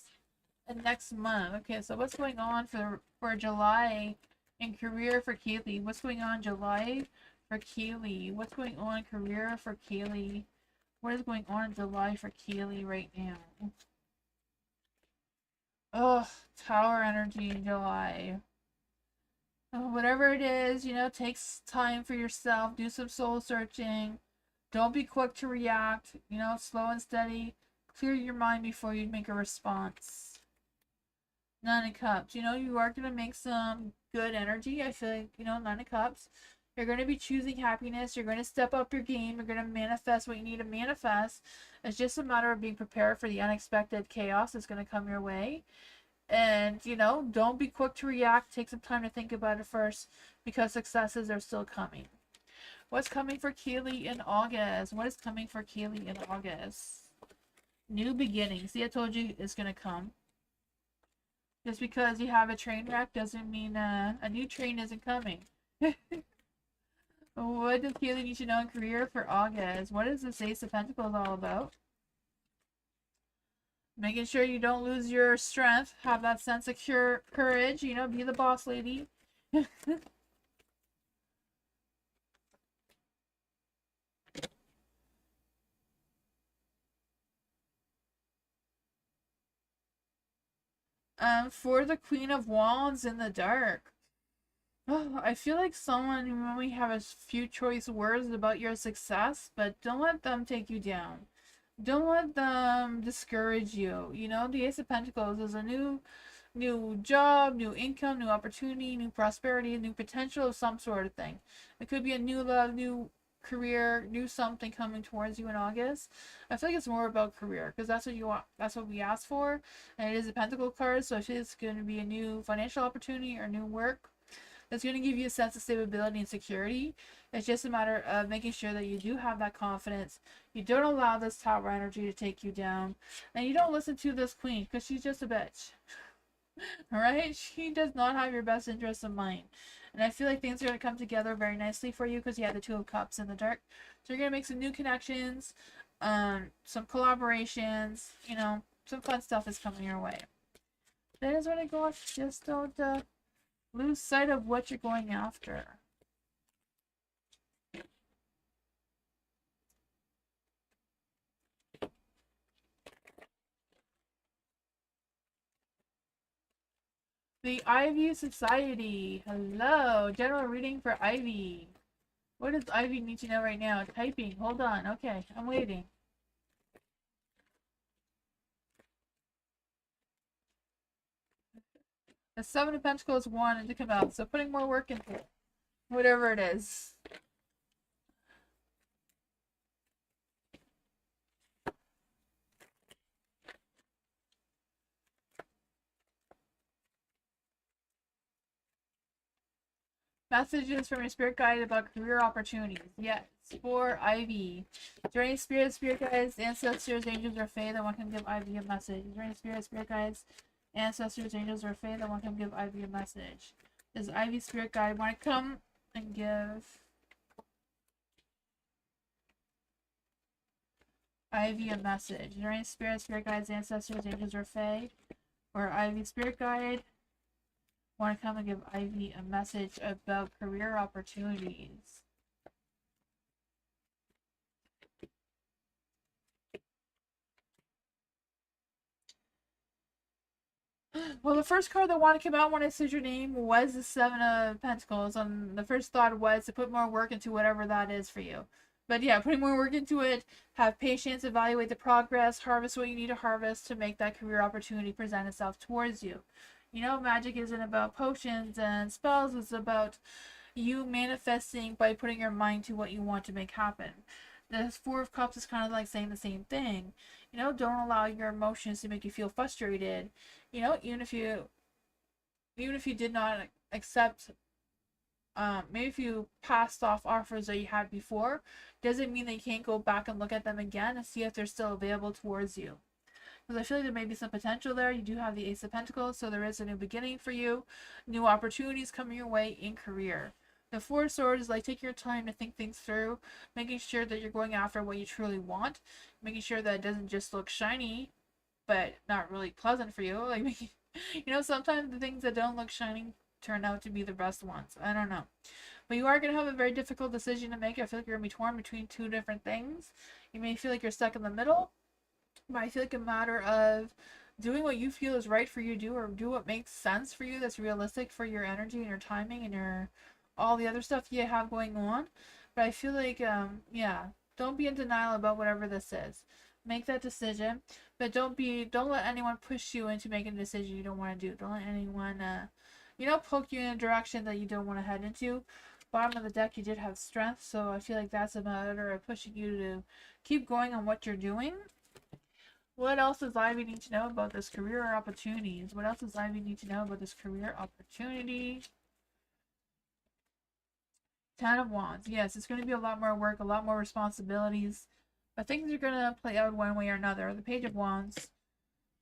next month. Okay, so what's going on for July in career for Kaylee? What's going on July for Kaylee? What's going on in career for Kaylee? What is going on in July for Kaylee right now? Oh, Tower energy in July. Whatever it is, you know, takes time for yourself. Do some soul searching. Don't be quick to react. You know, slow and steady. Clear your mind before you make a response. Nine of Cups. You know, you are going to make some good energy. I feel like, you know, Nine of Cups. You're going to be choosing happiness. You're going to step up your game. You're going to manifest what you need to manifest. It's just a matter of being prepared for the unexpected chaos that's going to come your way. And, you know, don't be quick to react. Take some time to think about it first because successes are still coming. What's coming for Kaylee in August? What is coming for Kaylee in August? New beginnings. See, I told you it's going to come. Just because you have a train wreck doesn't mean a new train isn't coming. What does Kaylee need to know in career for August? What is this Ace of Pentacles all about? Making sure you don't lose your strength. Have that sense of courage. You know, be the boss lady. For the Queen of Wands in the dark. Oh, I feel like someone who only have a few choice words about your success, but don't let them take you down. Don't let them discourage you. You know, the Ace of Pentacles is a new job, new income, new opportunity, new prosperity, new potential of some sort of thing. It could be a new love, new career, new something coming towards you in August. I feel like it's more about career because that's what you want. That's what we asked for, and it is a Pentacle card, so I feel it's going to be a new financial opportunity or new work that's going to give you a sense of stability and security. It's just a matter of making sure that you do have that confidence. You don't allow this Tower energy to take you down, and you don't listen to this Queen because she's just a bitch. Alright? She does not have your best interests in mind. And I feel like things are going to come together very nicely for you because you have the Two of Cups in the dark. So you're going to make some new connections, some collaborations, you know, some fun stuff is coming your way. That is what I go off. Just don't lose sight of what you're going after. The Ivy Society. Hello. General reading for Ivy. What does Ivy need to know right now? Typing. Hold on. Okay, I'm waiting. The Seven of Pentacles wanted to come out, so putting more work into it. Whatever it is. Messages from your spirit guide about career opportunities. Yes, for Ivy. Is there any spirit guides, ancestors, angels, or fae that want to give Ivy a message? Is there any spirit guides, ancestors, angels, or fae that want to give Ivy a message? Does Ivy spirit guide want to come and give Ivy a message? Is there any spirit guides, ancestors, angels, or fae, or Ivy spirit guide want to come and give Ivy a message about career opportunities? Well, the first card that wanted to come out when I said your name was the Seven of Pentacles, and the first thought was to put more work into whatever that is for you. But yeah, putting more work into it, have patience, evaluate the progress, harvest what you need to harvest to make that career opportunity present itself towards you. You know, magic isn't about potions and spells, it's about you manifesting by putting your mind to what you want to make happen. The Four of Cups is kind of like saying the same thing. You know, don't allow your emotions to make you feel frustrated. You know, even if you did not accept, maybe if you passed off offers that you had before, doesn't mean that you can't go back and look at them again and see if they're still available towards you. Because I feel like there may be some potential there. You do have the Ace of Pentacles, so there is a new beginning for you, new opportunities coming your way in career. The Four of Swords is like taking your time to think things through, making sure that you're going after what you truly want, making sure that it doesn't just look shiny, but not really pleasant for you. Like, you know, sometimes the things that don't look shiny turn out to be the best ones. I don't know. But you are going to have a very difficult decision to make. I feel like you're going to be torn between two different things. You may feel like you're stuck in the middle, but I feel like a matter of doing what you feel is right for you to do, or do what makes sense for you, that's realistic for your energy and your timing and your all the other stuff you have going on. But I feel like yeah, don't be in denial about whatever this is. Make that decision, but don't let anyone push you into making a decision you don't want to do. Don't let anyone you know, poke you in a direction that you don't want to head into. Bottom of the deck, you did have strength, so I feel like that's a matter of pushing you to keep going on what you're doing. What else does Ivy need to know about this career opportunities? What else does Ivy need to know about this career opportunity? Ten of Wands. Yes, it's going to be a lot more work, a lot more responsibilities. But things are going to play out one way or another. The Page of Wands.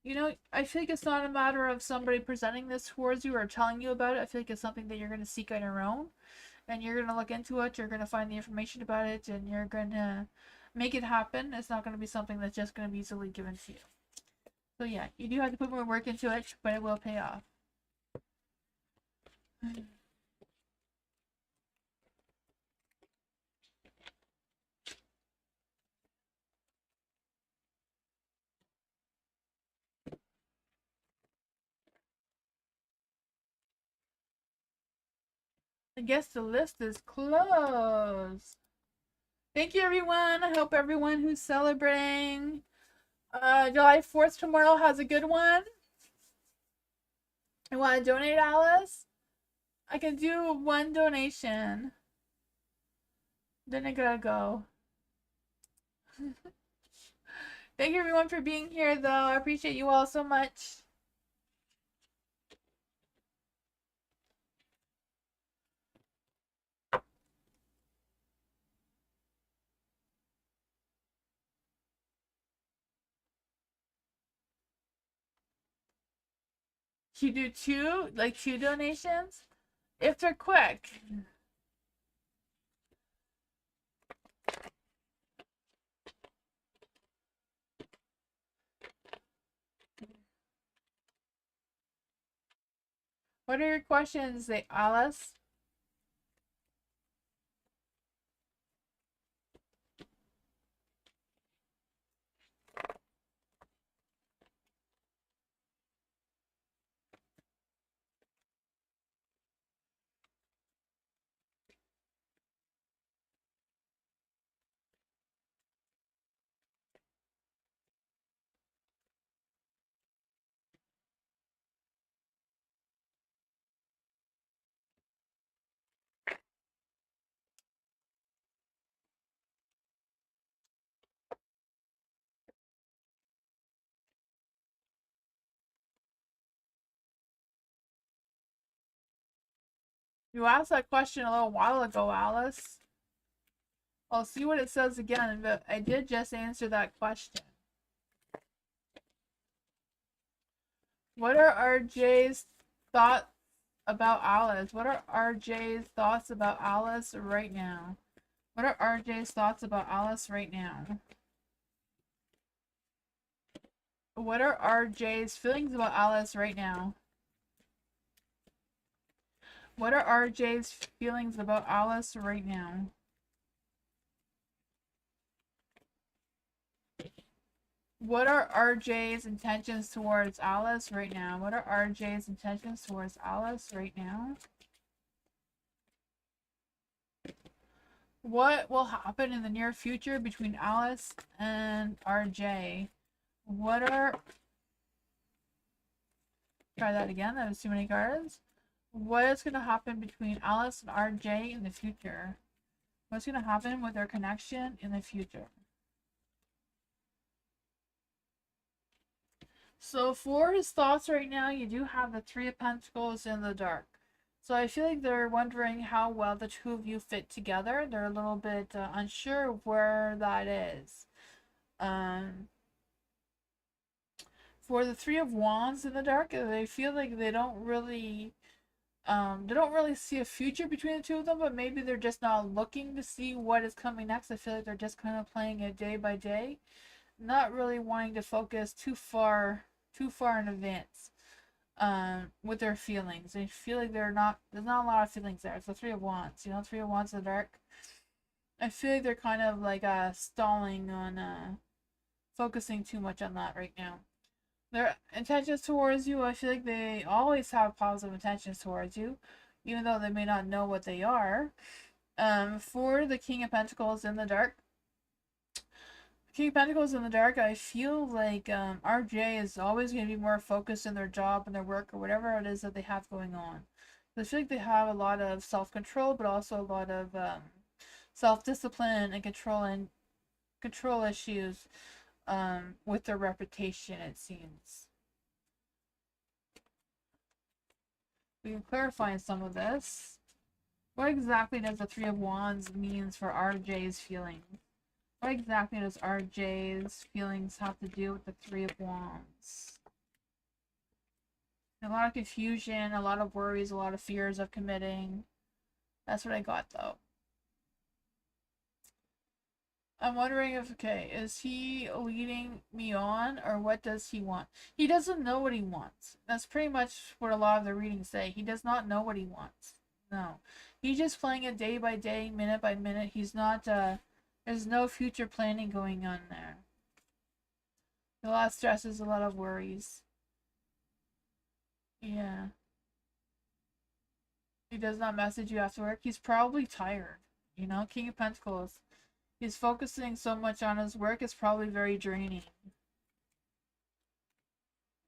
You know, I feel like it's not a matter of somebody presenting this towards you or telling you about it. I feel like it's something that you're going to seek on your own. And you're going to look into it. You're going to find the information about it. And you're going to make it happen. It's not going to be something that's just going to be easily given to you. So yeah, you do have to put more work into it, but it will pay off. I guess the list is closed. Thank you, everyone. I hope everyone who's celebrating July 4th tomorrow has a good one. You want to donate, Alice? I can do one donation. Then I gotta go. Thank you, everyone, for being here, though. I appreciate you all so much. You do two donations? If they're quick. What are your questions, Alice? You asked that question a little while ago, Alice. I'll see what it says again, but I did just answer that question. What are RJ's thoughts about Alice? What are RJ's thoughts about Alice right now? What are RJ's thoughts about Alice right now? What are RJ's feelings about Alice right now? What are RJ's feelings about Alice right now? What are RJ's intentions towards Alice right now? What are RJ's intentions towards Alice right now? What will happen in the near future between Alice and RJ? What are... Try that again, that was too many cards. What is going to happen between Alice and RJ in the future? What's going to happen with their connection in the future? So for his thoughts right now, you do have the Three of Pentacles in the dark. So I feel like they're wondering how well the two of you fit together. They're a little bit unsure of where that is. For the Three of Wands in the dark, they feel like they don't really see a future between the two of them, but maybe they're just not looking to see what is coming next. I feel like they're just kind of playing it day by day, not really wanting to focus too far in advance with their feelings. I feel like there's not a lot of feelings there. It's the Three of Wands, you know, Three of Wands in the dark. I feel like they're kind of like stalling on focusing too much on that right now. Their intentions towards you, I feel like they always have positive intentions towards you, even though they may not know what they are. For the King of Pentacles in the dark, King of Pentacles in the dark, I feel like RJ is always going to be more focused in their job and their work or whatever it is that they have going on. I feel like they have a lot of self-control, but also a lot of self-discipline and control issues with their reputation, it seems. We can clarify some of this. What exactly does the Three of Wands means for RJ's feelings? What exactly does RJ's feelings have to do with the Three of Wands? A lot of confusion, a lot of worries, a lot of fears of committing. That's what I got though. I'm wondering if, okay, is he leading me on, or what does he want? He doesn't know what he wants. That's pretty much what a lot of the readings say. He does not know what he wants. No. He's just playing it day by day, minute by minute. He's not, there's no future planning going on there. A lot of stresses, a lot of worries. Yeah. He does not message you after work. He's probably tired. You know, King of Pentacles. He's focusing so much on his work, it's probably very draining.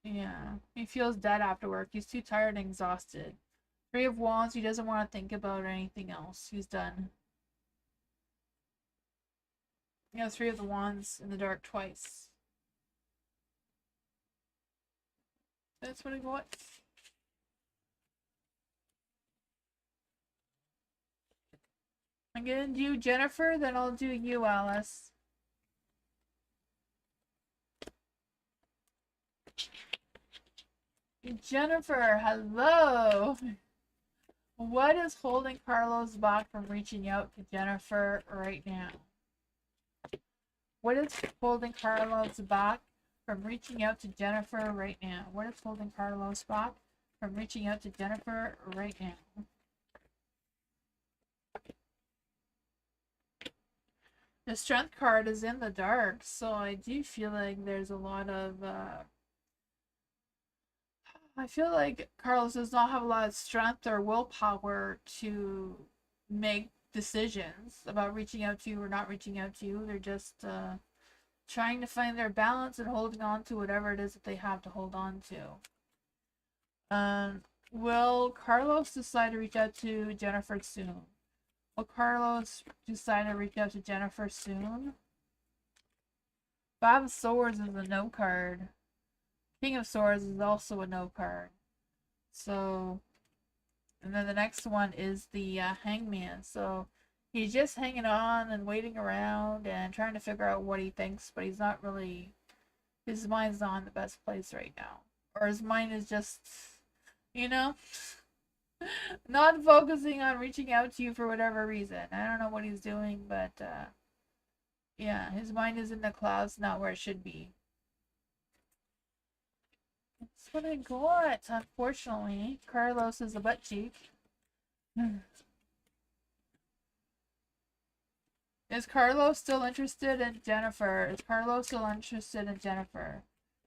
Yeah. He feels dead after work. He's too tired and exhausted. Three of Wands, he doesn't want to think about anything else. He's done. Yeah, Three of the Wands in the dark twice. That's what I got. I'm gonna do Jennifer, then I'll do you, Alice. Jennifer, hello! What is holding Carlos back from reaching out to Jennifer right now? What is holding Carlos back from reaching out to Jennifer right now? What is holding Carlos back from reaching out to Jennifer right now? The Strength card is in the dark, so I do feel like there's a lot of I feel like Carlos does not have a lot of strength or willpower to make decisions about reaching out to you or not reaching out to you. They're just trying to find their balance and holding on to whatever it is that they have to hold on to. Will Carlos decide to reach out to Jennifer soon? Will Carlos decide to reach out to Jennifer soon? Five of Swords is a no card. King of Swords is also a no card. So And then the next one is the hangman. So he's just hanging on and waiting around and trying to figure out what he thinks, but he's not really, his mind's not in the best place right now. Or his mind is just, you know, not focusing on reaching out to you for whatever reason. I don't know what he's doing, but yeah, his mind is in the clouds, not where it should be. That's what I got, unfortunately. Carlos is a butt cheek. Is Carlos still interested in Jennifer? Is Carlos still interested in Jennifer?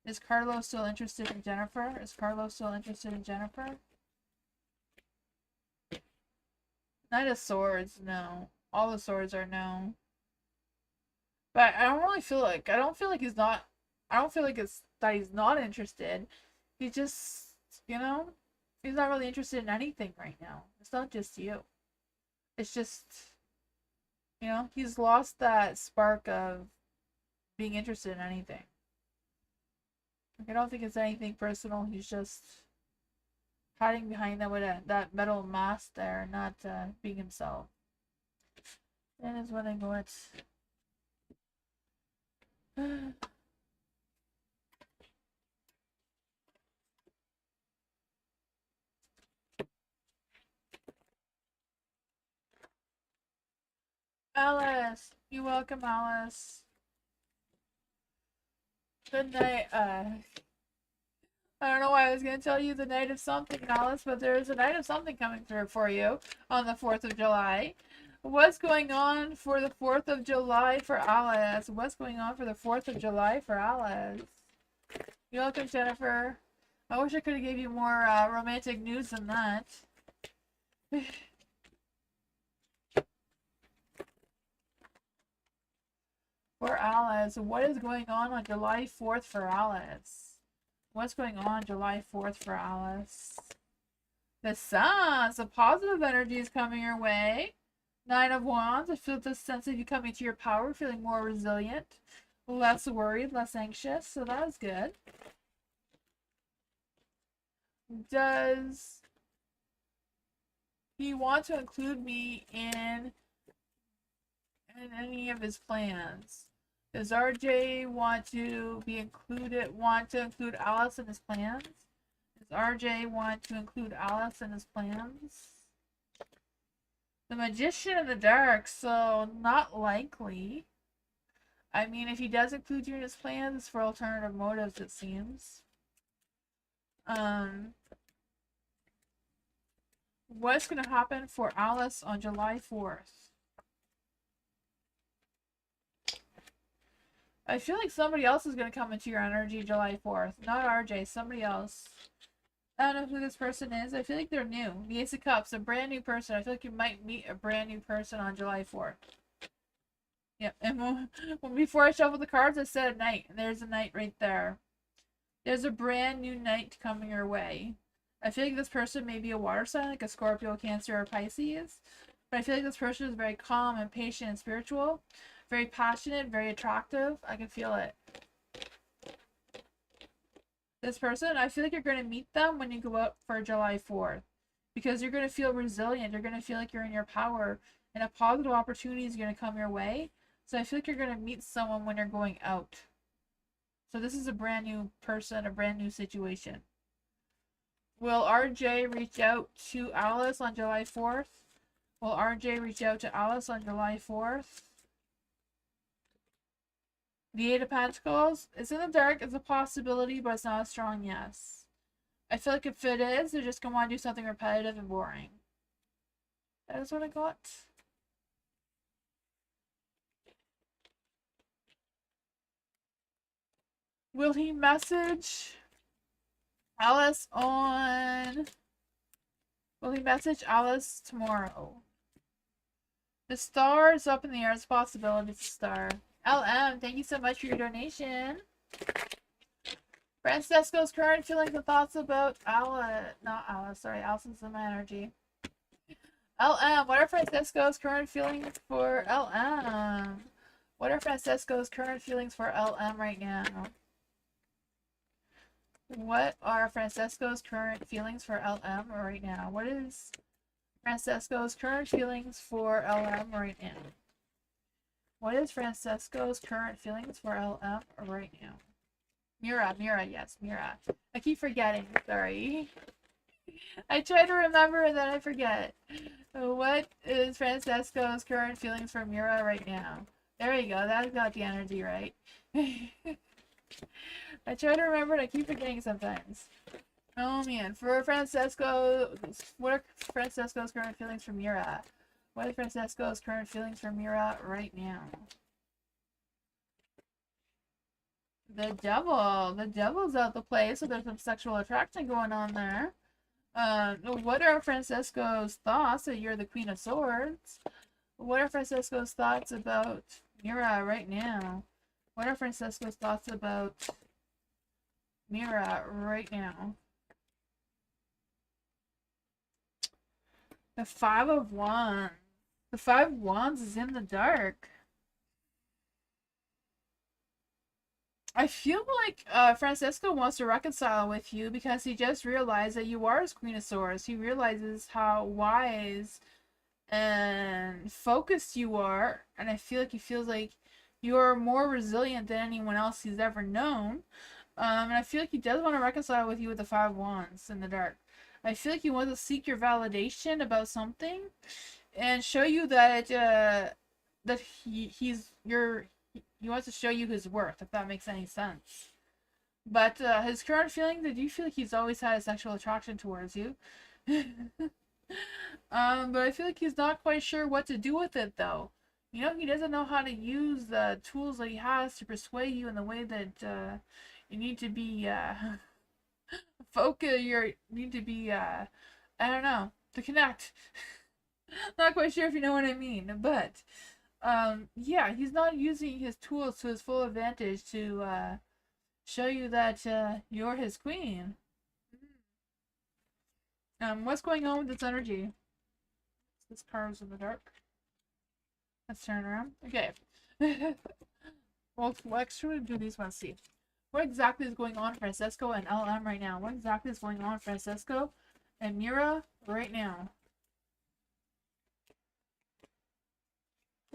Is Carlos still interested in Jennifer? Is Carlos still interested in Jennifer? Knight of Swords, no. All the swords are no. But I don't really feel like, I don't feel like he's not, I don't feel like it's that he's not interested. He just, you know, he's not really interested in anything right now. It's not just you. It's just, you know, he's lost that spark of being interested in anything. Like, I don't think it's anything personal. He's just hiding behind that metal mask there, not being himself. That is what I got. Alice, you're welcome, Alice. Good night. I don't know why I was gonna tell you the night of something, Alice, but there is a night of something coming through for you on the 4th of July. What's going on for the 4th of July for Alice? What's going on for the 4th of July for Alice? You're welcome, Jennifer. I wish I could have gave you more romantic news than that. For Alice, what is going on July 4th for Alice? What's going on July 4th for Alice? The Sun, so positive energy is coming your way. 9 of Wands, I feel this sense of you coming to your power, feeling more resilient, less worried, less anxious, so that is good. Does he want to include me in any of his plans? Does RJ want to include Alice in his plans? Does RJ want to include Alice in his plans? The Magician in the Dark, so not likely. I mean, if he does include you in his plans, it's for alternative motives, it seems. What's going to happen for Alice on July 4th? I feel like somebody else is going to come into your energy July 4th. Not RJ, somebody else. I don't know who this person is. I feel like they're new. The Ace of Cups, a brand new person. I feel like you might meet a brand new person on July 4th. Yep, and before I shuffle the cards, I said a knight. And there's a knight right there. There's a brand new knight coming your way. I feel like this person may be a water sign, like a Scorpio, Cancer, or Pisces. But I feel like this person is very calm and patient and spiritual. Very passionate, very attractive. I can feel it. This person, I feel like you're going to meet them when you go out for July 4th. Because you're going to feel resilient. You're going to feel like you're in your power. And a positive opportunity is going to come your way. So I feel like you're going to meet someone when you're going out. So this is a brand new person, a brand new situation. Will RJ reach out to Alice on July 4th? Will RJ reach out to Alice on July 4th? The Eight of Pentacles, it's in the dark, it's a possibility, but it's not a strong yes. I feel like if it is, they're just going to want to do something repetitive and boring. That is what I got. Will he message Alice on... Will he message Alice tomorrow? The star is up in the air, it's a possibility, it's a star. LM, thank you so much for your donation. Francesco's current feelings and thoughts about Allison's in my energy. LM, what are Francesco's current feelings for LM? What are Francesco's current feelings for LM right now? What are Francesco's current feelings for LM right now? What is Francesco's current feelings for LM right now? What is Francesco's current feelings for LM right now? Mira, yes, Mira. I keep forgetting, sorry. I try to remember and then I forget. What is Francesco's current feelings for Mira right now? There you go, that's got the energy right. I try to remember and I keep forgetting sometimes. Oh man, for Francesco, what are Francesco's current feelings for Mira? What are Francesco's current feelings for Mira right now? The devil's out the play, so there's some sexual attraction going on there. What are Francesco's thoughts that you're the Queen of Swords? What are Francesco's thoughts about Mira right now? What are Francesco's thoughts about Mira right now? The Five of Wands. The Five of Wands is in the dark. I feel like Francesco wants to reconcile with you because he just realized that you are his Queen of Swords. He realizes how wise and focused you are, and I feel like he feels like you are more resilient than anyone else he's ever known. And I feel like he does want to reconcile with you with the Five of Wands in the dark. I feel like he wants to seek your validation about something and show you that that he wants to show you his worth, if that makes any sense. But his current feeling, that you feel like he's always had a sexual attraction towards you. But I feel like he's not quite sure what to do with it, though. You know, he doesn't know how to use the tools that he has to persuade you in the way that you need to be focus. You need to be I don't know, to connect. Not quite sure if you know what I mean, but yeah, he's not using his tools to his full advantage to show you that you're his queen. What's going on with this energy? This card's in the dark. Let's turn around. Okay. Well, let's try to do these ones. See. What exactly is going on, Francesco and LM right now? What exactly is going on, Francesco and Mira right now?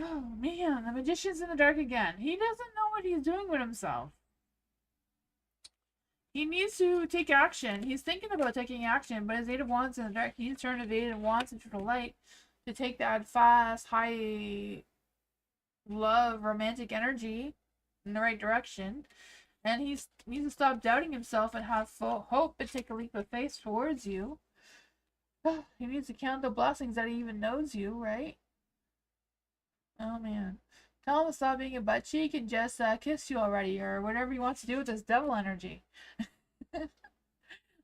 Oh man, the magician's in the dark again. He doesn't know what he's doing with himself. He needs to take action. He's thinking about taking action, but his Eight of Wands in the dark, he needs to turn his Eight of Wands into the light to take that fast, high love, romantic energy in the right direction. And he needs to stop doubting himself and have full hope and take a leap of faith towards you. He needs to count the blessings that he even knows you, right? Oh man. Tell him to stop being a butt cheek and just kiss you already, or whatever he wants to do with this devil energy.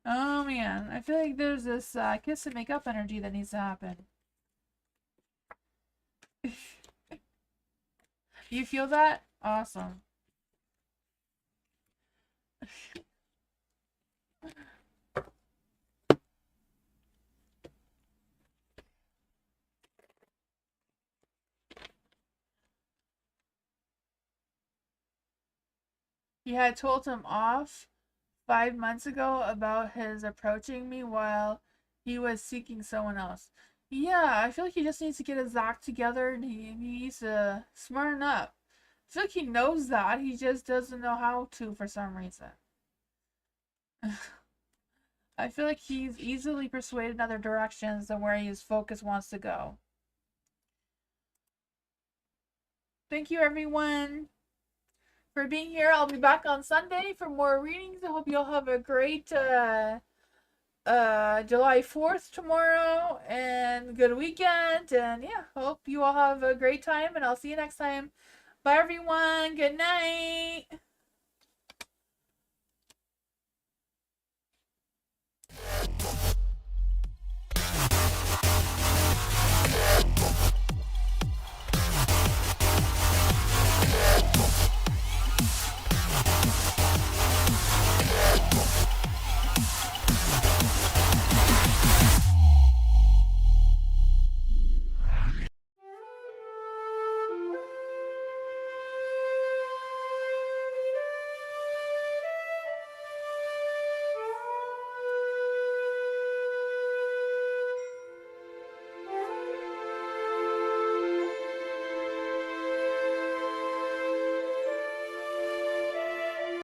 Oh man. I feel like there's this kiss and make up energy that needs to happen. You feel that? Awesome. He had told him off 5 months ago about his approaching me while he was seeking someone else. Yeah, I feel like he just needs to get his act together and he needs to smarten up. I feel like he knows that, he just doesn't know how to for some reason. I feel like he's easily persuaded in other directions than where his focus wants to go. Thank you, everyone, for being here. I'll be back on Sunday for more readings. I hope you all have a great July 4th tomorrow and good weekend. And yeah, hope you all have a great time and I'll see you next time. Bye, everyone. Good night.